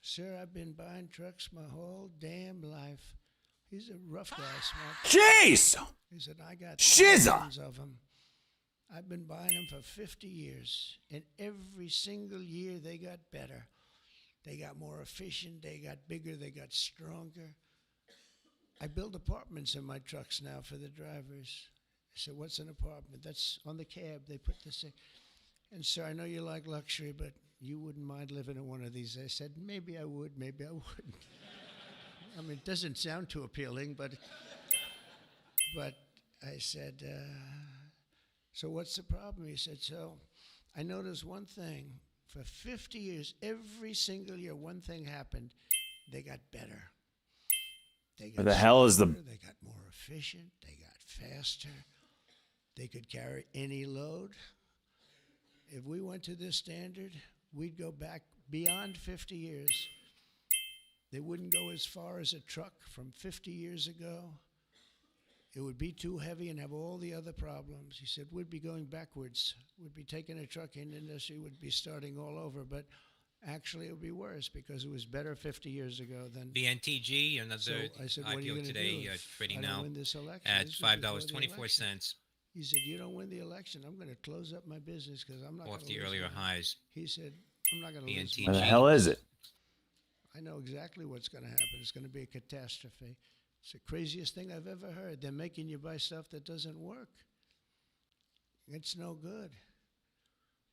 sir, I've been buying trucks my whole damn life. He's a rough guy, smart. Jeez! He said, I got Shizza! thousands of them. I've been buying them for 50 years. And every single year they got better. They got more efficient. They got bigger. They got stronger. I build apartments in my trucks now for the drivers. I said, what's an apartment? That's on the cab. They put this in. And sir, I know you like luxury, but you wouldn't mind living in one of these. I said, maybe I would, maybe I wouldn't. I mean, it doesn't sound too appealing, but I said, so what's the problem? He said, so I noticed one thing. For 50 years, every single year, one thing happened. They got better. They got What the hell is stronger, they got more efficient, they got faster. They could carry any load. If we went to this standard, we'd go back beyond 50 years. They wouldn't go as far as a truck from 50 years ago. It would be too heavy and have all the other problems. He said, we'd be going backwards. We'd be taking a trucking industry, would be starting all over. But actually, it would be worse because it was better 50 years ago than... The NTG, another So I said, what are you IPO gonna today, do if trading I don't now win this election? at This was before the $5.24 election. He said, you don't win the election, I'm going to close up my business because I'm not going off to the lose earlier money." highs. He said, I'm not going to The lose NTG. What the money. hell is it? I know exactly what's going to happen. It's going to be a catastrophe. It's the craziest thing I've ever heard. They're making you buy stuff that doesn't work. It's no good.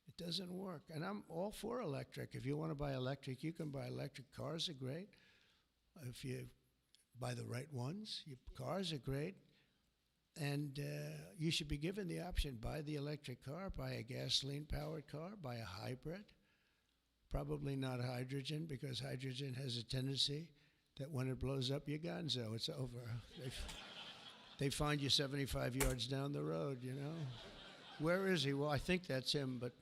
It doesn't work. And I'm all for electric. If you want to buy electric, you can buy electric. Cars are great. If you buy the right ones, cars are great. And you should be given the option, buy the electric car, buy a gasoline-powered car, buy a hybrid. Probably not hydrogen, because hydrogen has a tendency that when it blows up, you're gonzo. It's over. They find you 75 yards down the road, you know. Where is he? Well, I think that's him, but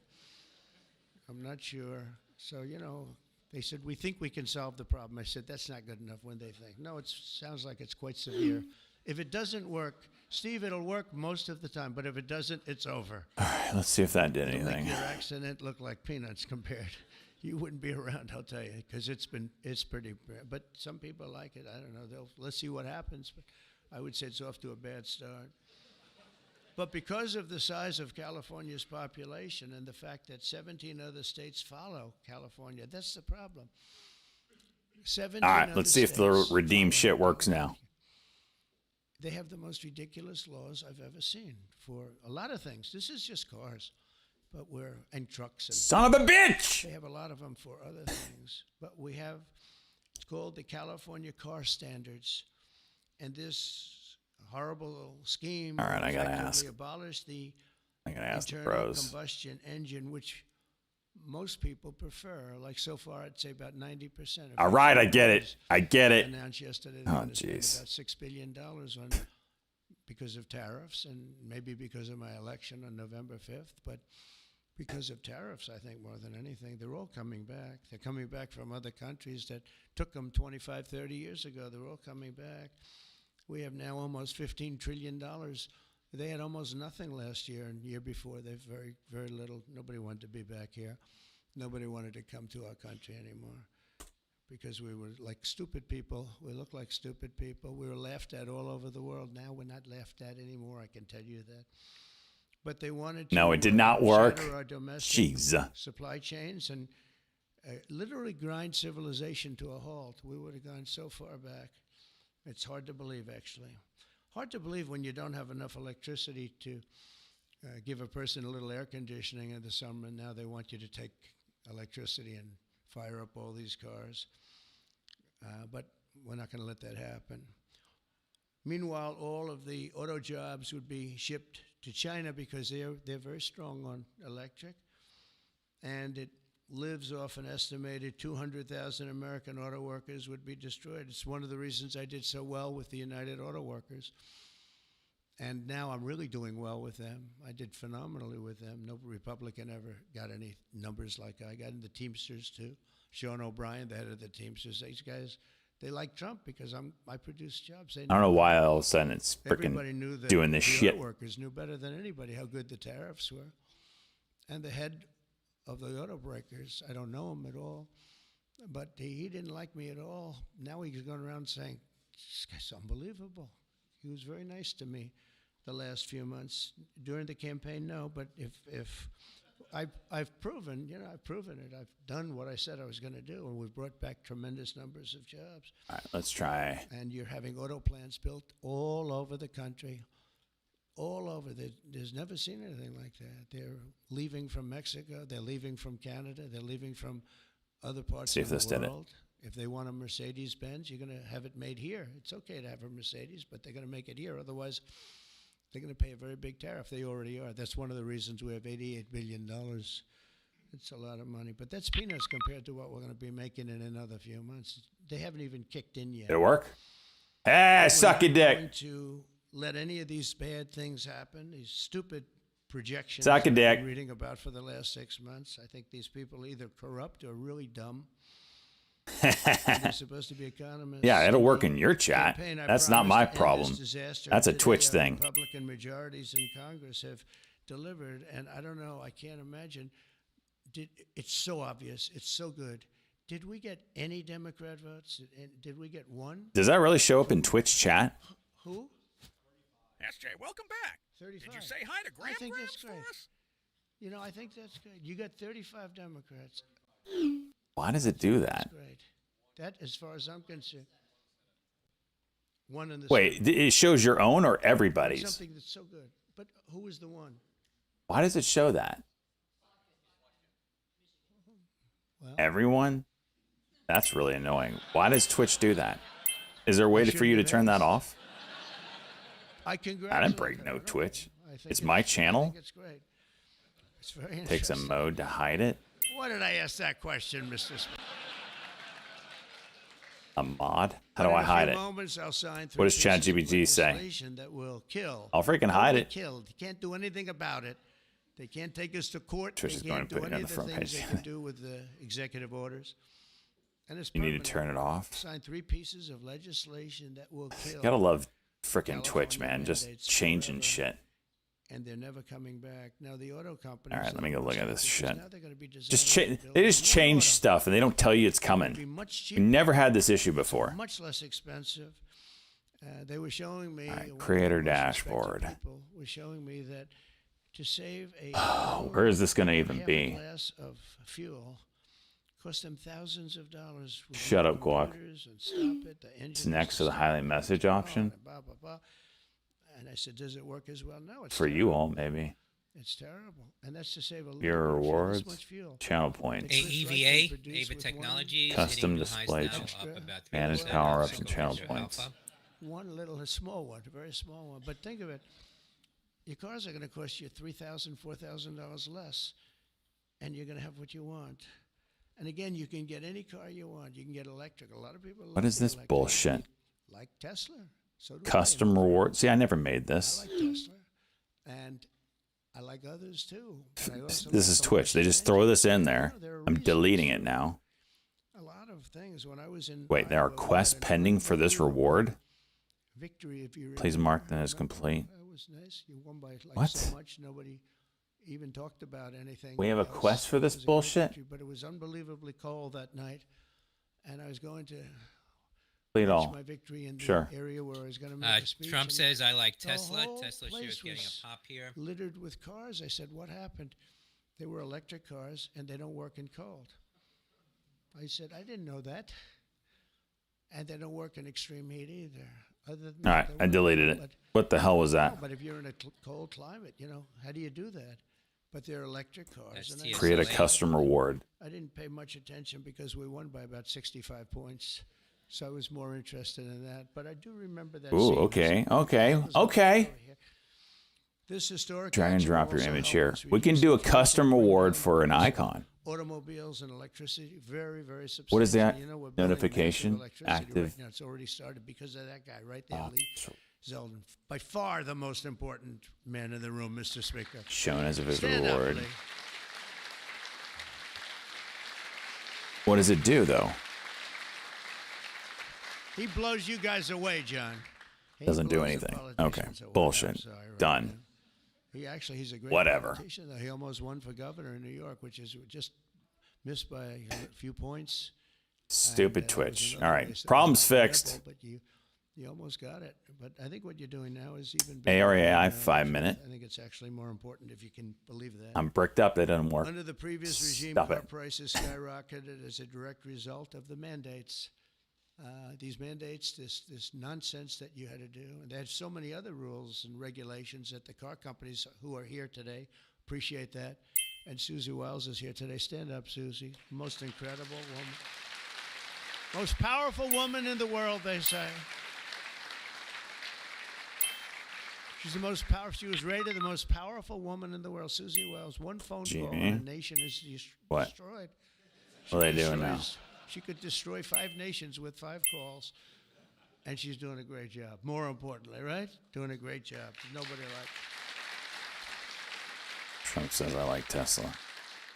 I'm not sure. So, you know, they said, we think we can solve the problem. I said, that's not good enough when they think. No, it sounds like it's quite severe. If it doesn't work, Steve, it'll work most of the time, but if it doesn't, it's over. All right, let's see if that did It'll make anything. your accident look like peanuts compared. You wouldn't be around, I'll tell you, because it's pretty bad. But some people like it. I don't know. Let's see what happens. But I would say it's off to a bad start. But because of the size of California's population and the fact that 17 other states follow California, that's the problem. 17 All right, other let's see if the states redeem follow shit works now. They have the most ridiculous laws I've ever seen for a lot of things. This is just cars, but and trucks. And Son of a bitch! they have a lot of them for other things. But it's called the California Car Standards. And this horrible scheme All right, I gotta ask. abolished the I gotta ask the internal bros. combustion engine, which most people prefer. Like so far, I'd say about 90%. of All right, I get it. I get it. Announced yesterday Oh, they're going to spend jeez. about $6 billion because of tariffs and maybe because of my election on November 5th. But because of tariffs, I think more than anything, they're all coming back. They're coming back from other countries that took them 25, 30 years ago. They're all coming back. We have now almost $15 trillion. They had almost nothing last year, and the year before they've very, very little. Nobody wanted to be back here. Nobody wanted to come to our country anymore because we were like stupid people. We looked like stupid people. We were laughed at all over the world. Now we're not laughed at anymore, I can tell you that. But they wanted to No, it did not work. shatter our domestic Jeez. supply chains and literally grind civilization to a halt. We would have gone so far back. It's hard to believe, actually. Hard to believe when you don't have enough electricity to give a person a little air conditioning in the summer, and now they want you to take electricity and fire up all these cars. But we're not going to let that happen. Meanwhile, all of the auto jobs would be shipped to China because they're very strong on electric, and it lives off an estimated 200,000 American auto workers would be destroyed. It's one of the reasons I did so well with the United Auto Workers. And now I'm really doing well with them. I did phenomenally with them. No Republican ever got any numbers like I got. In the Teamsters, too. Sean O'Brien, the head of the Teamsters. These guys, they like Trump because I produce jobs. I don't know why all of a sudden it's Everybody knew freaking that doing this the shit. auto workers knew better than anybody how good the tariffs were. And the head of the auto breakers, I don't know him at all, but he didn't like me at all. Now he's going around saying, this guy's unbelievable. He was very nice to me the last few months. During the campaign, no, but if I've proven it. I've done what I said I was going to do, and we've brought back tremendous numbers of jobs. All right, let's try. And you're having auto plants built all over the country. All over. There's never seen anything like that. They're leaving from Mexico. They're leaving from Canada. They're leaving from other parts See of if this the did it. world. If they want a Mercedes-Benz, you're going to have it made here. It's okay to have a Mercedes, but they're going to make it here. Otherwise, they're going to pay a very big tariff. They already are. That's one of the reasons we have $88 billion. It's a lot of money. But that's peanuts compared to what we're going to be making in another few months. They haven't even kicked in yet. Did it work? Hey, suck your We're dick. going to let any of these bad things happen, these stupid projections Suck a that I've dick. been reading about for the last 6 months. I think these people are either corrupt or really dumb. And they're supposed to be economists. Yeah, it'll work The in your chat. campaign, I That's not promised my to end this problem. disaster. That's a Today, Twitch our thing. Republican majorities in Congress have delivered, and I don't know, I can't imagine. It's so obvious. It's so good. Did we get any Democrat votes? Did we get one? Does that really show up in Twitch chat? Who? SJ, welcome back. 35. Did you say hi to Graham I think Grams that's for great. us? You know, I think that's good. You got 35 Democrats. Why does it do that? That's great. That, as far as I'm concerned, one in the Wait, it shows your own or everybody's? something that's so good. But who is the one? Why does it show that? Well, Everyone? That's really annoying. Why does Twitch do that? Is there a way for you to turn that off? I I congratulate didn't break her. no I don't Twitch. know. I think It's my I channel. think it's great. It's very Takes a interesting. mode to hide it. Why did I ask that question, Mr. Smith? A mod? How But do in I a hide few it? moments, I'll sign What does three pieces of ChatGPT say? legislation that will kill. I'll freaking hide Totally it. Killed. You can't do anything about it. They can't take us to court. Twitch They is going can't to do put it any on of the the front things page. they can do with the executive orders. And it's You need to permanent. turn it off. Sign three pieces of legislation that will kill. Gotta love freaking Twitch, California man. Just mandates changing forever. shit. And they're never coming back. Now the auto companies. All right, let me go look at this shit. Now they're going to be Just designing and they building just more change auto. stuff and they don't tell you it's It'll be coming. much We cheaper, never had this issue before. much less expensive, They were showing me. All right, creator dashboard. People were showing me that to save a Where is this going to even half be? glass of fuel cost them thousands of dollars. With Shut new up, Guac. computers and stop it, the It's engine next to the was highlight message on option. and blah, blah, blah. And I said, does it work as well? No, it's For you terrible. all, maybe. It's terrible. And that's to save a little Your bit of fuel, rewards, this much fuel. channel points, AEVA, Ava Technologies, Custom hitting new highs display, now, up about manage 3%. power-ups and Single channel razor points. alpha. One little, a small one, a very small one. But think of it. Your cars are going to cost you $3,000, $4,000 less, and you're going to have what you want. And again, you can get any car you want. You can get electric. A lot of people. What is this bullshit? Like Tesla. So do Custom I. reward. See, I never made I this. like Tesla, and I like others too. But I also This like is the Twitch. They just Mercedes. throw this in there. There are I'm reasons. deleting it now. A lot of things. When I was in Wait, there are Iowa, we quests had a pending for this reward? victory, if you Please remember. mark them as Remember? complete. That was nice. You won by like What? so much. Nobody even talked about anything. We have a else. quest for this It was a great bullshit? victory, but it was unbelievably cold that night, and I was going to Complete reach all. my victory in the Sure. area where I was going to make a speech. Trump and says, I like the Tesla. whole Tesla place shares getting was a pop here. littered with cars. I said, "What happened?" They were electric cars, and they don't work in cold. I said, "I didn't know that." And they don't work in extreme heat either. Other than All that, right, they I work. deleted it. But- What the hell was no, that? but if you're in a cold climate, how do you do that? But they're electric cars. That's and I TSA. Create a SLA. custom reward. I didn't pay much attention because we won by about 65 points. So I was more interested in that. But I do remember that. Ooh, scene. okay, That okay, was a okay. story here. This historic Drag and action drop will your also image help here. us We can reduce do a inflation, custom bring reward down for an prices. icon. Automobiles and electricity, very, very substantial. What is that? You know, we're building Notification? massive electricity Active? Right now. It's already started because of that guy right there, Oh, Lee Zeldin. By far the most important man in the room, Mr. Speaker. shown as a visible Stand up, reward. Lee. What does it do, though? He blows you guys away, John. He Doesn't do blows the anything. politicians Okay. away. Bullshit. I'm sorry, right Done. now. He's a great Whatever. politician. He almost won for governor in New York, which is just missed by a few points. Stupid And, Twitch. was All another right, race that problem's was terrible, fixed. But you almost got it. But I think what you're doing now is even better. ARAI than, 5 minute. I think it's actually more important if you can believe that. I'm bricked up. That doesn't work. Under the previous regime, Stop car it. prices skyrocketed as a direct result of the mandates. These mandates, this nonsense that you had to do, and there's so many other rules and regulations that the car companies who are here today appreciate that. And Susie Wiles is here today. Stand up, Susie. Most incredible woman, most powerful woman in the world, they say. She's the most powerful. She was rated the most powerful woman in the world. Susie Wiles. One phone call, Genie? and a nation is What? destroyed. What are they doing now? She could destroy 5 nations with 5 calls, and she's doing a great job. More importantly, right? Doing a great job. Nobody like. Trump says I like Tesla.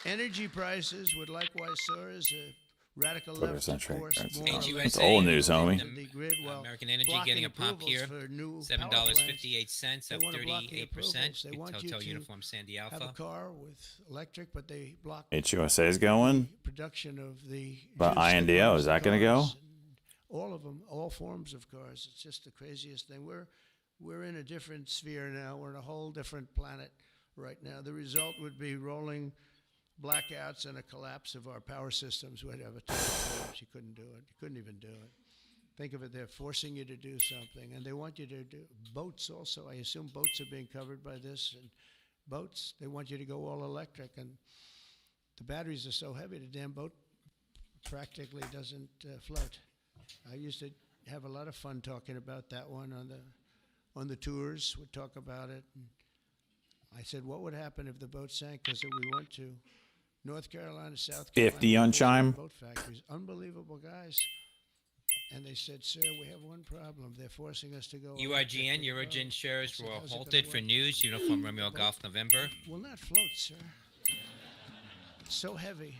Energy prices would likewise soar as a radical Twitter left centric. force That's more all. or USA, less It's old news, homie. the grid while American Energy blocking getting a pump approvals here. for new power $7.58, They up wanna block the 38%. approvals. They want you Hotel to Uniform Sandy have a Alpha. car with electric, but they block HUSA is going. production of the But juice INDO, is that gonna go? cars and all of them, all forms of cars. It's just the craziest thing. We're in a different sphere now. We're in a whole different planet right now. The result would be rolling blackouts and a collapse of our power systems. We'd have a total collapse. You couldn't do it. You couldn't even do it. Think of it, they're forcing you to do something, and they want you to do boats also. I assume boats are being covered by this, and boats, they want you to go all electric, and the batteries are so heavy, the damn boat practically doesn't float. I used to have a lot of fun talking about that one on the tours. We'd talk about it. And I said, what would happen if the boat sank? Because we went to North Carolina, South Carolina. 50 on chime. Boat factories, unbelievable guys. And they said, sir, we have one problem. They're forcing us to go. URGN, Eurogen shares were halted for news. Uniform Romeo Golf November. Will not float, sir. It's so heavy.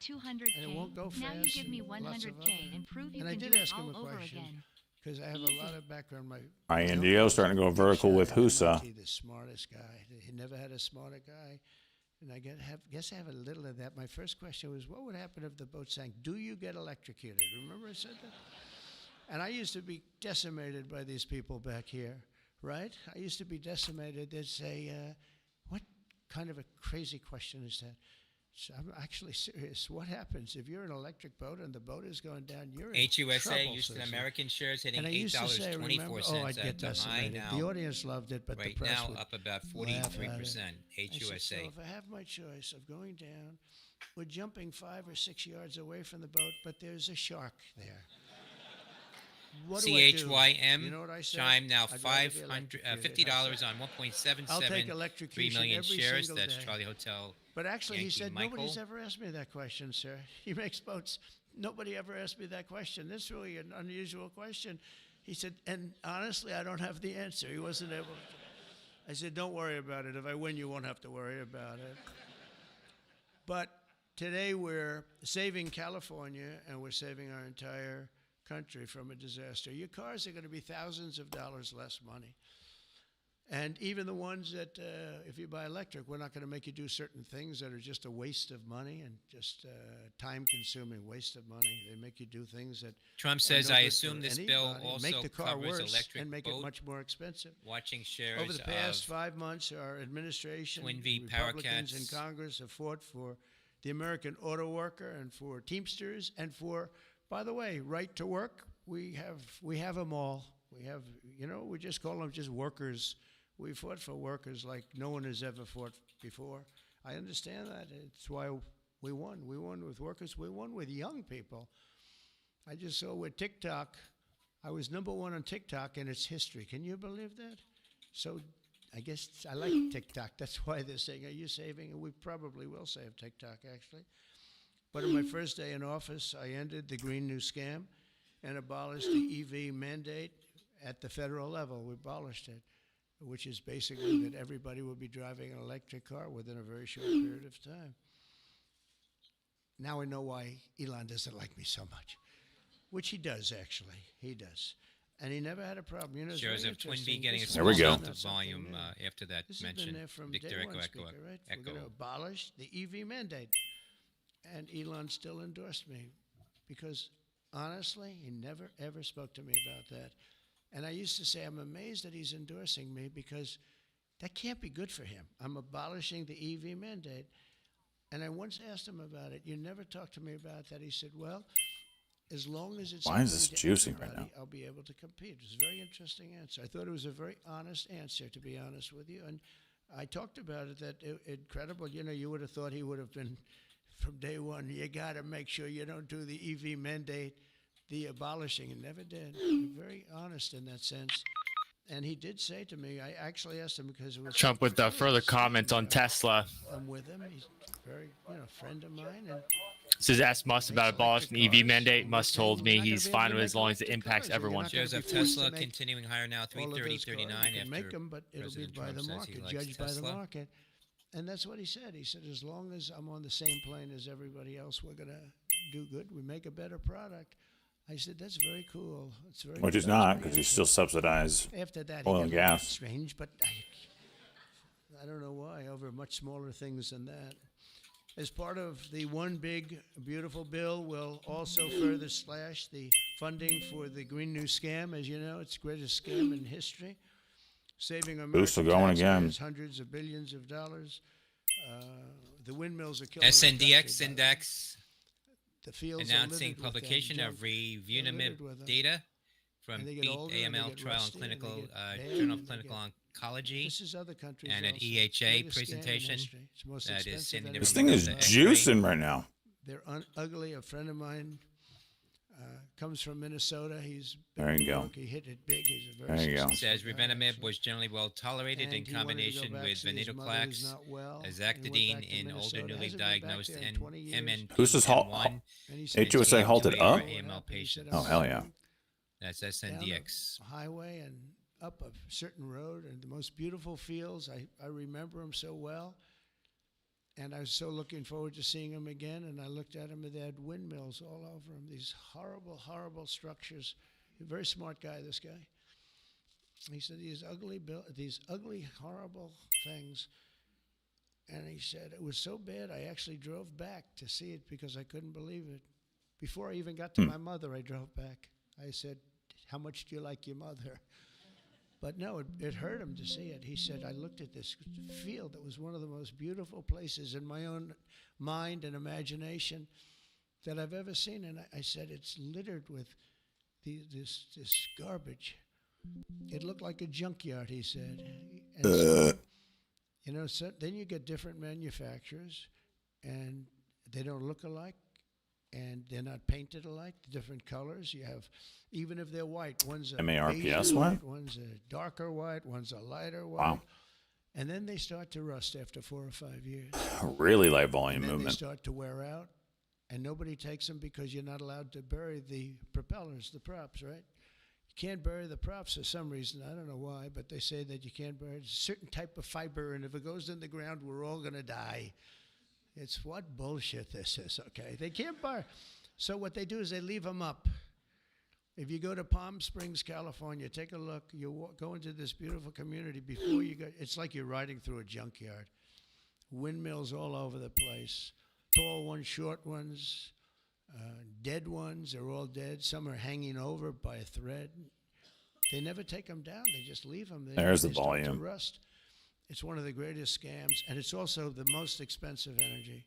200K. And it won't go Now you fast give me and lots of 100K other- and prove you And I can did do it ask him all a over question. again. Because I have Easy. a lot of background. My INDO starting to go vertical with Husa. The smartest guy. He never had a smarter guy. And I guess I have a little of that. My first question was, what would happen if the boat sank? Do you get electrocuted? Remember I said that? And I used to be decimated by these people back here, right? I used to be decimated. They'd say, what kind of a crazy question is that? So I'm actually serious. What happens if you're an electric boat and the boat is going down? You're in HUSA, trouble, Houston citizen. American shares hitting And I used to say, remember, $8.24 I'd get at the high decimated. now. The audience loved it, but Right the press now, would up about laugh at 43%. it. I said, HUSA. so if I have my choice of going down, we're jumping 5 or 6 yards away from the boat, but there's a shark there. What do I do? CHYM, You know what I said? Chime now I'd rather be electrocuted. $50 on I'll take 1.77 electrocution 3 million every shares. single That's day. Charlie Hotel. But actually, Yankee he said, Michael. nobody's ever asked me that question, sir. He makes boats. Nobody ever asked me that question. This is really an unusual question. He said, and honestly, I don't have the answer. He wasn't able to. I said, don't worry about it. If I win, you won't have to worry about it. But today we're saving California, and we're saving our entire country from a disaster. Your cars are going to be thousands of dollars less money. And even the ones that, if you buy electric, we're not going to make you do certain things that are just a waste of money and just time-consuming waste of money. They make you do things that Trump are says, no I good assume for this anybody. bill also make the car covers worse electric and make boat it much more expensive. watching shares Over the past of 5 months, our administration, Twin V Republicans in Powercats. Congress have fought for the American auto worker and for Teamsters and for, by the way, right to work. We have them all. We have, we just call them just workers. We fought for workers like no one has ever fought before. I understand that. It's why we won. We won with workers. We won with young people. I just saw with TikTok, I was #1 on TikTok in its history. Can you believe that? So I guess I like TikTok. That's why they're saying, are you saving? And we probably will save TikTok, actually. But on my first day in office, I ended the Green New Scam and abolished the EV mandate at the federal level. We abolished it, which is basically that everybody will be driving an electric car within a very short period of time. Now I know why Elon doesn't like me so much, which he does, actually. He does. And he never had a problem. It's shares very of Twin V interesting. getting a This There small we go. amount of is not volume something new. after that This mention. has been there from Victor day Echo, one, Echo, Speaker, right? Echo. We're going to abolish the EV mandate. And Elon still endorsed me because, honestly, he never, ever spoke to me about that. And I used to say, I'm amazed that he's endorsing me because that can't be good for him. I'm abolishing the EV mandate. And I once asked him about it. You never talked to me about that. He said, well, as long as it's Why is something this to juicing right everybody, now? I'll be able to compete. It was a very interesting answer. I thought it was a very honest answer, to be honest with you. And I talked about it, that incredible. You would have thought he would have been from day one. You got to make sure you don't do the EV mandate, the abolishing. He never did. Very honest in that sense. And he did say to me, I actually asked him because it was Trump with further comments on Tesla. I'm with him. He's a very, friend of mine. And Says asked Musk about abolishing the EV mandate. Musk told me he's fine with it as long as it impacts everyone. Shares of Tesla continuing higher now, all of those cars, 330.39 you can after make them, but it'll be President by Trump the says he market, likes judged by the Tesla. market. And that's what he said. He said, as long as I'm on the same plane as everybody else, we're going to do good. We make a better product. I said, that's very cool. It's very Which good. is That's not, my because you answer. still subsidize After that, oil he and got a little gas. strange, but I don't know why, over much smaller things than that. As part of the one big, beautiful bill, will also further slash the funding for the Green New Scam. As you know, it's the greatest scam in history, saving Boosts are American going again. taxpayers hundreds of billions of dollars. The windmills are killing the SNDX country, by the way. Index The fields are announcing littered with publication them, of junk. They're littered with Reviewnomib them. data from And they get Beat older and they AML get Trial and rusty and they Clinical get bad Journal and of they Clinical get- Oncology. This is other countries And an also. EHA Greatest scam in presentation history. It's the most that is expensive sending and This them thing to is the juicing right now. They're ugly. A friend of mine comes from Minnesota. He's There you go. broke. He hit it big. He's a very There you go. successful Says guy, Revenimib actually. was generally well tolerated And in he wanted to go combination back, with see his mother who's venetoclax, not well, and he went azactidine back to in older Minnesota. newly Hasn't been back diagnosed there in 20 years. MN. Who's this halt? And he said, HUSA halted TM2A up? or AML patients. Oh, hell yeah. That's down SNDX. a highway and up a certain road and the most beautiful fields. I remember them so well. And I was so looking forward to seeing him again. And I looked at him and they had windmills all over him. These horrible, horrible structures. A very smart guy, this guy. He said these ugly, horrible things. And he said it was so bad I actually drove back to see it because I couldn't believe it. Before I even got to my mother, I drove back. I said, how much do you like your mother? But no, it hurt him to see it. He said, I looked at this field that was one of the most beautiful places in my own mind and imagination that I've ever seen. And I said, it's littered with this garbage. It looked like a junkyard, he said. And so, you know, so then you get different manufacturers, and they don't look alike, and they're not painted alike, different colors. You have, even if they're white, one's a MARPS white, one's a darker white, one's a lighter white. Wow. And then they start to rust after 4 or 5 years. Really light volume And then movement. they start to wear out, and nobody takes them because you're not allowed to bury the propellers, the props, right? You can't bury the props for some reason. I don't know why, but they say that you can't bury a certain type of fiber, and if it goes in the ground, we're all going to die. It's what bullshit this is, okay? They can't bury. So what they do is they leave them up. If you go to Palm Springs, California, take a look. You go into this beautiful community. Before you go, it's like you're riding through a junkyard. Windmills all over the place. Tall ones, short ones, dead ones. They're all dead. Some are hanging over by a thread. They never take them down. They just leave them there. There's the They start to volume. rust. It's one of the greatest scams, and it's also the most expensive energy.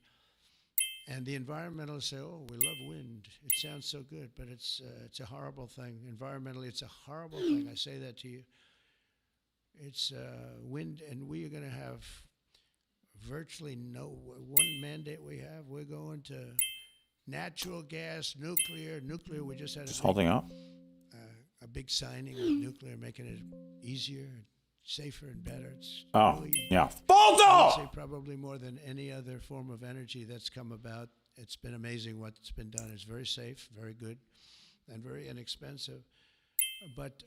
And the environmentalists say, oh, we love wind. It sounds so good, but it's a horrible thing. Environmentally, it's a horrible thing. I say that to you. It's wind, and we are going to have virtually no, one mandate we have, we're going to natural gas, nuclear. Nuclear, we just had Just holding up. a big signing with nuclear, making it easier, safer, and better. It's Oh, really, yeah. I would Foldo! say probably more than any other form of energy that's come about. It's been amazing what's been done. It's very safe, very good, and very inexpensive. But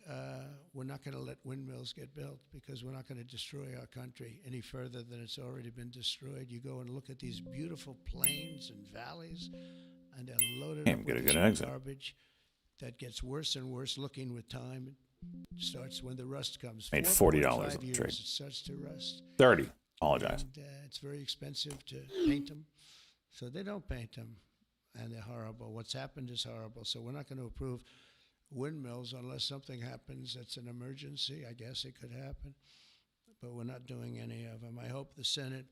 we're not going to let windmills get built because we're not going to destroy our country any further than it's already been destroyed. You go and look at these beautiful plains and valleys, and they're loaded Can't up get a with good this exit. garbage that gets worse and worse looking with time. It starts when the rust comes. Made 4.5 $40 on the years, trade. it starts to rust. 30. Apologize. And it's very expensive to paint them. So they don't paint them, and they're horrible. What's happened is horrible. So we're not going to approve windmills unless something happens that's an emergency. I guess it could happen, but we're not doing any of them. I hope the Senate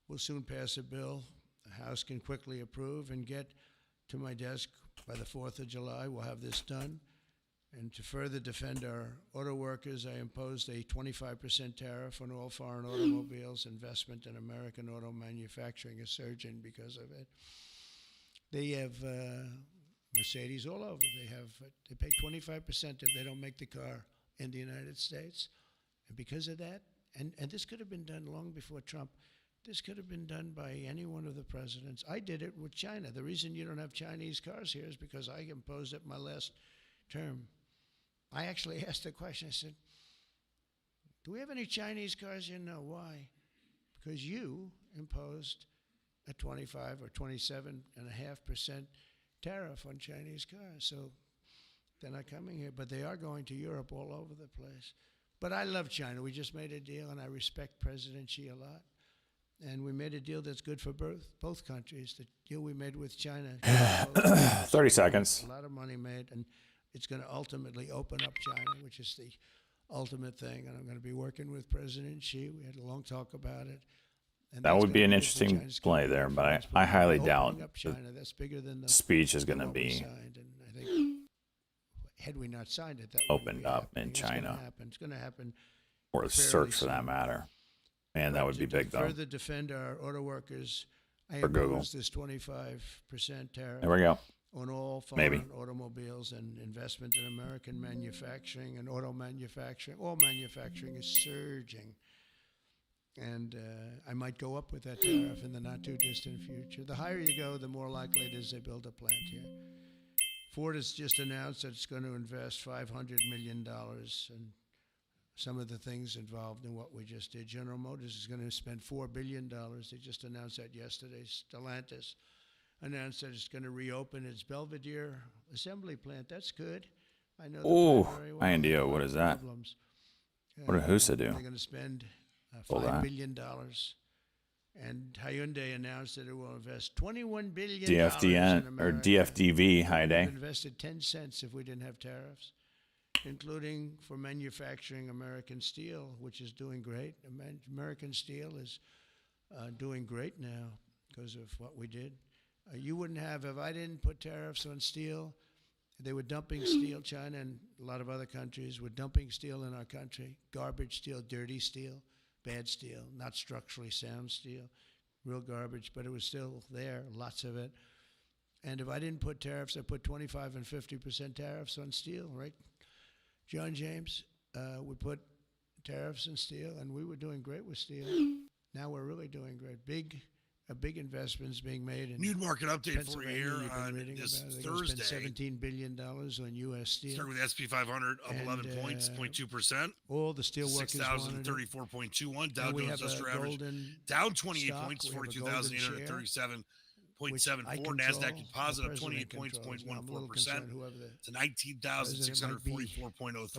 will soon pass a bill the House can quickly approve and get to my desk by the 4th of July. We'll have this done. And to further defend our auto workers, I imposed a 25% tariff on all foreign automobiles. Investment in American auto manufacturing is surging because of it. They have Mercedes all over. They pay 25% if they don't make the car in the United States. And because of that, and this could have been done long before Trump. This could have been done by any one of the presidents. I did it with China. The reason you don't have Chinese cars here is because I imposed it my last term. I actually asked the question. I said, do we have any Chinese cars here? No. Why? Because you imposed a 25 or 27.5% tariff on Chinese cars. So they're not coming here, but they are going to Europe all over the place. But I love China. We just made a deal, and I respect President Xi a lot. And we made a deal that's good for both countries. The deal we made with China. 30 seconds. A lot of money made, and it's going to ultimately open up China, which is the ultimate thing. And I'm going to be working with President Xi. We had a long talk about it. And That that's would be gonna an good for interesting China's play company there, but performance. I highly Opening doubt up the China, that's bigger than the speech is going to what we be signed. And I think had we not signed it, that wouldn't opened be up in happening. It's gonna China. happen. It's going to happen. or the fairly search for that soon. matter. Man, that would be big To though. further defend our auto workers, I For Google. imposed this 25% tariff There we go. on all Maybe. foreign automobiles and investment in American manufacturing and auto manufacturing. All manufacturing is surging. And I might go up with that tariff in the not too distant future. The higher you go, the more likely it is they build a plant here. Ford has just announced that it's going to invest $500 million in some of the things involved in what we just did. General Motors is going to spend $4 billion. They just announced that yesterday. Stellantis announced that it's going to reopen its Belvedere assembly plant. That's good. I know the Ooh, plant very well. INDO, what is that? Problems. What did HUSA do? They're going to spend Hold $5 on. billion. And Hyundai announced that it will invest $21 billion in DFDN or America. DFDV, high We've day. invested 10 cents if we didn't have tariffs. including for manufacturing American steel, which is doing great. American steel is doing great now because of what we did. You wouldn't have, if I didn't put tariffs on steel, they were dumping steel. China and a lot of other countries were dumping steel in our country. Garbage steel, dirty steel, bad steel, not structurally sound steel, real garbage, but it was still there, lots of it. And if I didn't put tariffs, I put 25 and 50% tariffs on steel, right? John James would put tariffs on steel, and we were doing great with steel. Now we're really doing great. A big investment's being made in New market update for you Pennsylvania. here You've been on reading this about it. They're gonna spend Thursday. $17 billion on U.S. steel. Start with the SP 500 up And, 11 points, 0.2%. All the steel workers wanted it. 6,034.21. Dow And we Jones have a Industrial Average golden down 28 stock. points, We have a golden share, 42,837.74. which I control. Nasdaq Composite The up 28 president points, controls. Now, I'm a little 0.14%. concerned whoever the To president might be,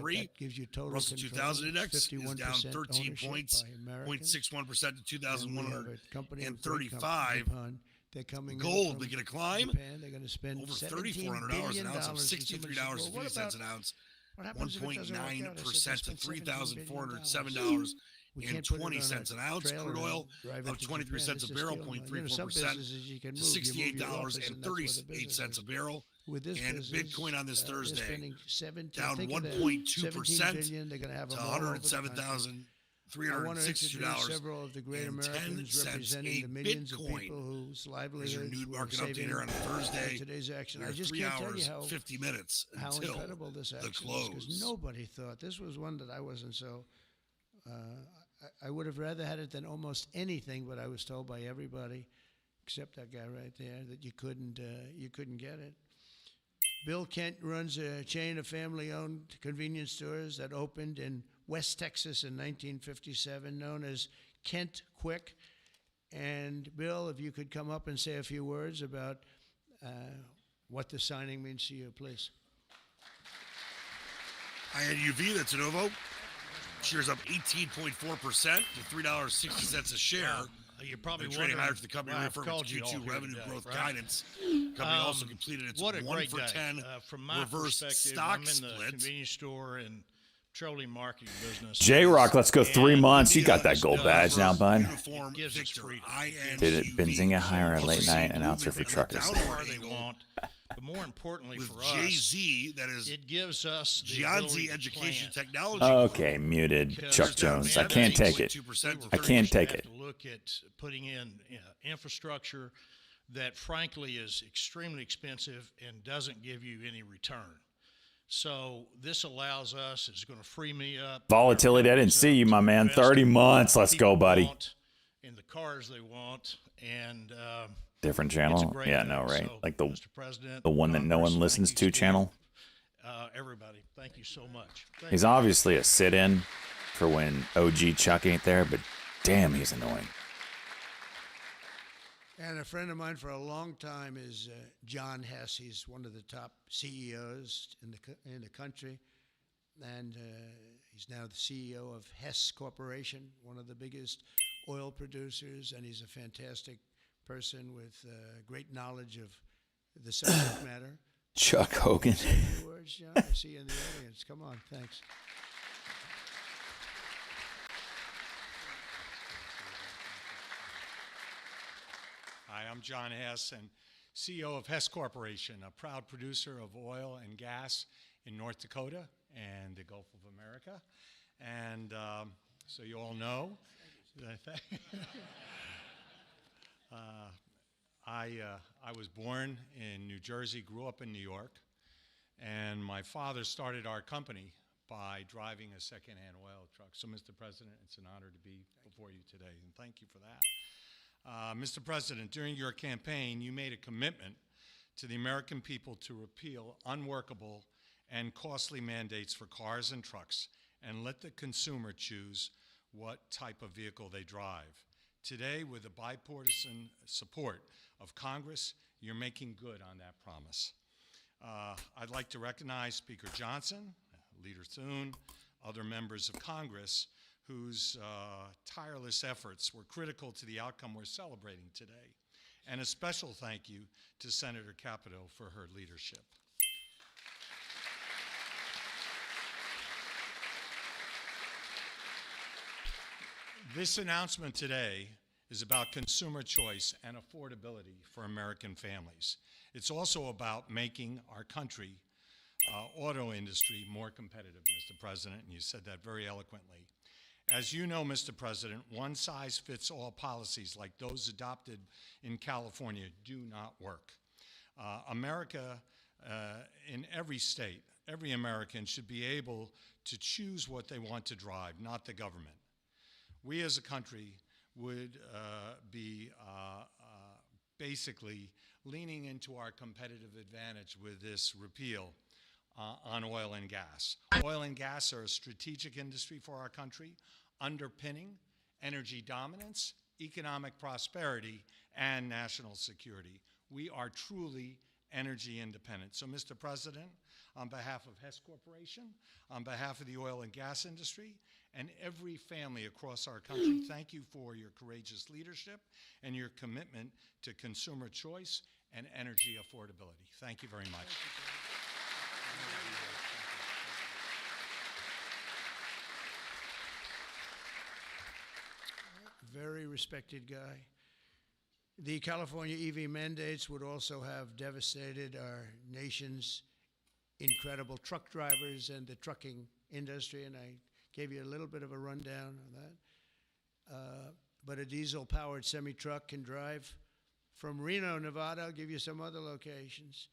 19,644.03. that gives you total Russell control. 2000 index is down 51% 13 ownership points, by Americans. 0.61% to And we have a company with great 2,135. company, they're coming in Gold, from they get a climb Japan. They're going to spend over $17 $3,400 billion an ounce, up and somebody said, well, what $63.50 about- an ounce, what happens if it doesn't work out? I said, they 1.9% to spent $17 billion. $3,407 We and can't put it on 20 a cents an ounce. trailer Crude oil and drive up it to 23 Japan. cents It's a a barrel, steel mine. 0.34%. Some businesses you can to move. You move your office, and that's where the $68.38 business a is. barrel. With this And business, Bitcoin on this they're Thursday spending down think of that, 1.2% $17 billion. They're going to have to them all over the country. I want to introduce $107,362. several of the great and 10 Americans cents representing the a millions of Bitcoin. people whose There's your livelihoods nude were market update saving here on Thursday. today's action. We I have just 3 can't tell hours, you how 50 minutes until incredible this the action is, close. because nobody thought this was one that I wasn't so. I would have rather had it than almost anything, but I was told by everybody, except that guy right there, that you couldn't get it. Bill Kent runs a chain of family-owned convenience stores that opened in West Texas in 1957, known as Kent Quick. And Bill, if you could come up and say a few words about what the signing means to you, please. INUV, that's Novo. Shares up 18.4% to $3.60 a share. Wow. You're probably They're trading wondering higher for the company why I've reaffirmed called its you all Q2 here revenue today, growth right? guidance. The company also completed its what a 1 great for day. 10 From my reverse perspective, stock I'm in the split. convenience store and petroleum marketing business. J-Rock, let's go 3 And months. You got that this gold does badge now, bud. Uniform It gives us Victor, freedom. Did it Benzinga hire a Also late see night announcer movement for in the truckers? downward Car they angle want, but more importantly with for us, Jay-Z, that is it gives us the Gianzi ability to Education plan. Technology. Okay, muted. Because Chuck there's Jones. I been can't take it. 2% I can't take have it. to look at putting in infrastructure that frankly is extremely expensive and doesn't give you any return. So this allows us, it's going to free me up. Volatility, I didn't see you, my man. Invest 30 in months. Let's go, people buddy. want in the cars they want, and Different it's a channel? great Yeah, day. no, right. So, Like Mr. President, the one that no Congress, one thank listens you, to Steve. channel. Everybody, thank you so much. Thank He's you. obviously a sit-in for when OG Chuck ain't there, but damn, he's annoying. And a friend of mine for a long time is John Hess. He's one of the top CEOs in the country, and he's now the CEO of Hess Corporation, one of the biggest oil producers, and he's a fantastic person with great knowledge of the subject matter. Chuck Hogan. Say a few words, John? I see you in the audience. Come on, thanks. Hi, I'm John Hess, and CEO of Hess Corporation, a proud producer of oil and gas in North Dakota and the Gulf of America. And so you all know, I was born in New Jersey, grew up in New York, and my father started our company by driving a secondhand oil truck. So, Mr. President, it's an honor to be before you today, and thank you for that. Mr. President, during your campaign, you made a commitment to the American people to repeal unworkable and costly mandates for cars and trucks and let the consumer choose what type of vehicle they drive. Today, with the bipartisan support of Congress, you're making good on that promise. I'd like to recognize Speaker Johnson, Leader Thune, other members of Congress whose tireless efforts were critical to the outcome we're celebrating today. And a special thank you to Senator Capito for her leadership. This announcement today is about consumer choice and affordability for American families. It's also about making our country auto industry more competitive, Mr. President, and you said that very eloquently. As you know, Mr. President, one-size-fits-all policies like those adopted in California do not work. America, in every state, every American should be able to choose what they want to drive, not the government. We as a country would be basically leaning into our competitive advantage with this repeal on oil and gas. Oil and gas are a strategic industry for our country, underpinning energy dominance, economic prosperity, and national security. We are truly energy independent. So, Mr. President, on behalf of Hess Corporation, on behalf of the oil and gas industry, and every family across our country, thank you for your courageous leadership and your commitment to consumer choice and energy affordability. Thank you very much. Very respected guy. The California EV mandates would also have devastated our nation's incredible truck drivers and the trucking industry, and I gave you a little bit of a rundown on that. But a diesel-powered semi-truck can drive from Reno, Nevada. I'll give you some other locations.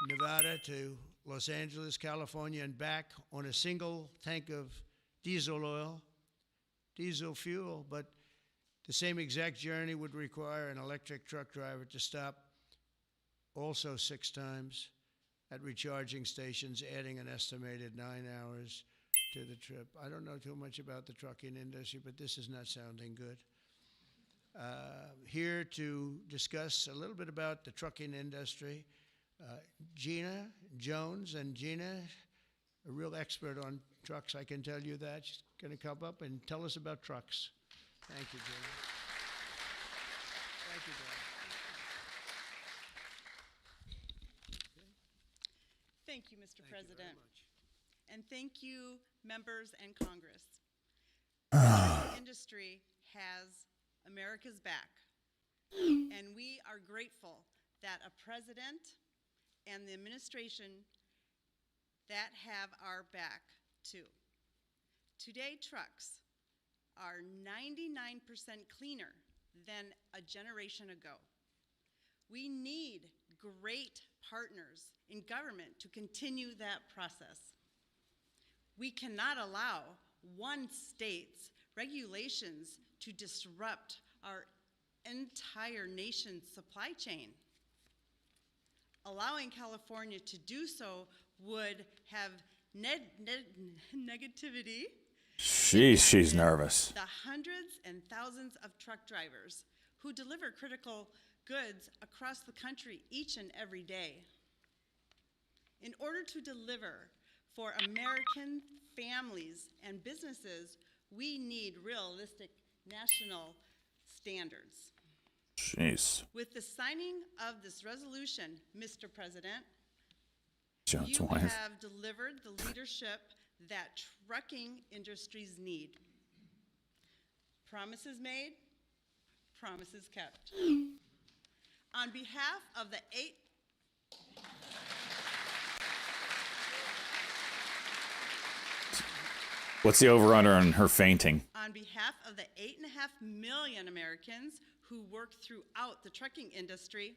Nevada to Los Angeles, California, and back on a single tank of diesel oil, diesel fuel, but the same exact journey would require an electric truck driver to stop also 6 times at recharging stations, adding an estimated 9 hours to the trip. I don't know too much about the trucking industry, but this is not sounding good. Here to discuss a little bit about the trucking industry, Gina Jones. And Gina, a real expert on trucks, I can tell you that. She's going to come up and tell us about trucks. Thank you, Gina. Thank you, Dan. Thank you, Mr. President. And thank you, members and Congress. The trucking industry has America's back, and we are grateful that a president and the administration that have our back too. Today, trucks are 99% cleaner than a generation ago. We need great partners in government to continue that process. We cannot allow one state's regulations to disrupt our entire nation's supply chain. Allowing California to do so would have negativity. She's nervous. The hundreds and thousands of truck drivers who deliver critical goods across the country each and every day. In order to deliver for American families and businesses, we need realistic national standards. Jeez. With the signing of this resolution, Mr. President, John's you wife. have delivered the leadership that trucking industries need. Promises made, promises kept. On behalf of the What's the over-under on her fainting? On behalf of the 8.5 million Americans who work throughout the trucking industry,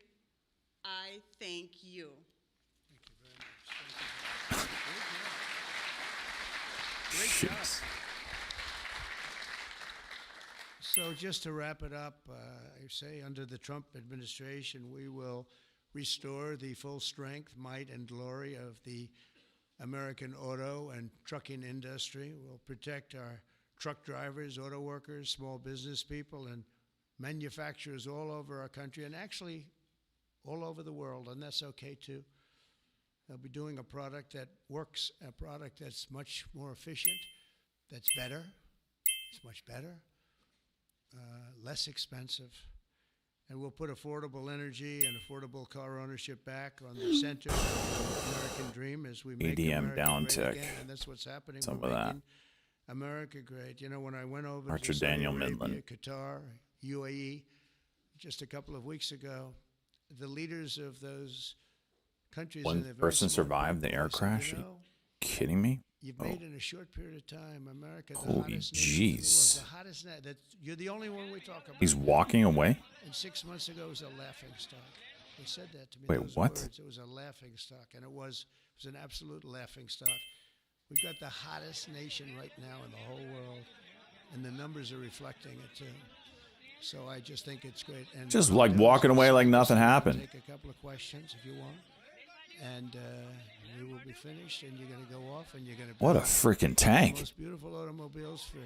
I thank you. Thank you very much. Great job. So just to wrap it up, I say under the Trump administration, we will restore the full strength, might, and glory of the American auto and trucking industry. We'll protect our truck drivers, auto workers, small business people, and manufacturers all over our country, and actually all over the world, and that's okay too. They'll be doing a product that works, a product that's much more efficient, that's better, it's much better, less expensive, and we'll put affordable energy and affordable car ownership back on the center of the American dream as we make EDM America great downtick. again, and that's what's happening. Some We're of that. making America great. You know, when I went over Archer to Saudi Daniel Arabia, Midland. Qatar, UAE, just a couple of weeks ago, the leaders of those countries. One and they're very person smart survived the people, air they said, crash. you Are you know, kidding me? you've Oh, made in a short period of time America the holy hottest nation in the world, jeez. the hottest. That you're the only one we talk about. He's walking away? And 6 months ago, it was a laughing stock. They said that to me. Wait, those what? Words. It was a laughing stock, and it was an absolute laughing stock. We've got the hottest nation right now in the whole world, and the numbers are reflecting it too. So I just think it's great. And Just like walking away like nothing happened. Take a couple of questions if you want, and we will be finished. And you're going to go off, and you're going to. What a freaking tank. The most beautiful automobiles for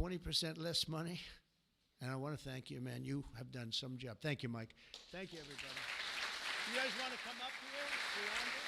20% less money. And I want to thank you, man. You have done some job. Thank you, Mike. Thank you, everybody. You guys want to come up here? Beyond it?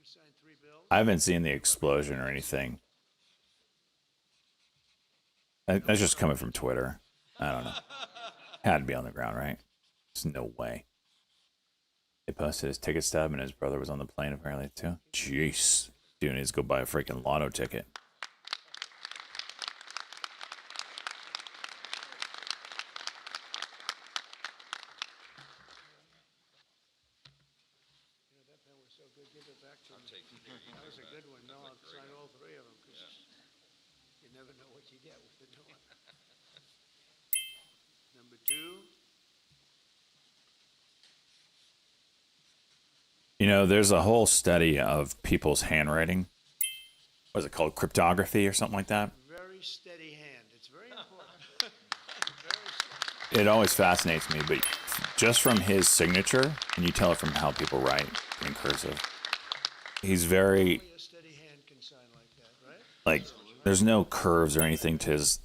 Sign 3 bills. I haven't seen the explosion or anything. That's just coming from Twitter. I don't know. Had to be on the ground, right? There's no way. They posted his ticket stub and his brother was on the plane apparently too. Jeez. Dude needs to go buy a freaking lotto ticket. That was a good one. No, I'll sign all 3 of them because you never know what you get with the new one. Number 2. You know, there's a whole study of people's handwriting. What is it called? Cryptography or something like that? Very steady hand. It's very important. It always fascinates me, but just from his signature, and you tell it from how people write in cursive, he's very, Only a steady hand can sign like that, right? like, there's no curves or anything to his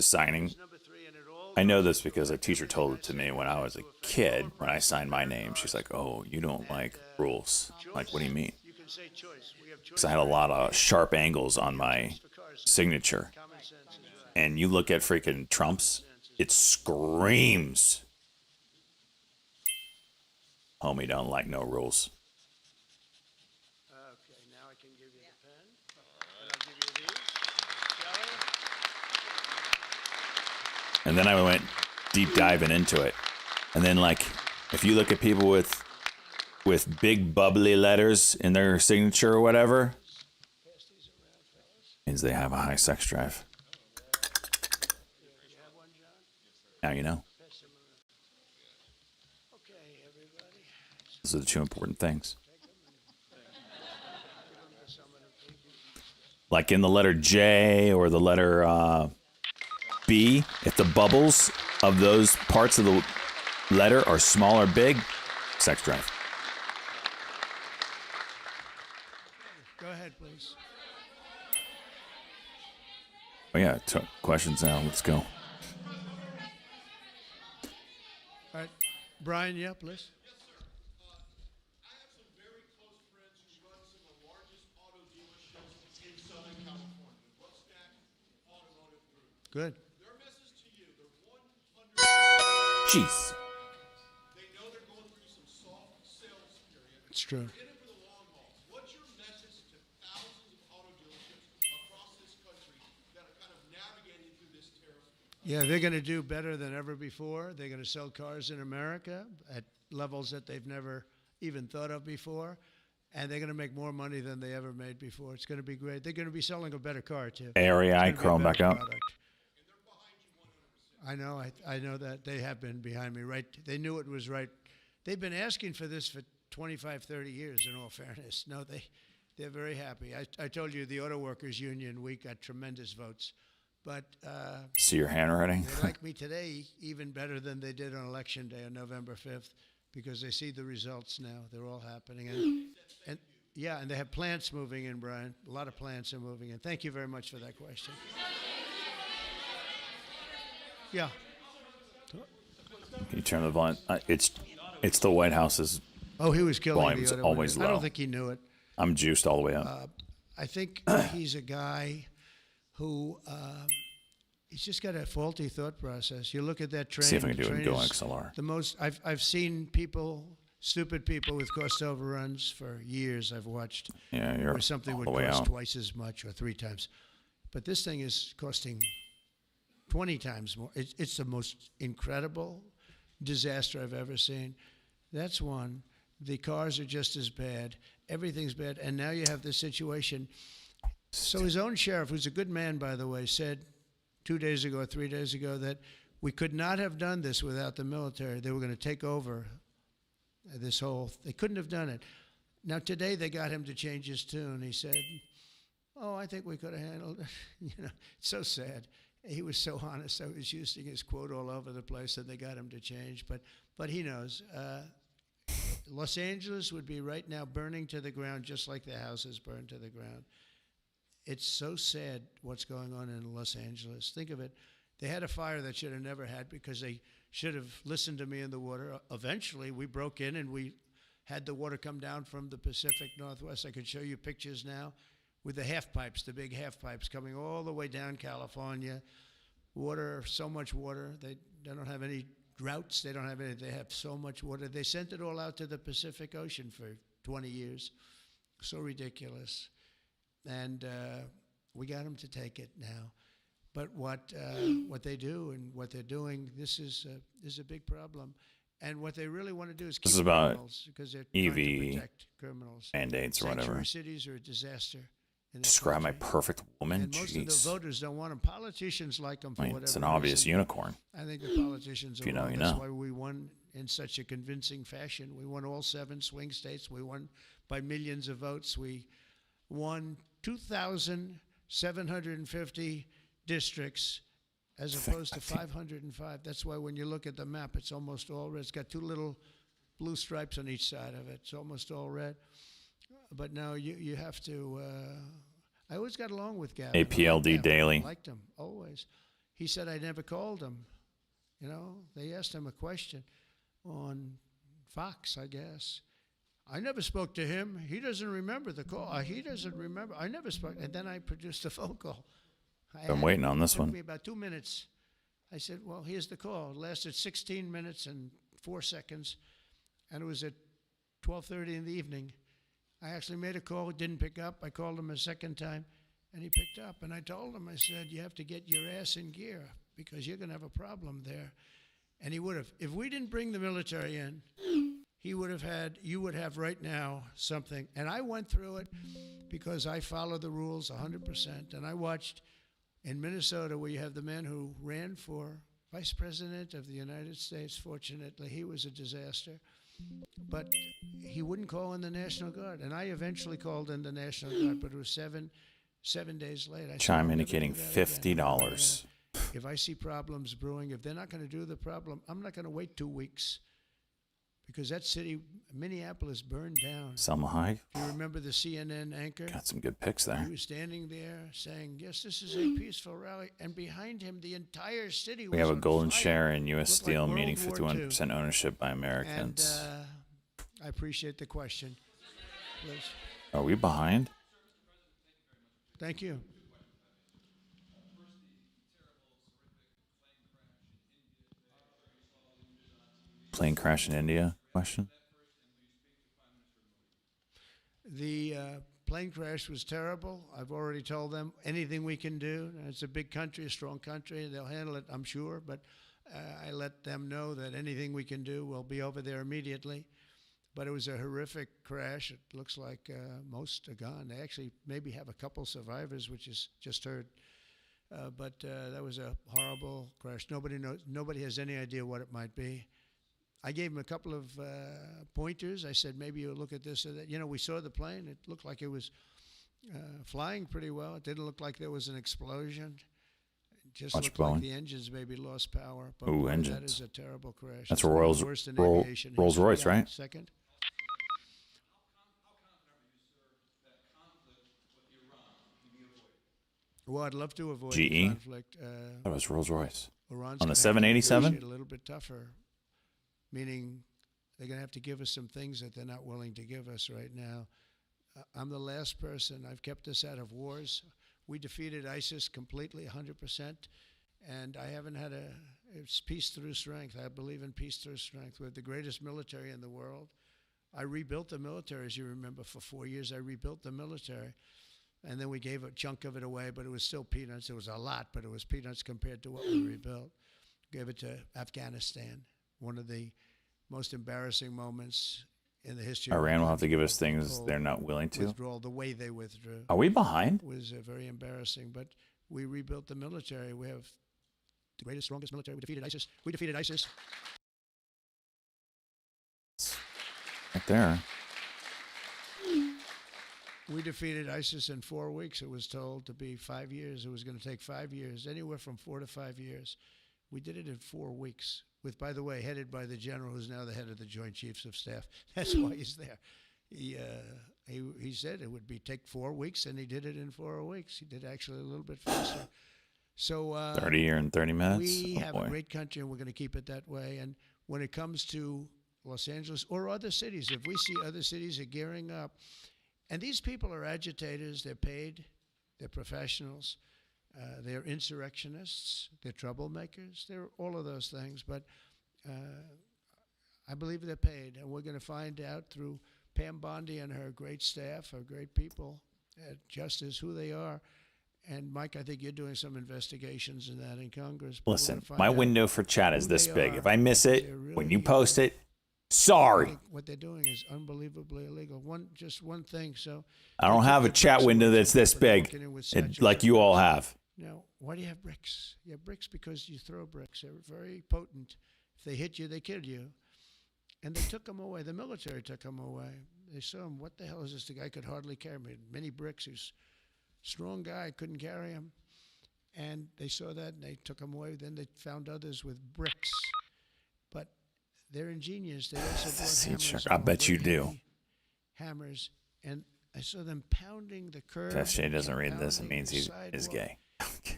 signing. Number 3, and it all I know this because a teacher told it to me when I was a kid. When I signed my name, she's like, "Oh, you don't like rules." I'm like, what do you mean? you can say choice. We have choice. Because I had a lot of sharp angles on my signature. Common sense is right. And you look at freaking Trump's, it screams, "Homie don't like no rules." Okay, now I can give you the pen. And I'll give you these. Shelley? And then I went deep diving into it. And then, like, if you look at people with big bubbly letters in their signature or whatever, means they have a high sex drive. Now you know. Okay, everybody. Those are the 2 important things. Like in the letter J or the letter B, if the bubbles of those parts of the letter are small or big, sex drive. Go ahead, please. Oh yeah, questions now. Let's go. All right. Brian, yeah, please. I have some very close friends who run some of the largest auto dealerships in Southern California, Rustack Automotive Group. Good. Their message to you, they're 100%. Jeez. They know they're going through some soft sales period. It's true. They're in it for the long haul. What's your message to thousands of auto dealerships across this country that are kind of navigating through this tariff? Yeah, they're going to do better than ever before. They're going to sell cars in America at levels that they've never even thought of before. And they're going to make more money than they ever made before. It's going to be great. They're going to be selling a better car, too. AREI, Chrome back up. I know. I know that. They have been behind me, right? They knew it was right. They've been asking for this for 25, 30 years, in all fairness. No, they're very happy. I told you the Auto Workers Union, we got tremendous votes. But See your handwriting? they like me today even better than they did on Election Day on November 5th because they see the results now. They're all happening. And yeah, and they have plants moving in, Brian. A lot of plants are moving in. Thank you very much for that question. Yeah. Can you turn the volume? It's the White House's Oh, he was killing volume's the auto always industry. I low. don't think he knew it. I'm juiced all the way up. I think he's a guy who he's just got a faulty thought process. You look at that train. See if I can the do it in train Go is XLR. The most I've seen people, stupid people with cost overruns for years. I've watched. Yeah, you're where something all would the way cost out. twice as much or 3 times, but this thing is costing 20 times more. It's the most incredible disaster I've ever seen. That's one. The cars are just as bad. Everything's bad. And now you have this situation. So his own sheriff, who's a good man, by the way, said 2 days ago or 3 days ago that we could not have done this without the military. They were going to take over this whole, they couldn't have done it. Now today they got him to change his tune. He said, oh, I think we could have handled it. You know, it's so sad. He was so honest. I was using his quote all over the place, and they got him to change. But he knows. Los Angeles would be right now burning to the ground, just like the houses burned to the ground. It's so sad what's going on in Los Angeles. Think of it. They had a fire that should have never had because they should have listened to me in the water. Eventually, we broke in and we had the water come down from the Pacific Northwest. I could show you pictures now with the half pipes, the big half pipes coming all the way down California. Water, so much water. They don't have any droughts. They don't have any. They have so much water. They sent it all out to the Pacific Ocean for 20 years. So ridiculous. And we got them to take it now. But what they do and what they're doing, this is a big problem. And what they really want to do is keep This is about criminals because they're trying to EV protect criminals. mandates or whatever. Sanctuary cities are a disaster. in this Describe my country. perfect woman. And most of the Jeez. voters don't want them. Politicians like them for I mean, whatever it's an obvious reason. unicorn. I think the politicians If you are know, wrong. you That's know. why we won in such a convincing fashion. We won all 7 swing states. We won by millions of votes. We won 2,750 districts as opposed to 505. That's why when you look at the map, it's almost all red. It's got 2 little blue stripes on each side of it. It's almost all red. But now you have to. I always got along with Gavin. I liked APLD Gavin. Daily. I liked him always. He said I never called him. You know, they asked him a question on Fox, I guess. I never spoke to him. He doesn't remember the call. He doesn't remember. I never spoke. And then I produced a phone call. I'm waiting on this It took one. me about 2 minutes. I said, well, here's the call. It lasted 16 minutes and 4 seconds. And it was at 12:30 in the evening. I actually made a call, didn't pick up. I called him a second time, and he picked up. And I told him, I said, you have to get your ass in gear because you're going to have a problem there. And he would have. If we didn't bring the military in, he would have had, you would have right now something. And I went through it because I follow the rules 100%. And I watched in Minnesota where you have the man who ran for vice president of the United States. Fortunately, he was a disaster. But he wouldn't call in the National Guard. And I eventually called in the National Guard, but it was seven days late. I said, Chime "I'll never indicating do that again. $50. If I see problems brewing, if they're not going to do the problem, I'm not going to wait 2 weeks. Because that city, Minneapolis, burned down. Selma Hayek. You remember the CNN anchor? Got some good picks there. He was standing there saying, yes, this is a peaceful rally. And behind him, the entire city was We have a on golden fire. share in U.S. Looked like Steel, World meaning War 51% ownership by And Americans. I appreciate the question. Please. Are we behind? Thank you. Plane crash in India? Question? The plane crash was terrible. I've already told them anything we can do. It's a big country, a strong country. They'll handle it, I'm sure. But I let them know that anything we can do, we'll be over there immediately. But it was a horrific crash. It looks like most are gone. They actually maybe have a couple survivors, which is just heard. But that was a horrible crash. Nobody knows. Nobody has any idea what it might be. I gave him a couple of pointers. I said, maybe you'll look at this or that. You know, we saw the plane. It looked like it was flying pretty well. It didn't look like there was an explosion. It just Watch looked Boeing. like the engines maybe lost power. But Ooh, boy, that engines. is a terrible crash. That's It's one of the Rolls, worst in Roll, aviation Rolls history. Royce, Yeah, right? Second. Well, I'd love to avoid GE? conflict. That was Rolls Royce. Iran's On gonna the have to 787? negotiate a little bit tougher. meaning they're going to have to give us some things that they're not willing to give us right now. I'm the last person. I've kept us out of wars. We defeated ISIS completely, 100%, and I haven't had it's peace through strength. I believe in peace through strength. We have the greatest military in the world. I rebuilt the military, as you remember, for 4 years. I rebuilt the military, and then we gave a chunk of it away, but it was still peanuts. It was a lot, but it was peanuts compared to what we rebuilt. Gave it to Afghanistan, one of the most embarrassing moments in the history. Iran will have to give us things they're not willing to. Withdrawal, the way they withdrew. Are we behind? Was very embarrassing, but we rebuilt the military. We have the greatest, strongest military. We defeated ISIS. We defeated ISIS. Right there. We defeated ISIS in 4 weeks. It was told to be 5 years. It was going to take 5 years, anywhere from 4 to 5 years. We did it in 4 weeks. With, by the way, headed by the general who's now the head of the Joint Chiefs of Staff. That's why he's there. He said it would take 4 weeks, and he did it in 4 weeks. He did actually a little bit faster. So 30 year in 30 minutes. We have a great country, and we're going to keep it that way. And when it comes to Los Angeles or other cities, if we see other cities are gearing up, and these people are agitators, they're paid, they're professionals. They're insurrectionists, they're troublemakers, they're all of those things, but I believe they're paid, and we're going to find out through Pam Bondi and her great staff, her great people at Justice, who they are. And Mike, I think you're doing some investigations in that in Congress. Listen, my window for chat is this big. If I miss it, when you post it, sorry. What they're doing is unbelievably illegal. Just one thing. So I don't have a chat window that's this big, like you all have. Now, why do you have bricks? You have bricks because you throw bricks. They're very potent. If they hit you, they kill you. And they took them away. The military took them away. They saw him. What the hell is this? The guy could hardly carry me. Many bricks. He's a strong guy. Couldn't carry him. And they saw that, and they took him away. Then they found others with bricks. But they're ingenious. They also brought hammers. I bet you do. Hammers. And I saw them pounding the curb. If Shay doesn't read this, it means he is gay.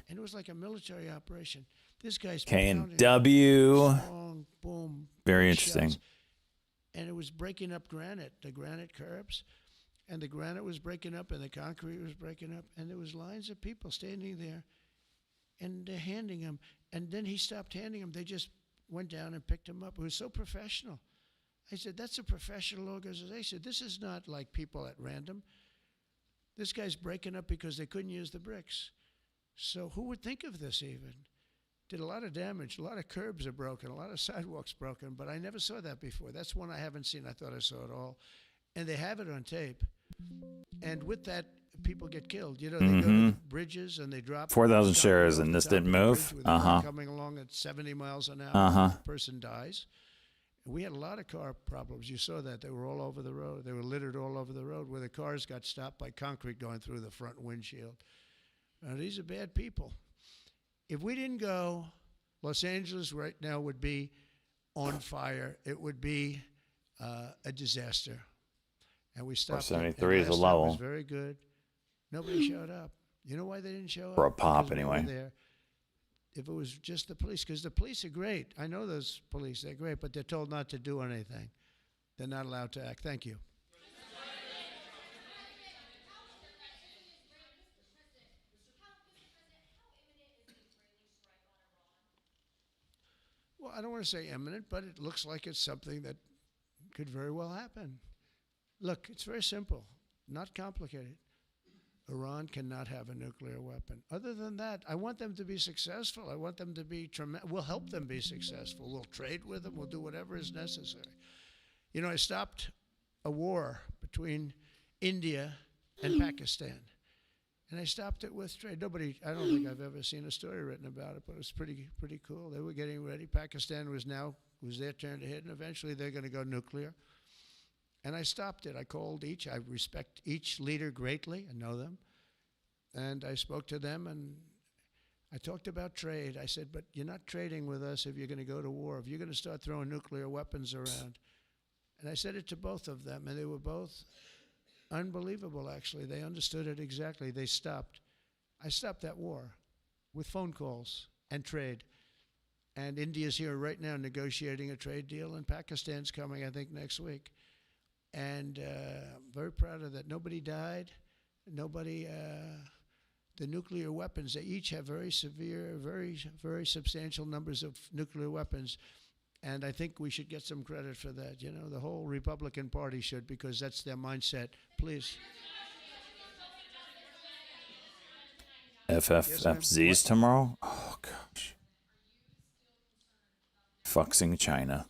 And it was like a military operation. This guy's K and W. Strong, boom. Very interesting. Shells. And it was breaking up granite, the granite curbs. And the granite was breaking up, and the concrete was breaking up. And there was lines of people standing there, and they're handing him. And then he stopped handing them. They just went down and picked him up. It was so professional. I said, that's a professional organization. This is not like people at random. This guy's breaking up because they couldn't use the bricks. So who would think of this even? Did a lot of damage. A lot of curbs are broken. A lot of sidewalks broken. But I never saw that before. That's one I haven't seen. I thought I saw it all. And they have it on tape. And with that, people get killed. You know, they go to bridges and they drop 4,000 shares, and this didn't move. Coming along at 70 miles an hour, the person dies. And we had a lot of car problems. You saw that. They were all over the road. They were littered all over the road where the cars got stopped by concrete going through the front windshield. Now, these are bad people. If we didn't go, Los Angeles right now would be on fire. It would be a disaster. And we stopped. 473 is a level. It was very good. Nobody showed up. You know why they didn't show up? For a pop, Because we anyway. were there. If it was just the police, because the police are great. I know those police, they're great, but they're told not to do anything. They're not allowed to act. Thank you. Well, I don't want to say imminent, but it looks like it's something that could very well happen. Look, it's very simple, not complicated. Iran cannot have a nuclear weapon. Other than that, I want them to be successful. I want them to be tremendous. We'll help them be successful. We'll trade with them. We'll do whatever is necessary. You know, I stopped a war between India and Pakistan. And I stopped it with trade. I don't think I've ever seen a story written about it, but it was pretty cool. They were getting ready. Pakistan was their turn to hit, and eventually they're going to go nuclear. And I stopped it. I called each. I respect each leader greatly. I know them. And I spoke to them, and I talked about trade. I said, but you're not trading with us if you're going to go to war, if you're going to start throwing nuclear weapons around. And I said it to both of them, and they were both unbelievable, actually. They understood it exactly. They stopped. I stopped that war with phone calls and trade. And India's here right now negotiating a trade deal, and Pakistan's coming, I think, next week. And I'm very proud of that. Nobody died. Nobody, the nuclear weapons, they each have very severe, very substantial numbers of nuclear weapons. And I think we should get some credit for that. You know, the whole Republican Party should, because that's their mindset. Please. FFFZ's tomorrow? Oh, gosh. Fuxing China.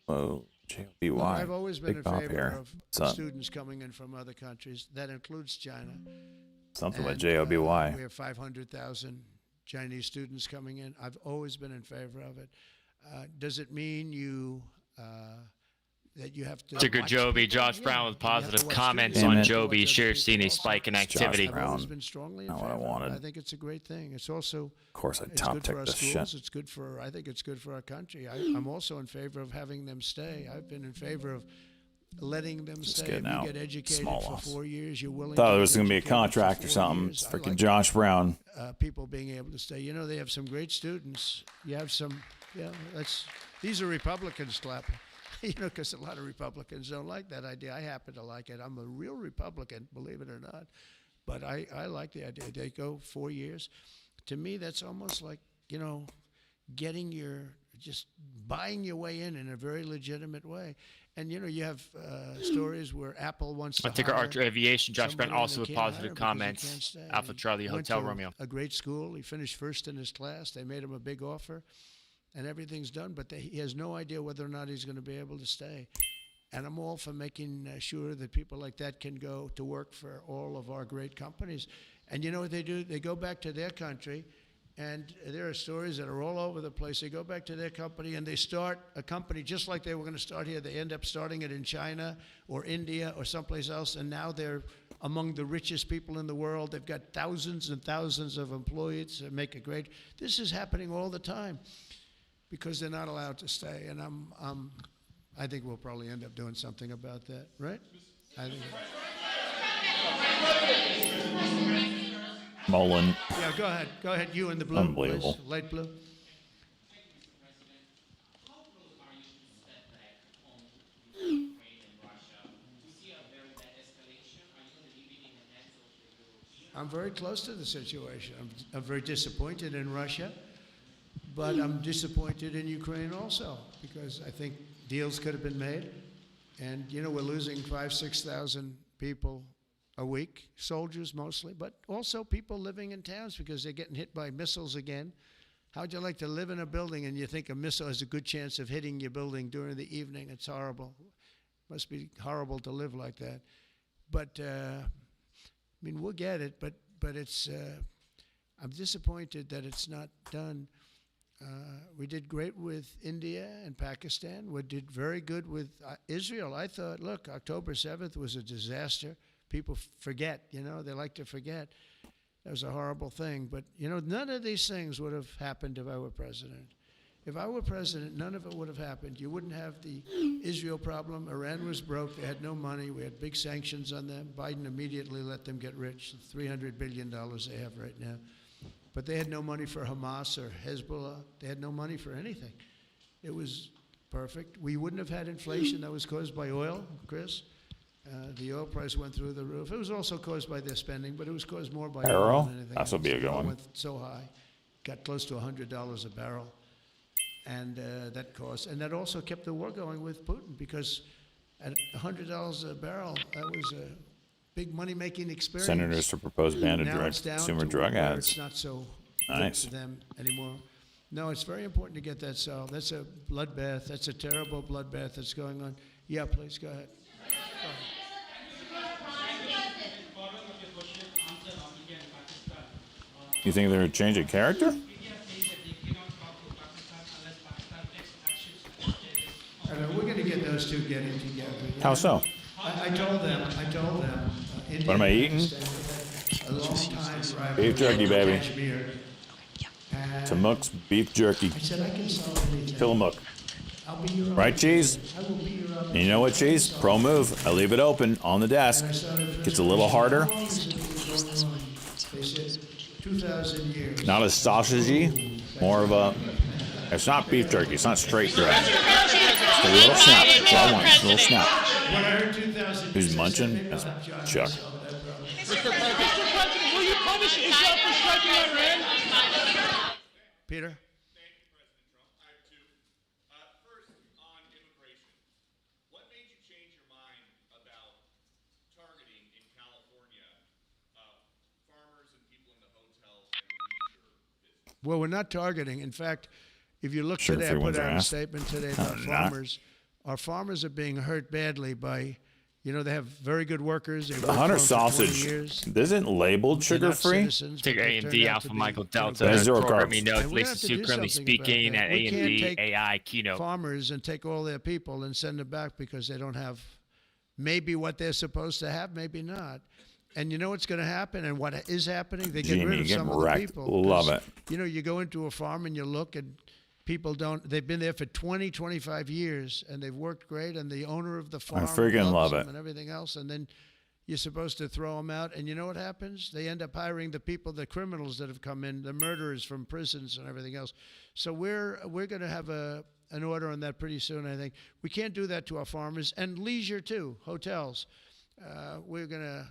Whoa, JOBY. Look, I've always been Big in Pop favor here. of What's up? students coming in from other countries. That includes China. Something And, with JOBY. we have 500,000 Chinese students coming in. I've always been in favor of it. Does it mean that you have to? Ticker watch Joby, people? Josh Yeah, Brown with you have to positive watch comments students. on You have to Joby. watch Sure, other seen a people spike in also. activity. I've always been strongly in Not what I favor of it. wanted. I think it's a great thing. It's also, Of course, I it's top good for tick our this schools. shit. It's good for. I think it's good for our country. I'm also in favor of having them stay. I've been in favor of letting them Just stay. getting You out. get educated Small for loss. 4 years. You're willing. Thought to there get was going to be a educated for contract or 4 something. years. It's I freaking like Josh Brown. people being able to stay. You know, they have some great students. You have some, these are Republicans clapping, you know, because a lot of Republicans don't like that idea. I happen to like it. I'm a real Republican, believe it or not. But I like the idea. They go 4 years. To me, that's almost like, you know, just buying your way in a very legitimate way. And, you know, you have stories where Apple wants to Ticker hire Archer Aviation, Josh Brent somebody and also they with can't hire positive him because he can't comments. stay. Alpha Charlie, He went Hotel to Romeo. a great school. He finished first in his class. They made him a big offer, and everything's done. But he has no idea whether or not he's going to be able to stay. And I'm all for making sure that people like that can go to work for all of our great companies. And you know what they do? They go back to their country, and there are stories that are all over the place. They go back to their company, and they start a company just like they were going to start here. They end up starting it in China or India or someplace else, and now they're among the richest people in the world. They've got thousands and thousands of employees that make it great. This is happening all the time because they're not allowed to stay. And I think we'll probably end up doing something about that, right? I think. Mullen. Yeah, go ahead. Go ahead. You in the blue. Unbelievable. Please. Light blue. I'm very close to the situation. I'm very disappointed in Russia, but I'm disappointed in Ukraine also because I think deals could have been made. And, you know, we're losing 5,000, 6,000 people a week, soldiers mostly, but also people living in towns because they're getting hit by missiles again. How'd you like to live in a building and you think a missile has a good chance of hitting your building during the evening? It's horrible. Must be horrible to live like that. But, I mean, we'll get it, but it's, I'm disappointed that it's not done. We did great with India and Pakistan. We did very good with Israel. I thought, look, October 7th was a disaster. People forget, you know, they like to forget. That was a horrible thing. But, you know, none of these things would have happened if I were president. If I were president, none of it would have happened. You wouldn't have the Israel problem. Iran was broke. They had no money. We had big sanctions on them. Biden immediately let them get rich, the $300 billion they have right now. But they had no money for Hamas or Hezbollah. They had no money for anything. It was perfect. We wouldn't have had inflation that was caused by oil, Chris. The oil price went through the roof. It was also caused by their spending, but it was caused more by oil than anything That's what be a good Oil one. went so high, got close to $100 a barrel. And that cost, and that also kept the war going with Putin because at $100 a barrel, that was a big money-making experience. Senators to propose ban of Now direct it's down consumer to drug where ads. It's not so Nice. good for them anymore. No, it's very important to get that solved. That's a bloodbath. That's a terrible bloodbath that's going on. Yeah, please go ahead. You think they're changing character? We're going to get those two getting together. How so? I told them. What am I eating? A long time drive Beef jerky, to baby. Kashmir. Tamook's beef jerky. I said I can solve anything. Tillamook. I'll be your Right, cheese? I will be your And you know what, cheese? Pro move. I leave it open on the desk. Gets a little harder. They said 2,000 years. Not as sausagey. More of a. It's not beef jerky. It's not straight dress. It's a little snap. That's all I want. It's a little snap. When I heard 2000, Who's munching? That's Chuck. Mr. President, will you punish Israel for striking Iran? Peter? Thank you, President Trump. I have two. First, on immigration. What made you change your mind about targeting in California farmers and people in the hotel and leisure business? Well, we're not targeting. In fact, if you look Sure, today, I everyone's put out a asked. statement today about I'm not. farmers. Our farmers are being hurt badly by, they have very good workers. They've The worked Hunter for them for 20 sausage years. isn't labeled They're sugar not free. citizens, but Take they AMD, turned out Alpha to be, Michael you know, Delta, There's zero programming carbs. notes, And we're gonna Lisa have to Sue do currently something about speaking that. at We can't AMD take AI keynote. farmers and take all their people and send them back because they don't have maybe what they're supposed to have, maybe not. And you know what's going to happen and what is happening? They get Jimmy, rid you're of some getting of the wrecked. people. Love 'cause, it. You go into a farm and you look and people they've been there for 20, 25 years and they've worked great and the owner of the farm friggin' loves love them it. and everything else. And then you're supposed to throw them out. And you know what happens? They end up hiring the people, the criminals that have come in, the murderers from prisons and everything else. So we're going to have an order on that pretty soon, I think. We can't do that to our farmers and leisure too, hotels. We're going to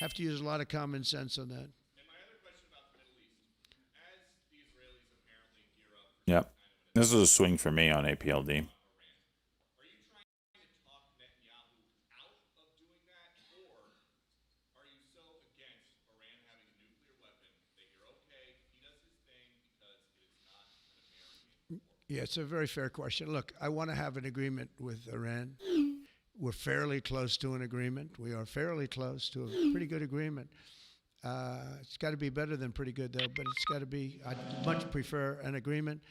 have to use a lot of common sense on that. And my other question about the Middle East. As the Israelis apparently gear up for Yep. This is a swing for me on APLD. Are you trying to talk Netanyahu out of doing that, or are you so against Iran having a nuclear weapon that you're okay, he does his thing because it is not an American war? Yeah, it's a very fair question. Look, I want to have an agreement with Iran. We're fairly close to an agreement. We are fairly close to a pretty good agreement. It's got to be better than pretty good, though, but it's got to be, I'd much prefer an agreement.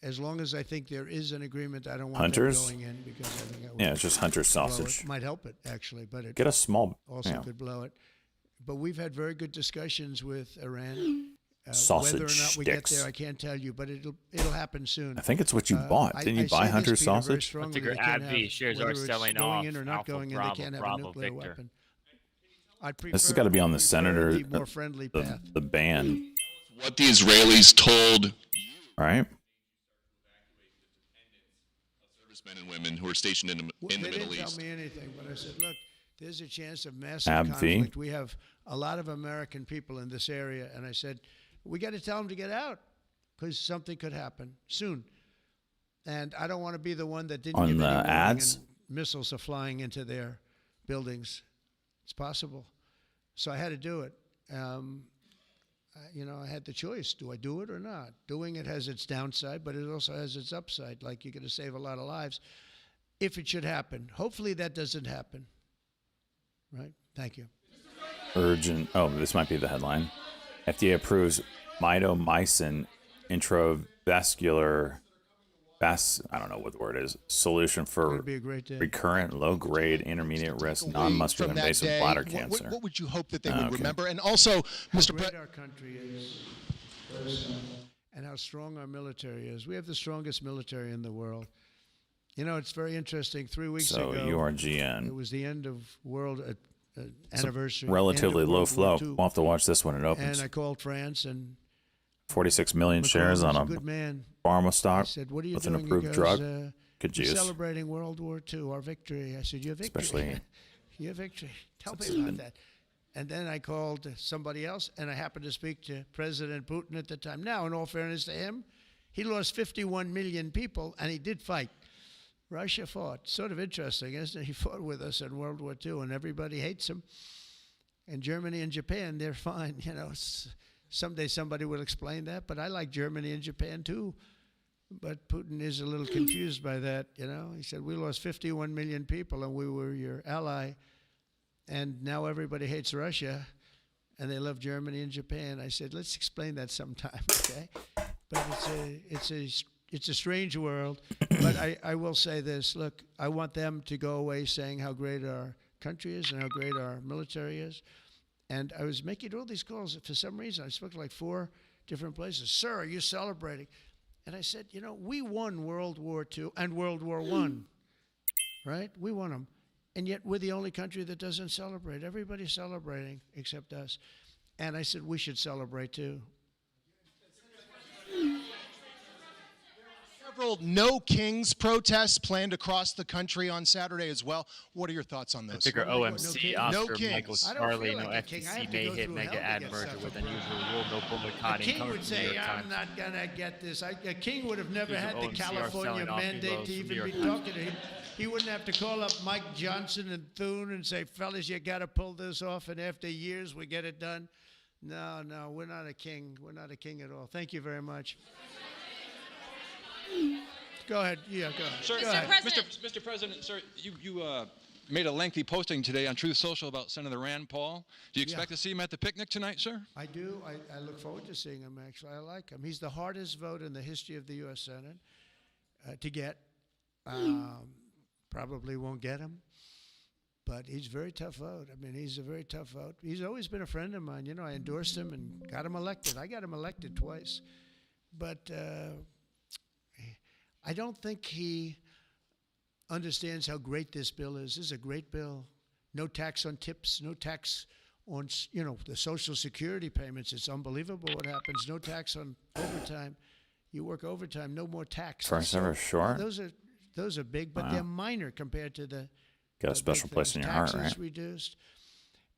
As long as I think there is an agreement, I don't want Hunters? that going in because I think that would Yeah, it's just Hunter blow sausage. it. Might help it, actually, but it Get a small. also Yeah. could blow it. But we've had very good discussions with Iran. Sausage whether or not we get sticks. there, I can't tell you, but it'll happen soon. I think it's what you bought. Didn't you buy say Hunter this, Peter, very sausage? strongly. Figure They can't AbbVie have- shares whether are it's selling going off. in or not Alpha going in, Bravo, they can't have Bravo, a nuclear Victor. weapon. I'd This has prefer- got to be on the prefer senator, the more friendly path. the ban, What the Israelis told right? servicemen and women who are stationed in the They Middle didn't East. tell me anything, but I said, look, there's a chance of massive AbbVie. conflict. We have a lot of American people in this area, and I said, we got to tell them to get out because something could happen soon. And I don't want to be the one that didn't On give the any warning ads? and missiles are flying into their buildings. It's possible. So I had to do it. I had the choice. Do I do it or not? Doing it has its downside, but it also has its upside. Like you're going to save a lot of lives if it should happen. Hopefully that doesn't happen. Right? Thank you. Urgent. Oh, this might be the headline. FDA approves mitomycin intravascular. I don't know what the word is. Solution for It'd be a great day. recurrent, low-grade, intermediate-risk, non-muscular invasive bladder cancer. What would you hope that they would Okay. remember? And also, Mr. How great President. our country is, and how strong our military is. We have the strongest military in the world. It's very interesting. 3 weeks So ago, URGN. it was the end of world anniversary. Relatively end of low World War flow. II. We'll have to watch this when it And opens. I called France, and 46 million Macron shares on was a a good man. pharma I stock said, "What are you with doing?" an He approved goes, drug. Could "We're use. celebrating World War II, our victory." I said, "Your victory." Especially- Your victory. Tell Since me it's about been- that. And then I called somebody else, and I happened to speak to President Putin at the time. Now, in all fairness to him, he lost 51 million people, and he did fight. Russia fought. Sort of interesting, isn't it? He fought with us in World War II, and everybody hates him. And Germany and Japan, they're fine. Someday somebody will explain that, but I like Germany and Japan too. But Putin is a little confused by that, He said, we lost 51 million people and we were your ally. And now everybody hates Russia and they love Germany and Japan. I said, let's explain that sometime, okay? But it's a strange world. But I will say this, look, I want them to go away saying how great our country is and how great our military is. And I was making all these calls. For some reason, I spoke to like 4 different places. Sir, are you celebrating? And I said, we won World War II and World War I, right? We won them. And yet we're the only country that doesn't celebrate. Everybody's celebrating except us. And I said, we should celebrate too. several No Kings protests planned across the country on Saturday as well. What are your thoughts on those? Ticker OMC, Oscar, No Michael Kings. Charlie, no FTC, may hit mega ad merger with unusual rule, no boycotting. King Coming would from the New say, York I'm Times. not going to get this. A King would have never Accused had of the OMC are California selling off mandate heroes to from even New be York Times. talking to him. He wouldn't have to call up Mike Johnson and Thune and say, fellas, you got to pull this off, and after years we get it done. No, we're not a king. We're not a king at all. Thank you very much. Go ahead. Yeah, go ahead. Sir, Go ahead. Mr. President, sir, you made a lengthy posting today on Truth Social about Senator Rand Paul. Do you expect to see him at the picnic tonight, sir? I do. I look forward to seeing him, actually. I like him. He's the hardest vote in the history of the U.S. Senate to get. Probably won't get him, but he's a very tough vote. I mean, he's a very tough vote. He's always been a friend of mine. You know, I endorsed him and got him elected. I got him elected twice. But I don't think he understands how great this bill is. This is a great bill. No tax on tips, no tax on, the Social Security payments. It's unbelievable what happens. No tax on overtime. You work overtime, no more tax. First ever short. Those are big, but they're minor compared to the. Got a special place in your heart, right? Taxes reduced.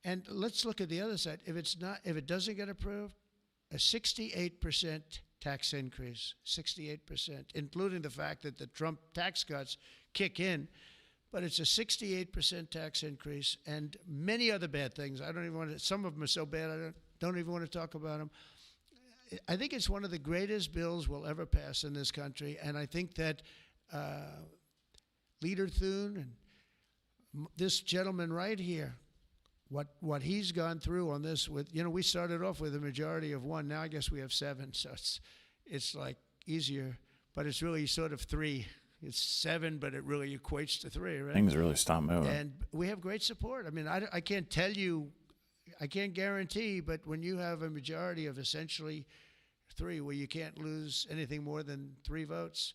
And let's look at the other side. If it doesn't get approved, a 68% tax increase, 68%, including the fact that the Trump tax cuts kick in, but it's a 68% tax increase and many other bad things. I don't even want to. Some of them are so bad I don't even want to talk about them. I think it's one of the greatest bills we'll ever pass in this country, and I think that Leader Thune and this gentleman right here, what he's gone through on this with, we started off with a majority of 1. Now I guess we have 7, so it's like easier, but it's really sort of 3. It's 7, but it really equates to 3, right? Things really stop moving. And we have great support. I mean, I can't tell you, I can't guarantee, but when you have a majority of essentially 3, where you can't lose anything more than 3 votes,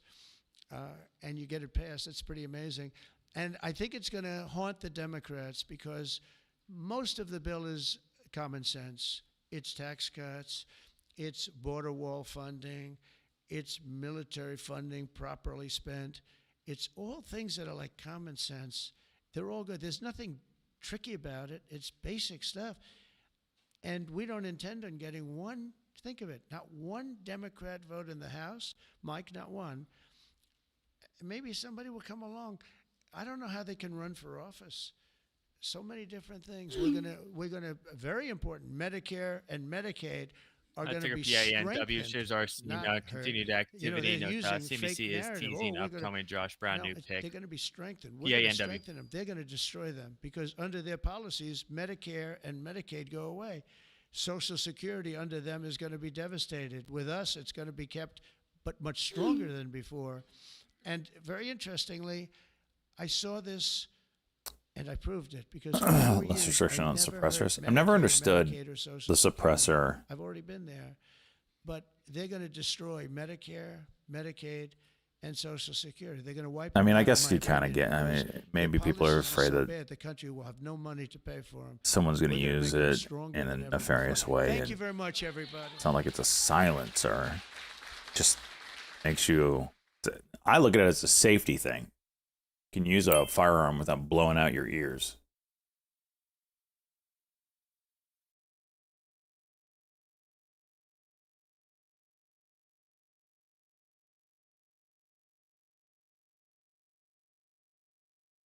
and you get it passed, it's pretty amazing. And I think it's going to haunt the Democrats because most of the bill is common sense. It's tax cuts, it's border wall funding, it's military funding properly spent. It's all things that are like common sense. They're all good. There's nothing tricky about it. It's basic stuff. And we don't intend on getting one, think of it, not one Democrat vote in the House. Mike, not one. Maybe somebody will come along. I don't know how they can run for office. So many different things. We're gonna very important. Medicare and Medicaid are going to be PANW shares are continued activity. They're using fake CBC is narrative. teasing we're upcoming Josh Brown new pick. They're going to be strengthened. We're going to strengthen them. They're going to destroy them because under their policies, Medicare and Medicaid go away. Social Security under them is going to be devastated. With us, it's going to be kept, but much stronger than before. And very interestingly, I saw this, and I proved it because less restriction on suppressors. I've never understood the suppressor. I've already been there, but they're going to destroy Medicare, Medicaid, and Social Security. They're going to wipe. I mean, them I out, guess in you my kind of opinion, get. I because mean, maybe their people are policies afraid so that bad, the country will have no money to pay for them. someone's going to We're gonna use make them it stronger in than a ever nefarious before. way. Thank and you very much, everybody. It's not like it's a silencer. Just makes you. I look at it as a safety thing. You can use a firearm without blowing out your ears.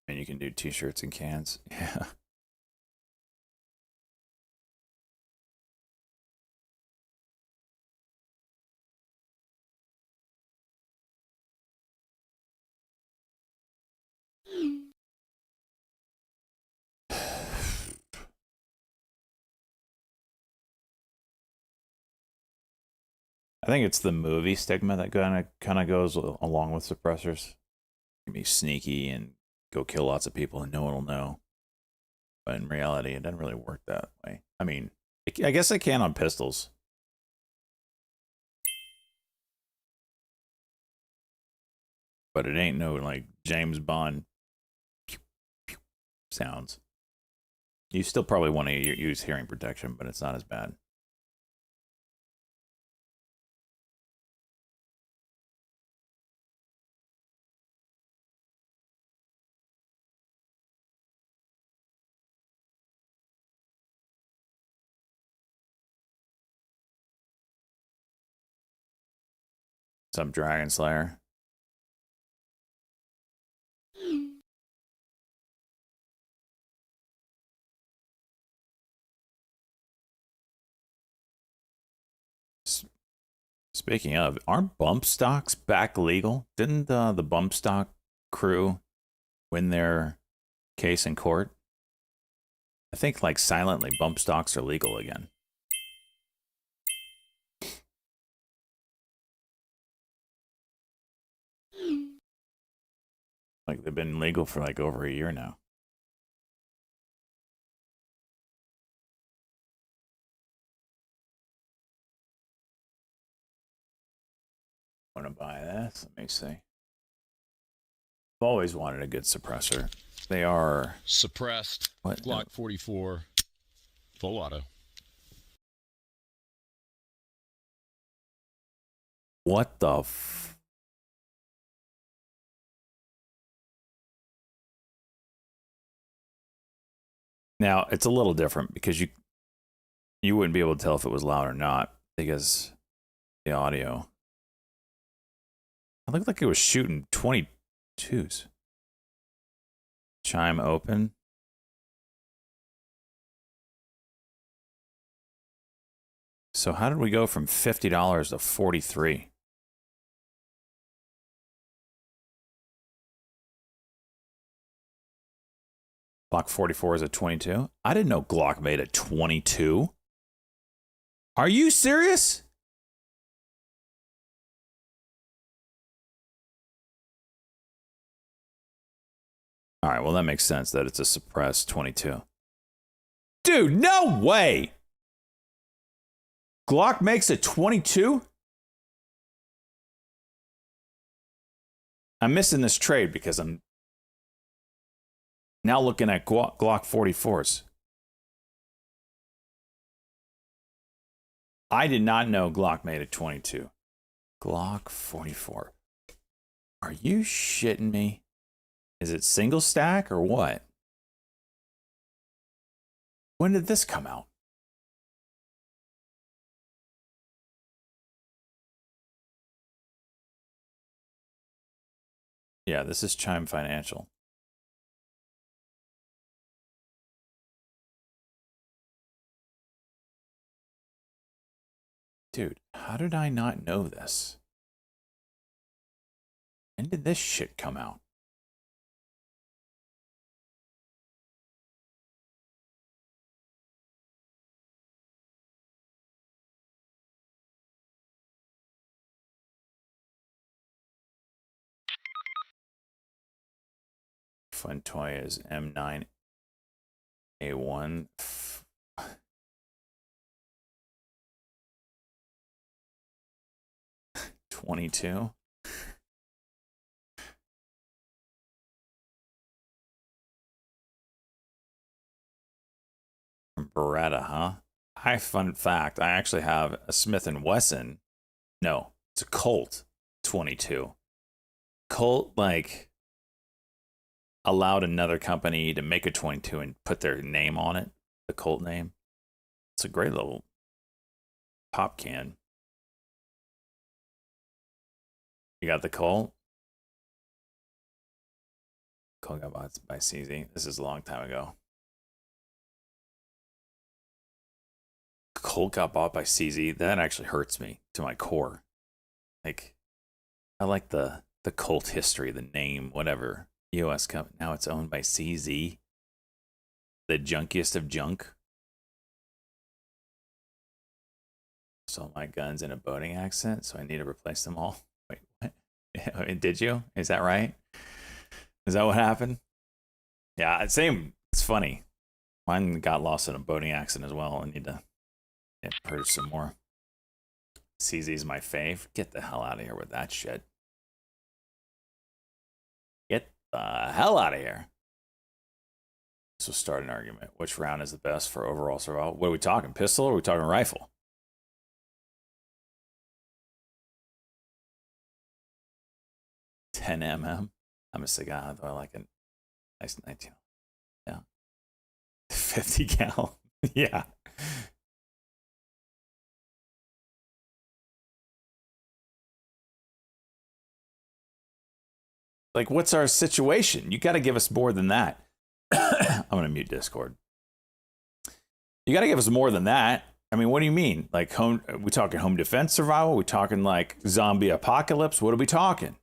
And you can do t-shirts and cans. Yeah. I think it's the movie stigma that kind of goes along with suppressors. You can be sneaky and go kill lots of people and no one will know. But in reality, it doesn't really work that way. I mean, I guess it can on pistols. But it ain't no like James Bond sounds. You still probably want to use hearing protection, but it's not as bad. Some Dragon Slayer. Speaking of, aren't bump stocks back legal? Didn't the bump stock crew win their case in court? I think, like, silently, bump stocks are legal again. Like, they've been legal for like over a year now. Want to buy this? Let me see. I've always wanted a good suppressor. They are suppressed. What? Glock 44, full auto. What the Now, it's a little different because you wouldn't be able to tell if it was loud or not because the audio. It looked like it was shooting 22s. Chime open. So how did we go from $50 to $43? Glock 44 is a 22? I didn't know Glock made a 22. Are you serious? All right, well, that makes sense that it's a suppressed 22. Dude, no way! Glock makes a 22? I'm missing this trade because I'm now looking at Glock 44s. I did not know Glock made a 22. Glock 44. Are you shitting me? Is it single stack or what? When did this come out? Yeah, this is Chime Financial. Dude, how did I not know this? When did this shit come out? Fun toy is M9A1. 22. Beretta, huh? Fun fact, I actually have a Smith & Wesson. No, it's a Colt 22. Colt, like, allowed another company to make a 22 and put their name on it, the Colt name. It's a great little pop can. You got the Colt? Colt got bought by CZ. This is a long time ago. Colt got bought by CZ. That actually hurts me to my core. Like, I like the Colt history, the name, whatever. US company. Now it's owned by CZ. The junkiest of junk. Sold my guns in a boating accent, so I need to replace them all. Wait, what? Did you? Is that right? Is that what happened? Yeah, same. It's funny. Mine got lost in a boating accident as well. I need to purchase some more. CZ's my fave. Get the hell out of here with that shit. Get the hell out of here. So start an argument. Which round is the best for overall survival? What are we talking? Pistol or are we talking rifle? $10 I'm a cigar, though I like a nice 19. Yeah. 50 cal. Yeah. Like, what's our situation? You got to give us more than that. I'm going to mute Discord. You got to give us more than that. I mean, what do you mean? Like, we talking home defense survival? We talking like zombie apocalypse? What are we talking?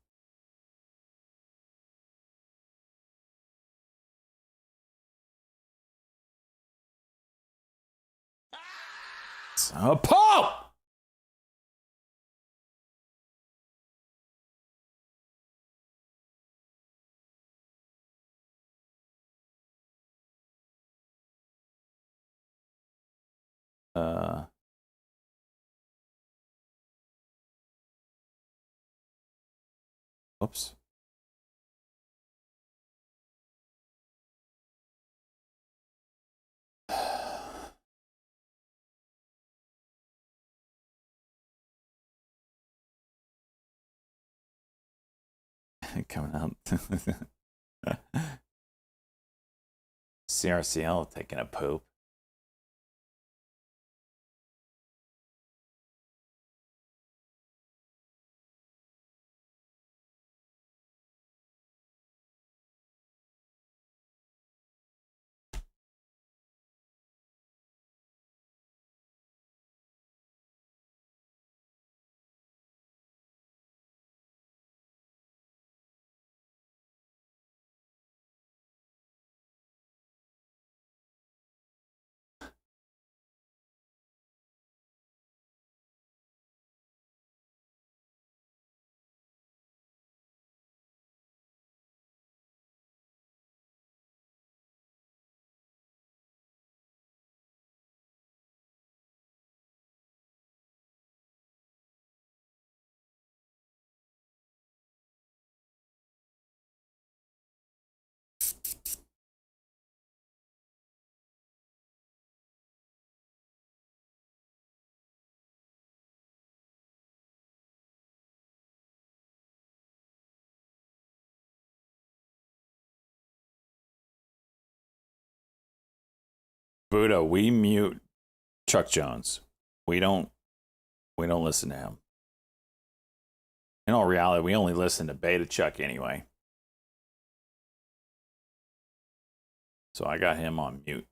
A Pope! Oops. Coming out. CRCL taking a poop. Buddha, we mute Chuck Jones. We don't listen to him. In all reality, we only listen to Beta Chuck anyway. So I got him on mute.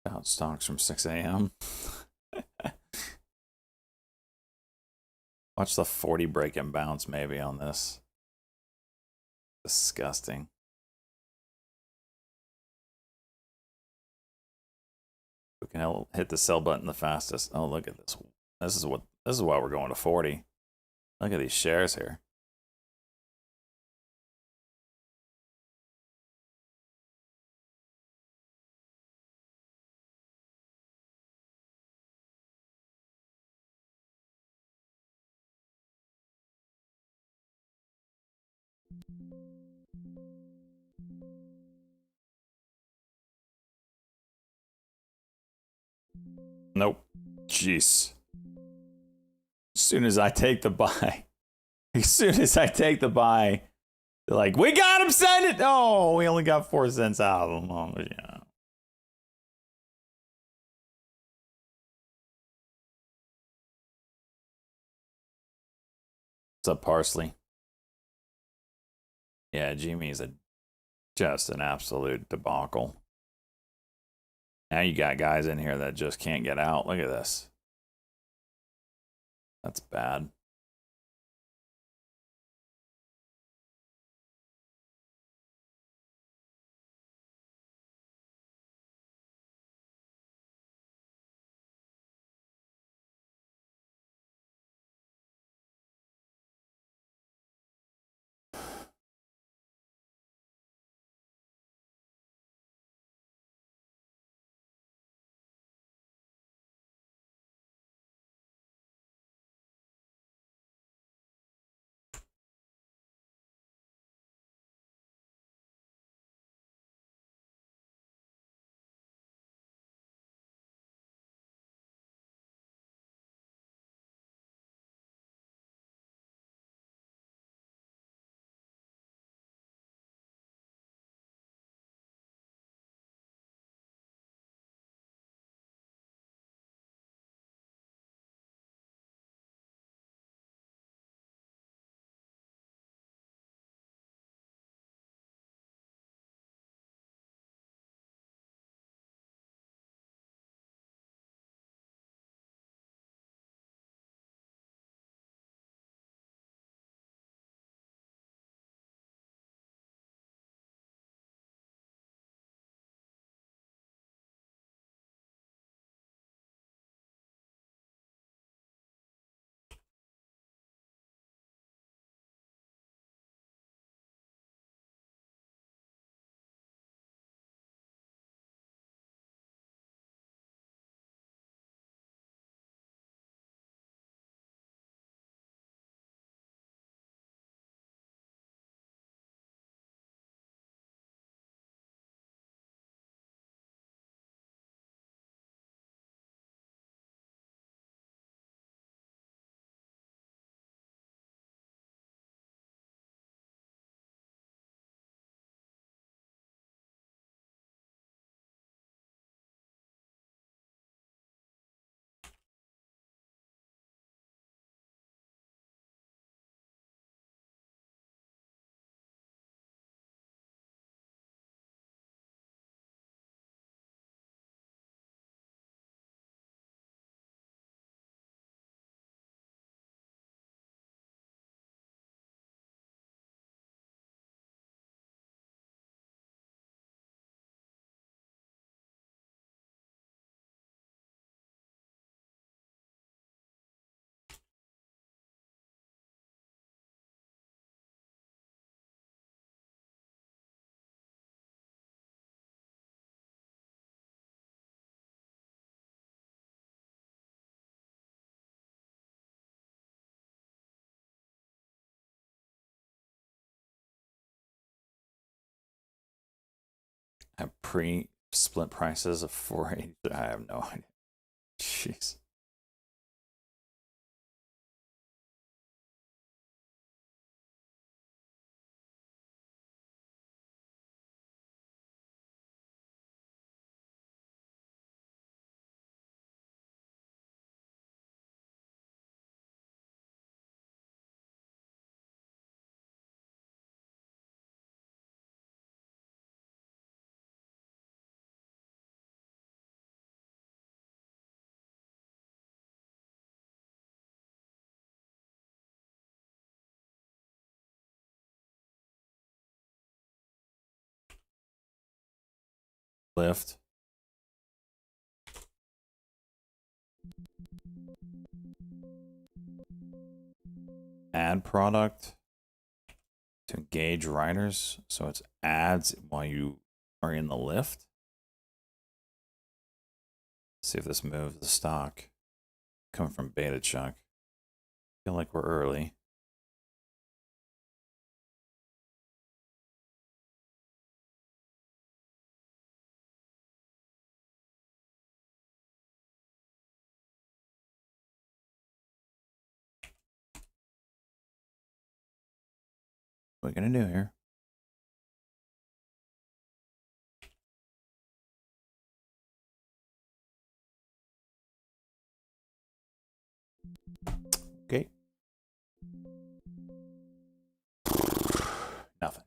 Out stocks from 6 a.m. Watch the 40 break and bounce maybe on this. Disgusting. We can hit the sell button the fastest. Oh, look at this. This is why we're going to 40. Look at these shares here. Nope. Jeez. As soon as I take the buy, they're like, we got him, send it. Oh, we only got 4 cents out of them. Oh, yeah. What's up, Parsley? Yeah, Jimmy's just an absolute debacle. Now you got guys in here that just can't get out. Look at this. That's bad. Have pre-split prices of 480. I have no idea. Jeez. Lift. Ad product to engage riders. So it's ads while you are in the lift. See if this moves the stock. Coming from Beta Chuck. Feel like we're early. What are we gonna do here? Okay. Nothing.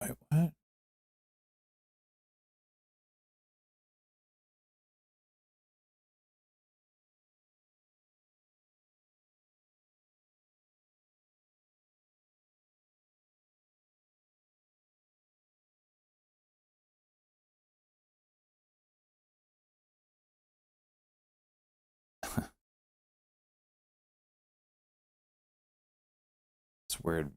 Wait, what? It's weird.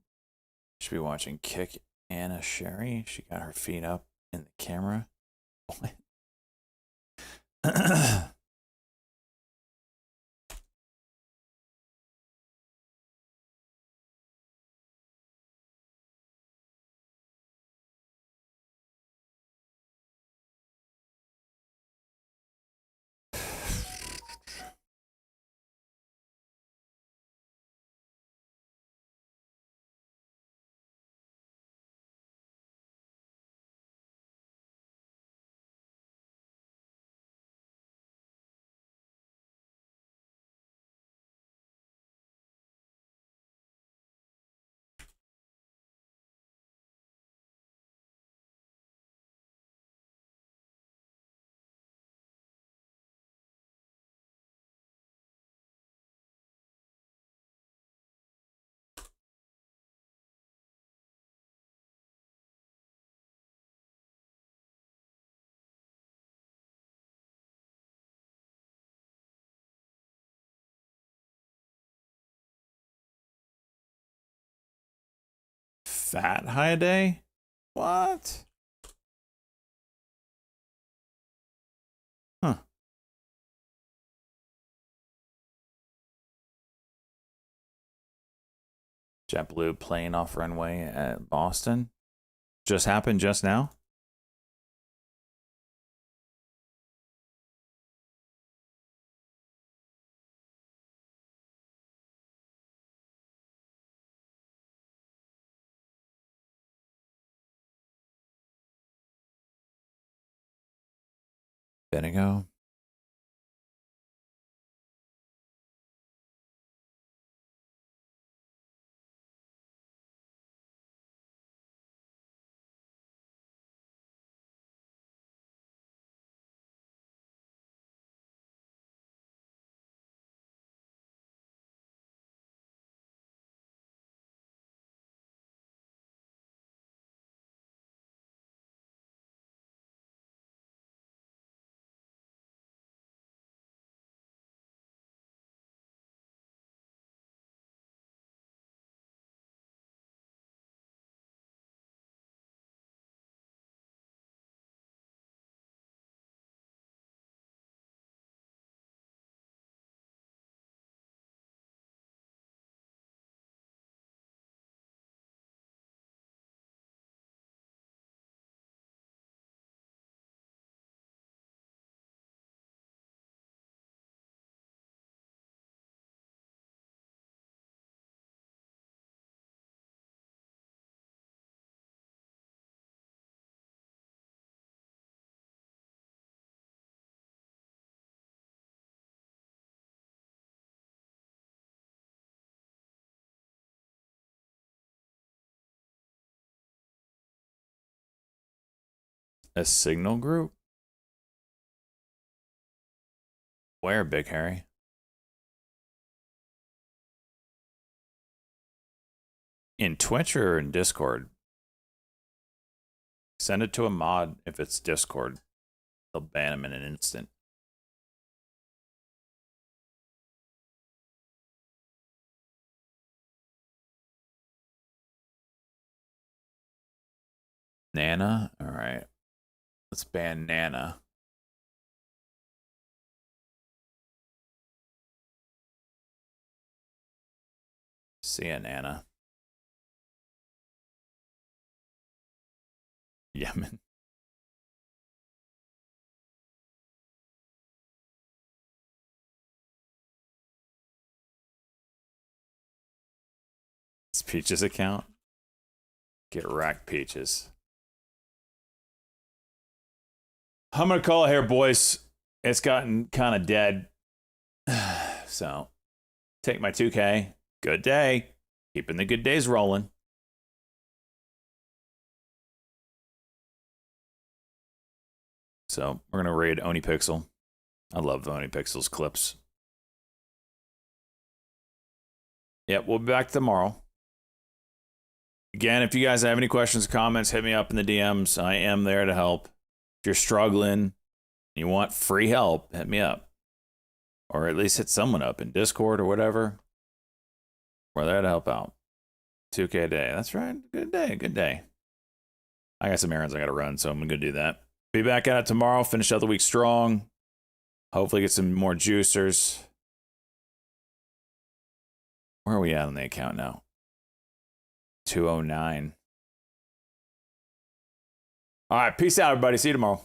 Should be watching Kick Anna Sherry. She got her feet up in the camera. What? Fat high day? What? Huh. JetBlue plane off runway at Boston. Just happened just now? Abednego. A signal group? Where, Big Harry? In Twitch or in Discord? Send it to a mod if it's Discord. They'll ban him in an instant. Nana? Alright. Let's ban Nana. See ya, Nana. Yemen. It's Peaches account. Get racked, Peaches. I'm gonna call it here, boys. It's gotten kind of dead. So, take my 2K. Good day. Keeping the good days rolling. So, we're gonna raid Oni Pixel. I love the Oni Pixel's clips. Yep, we'll be back tomorrow. Again, if you guys have any questions or comments, hit me up in the DMs. I am there to help. If you're struggling, you want free help, hit me up. Or at least hit someone up in Discord or whatever. We're there to help out. 2K a day. That's right. Good day. Good day. I got some errands I got to run, so I'm going to do that. Be back at it tomorrow. Finish out the week strong. Hopefully get some more juicers. Where are we at on the account now? 209. All right. Peace out, everybody. See you tomorrow.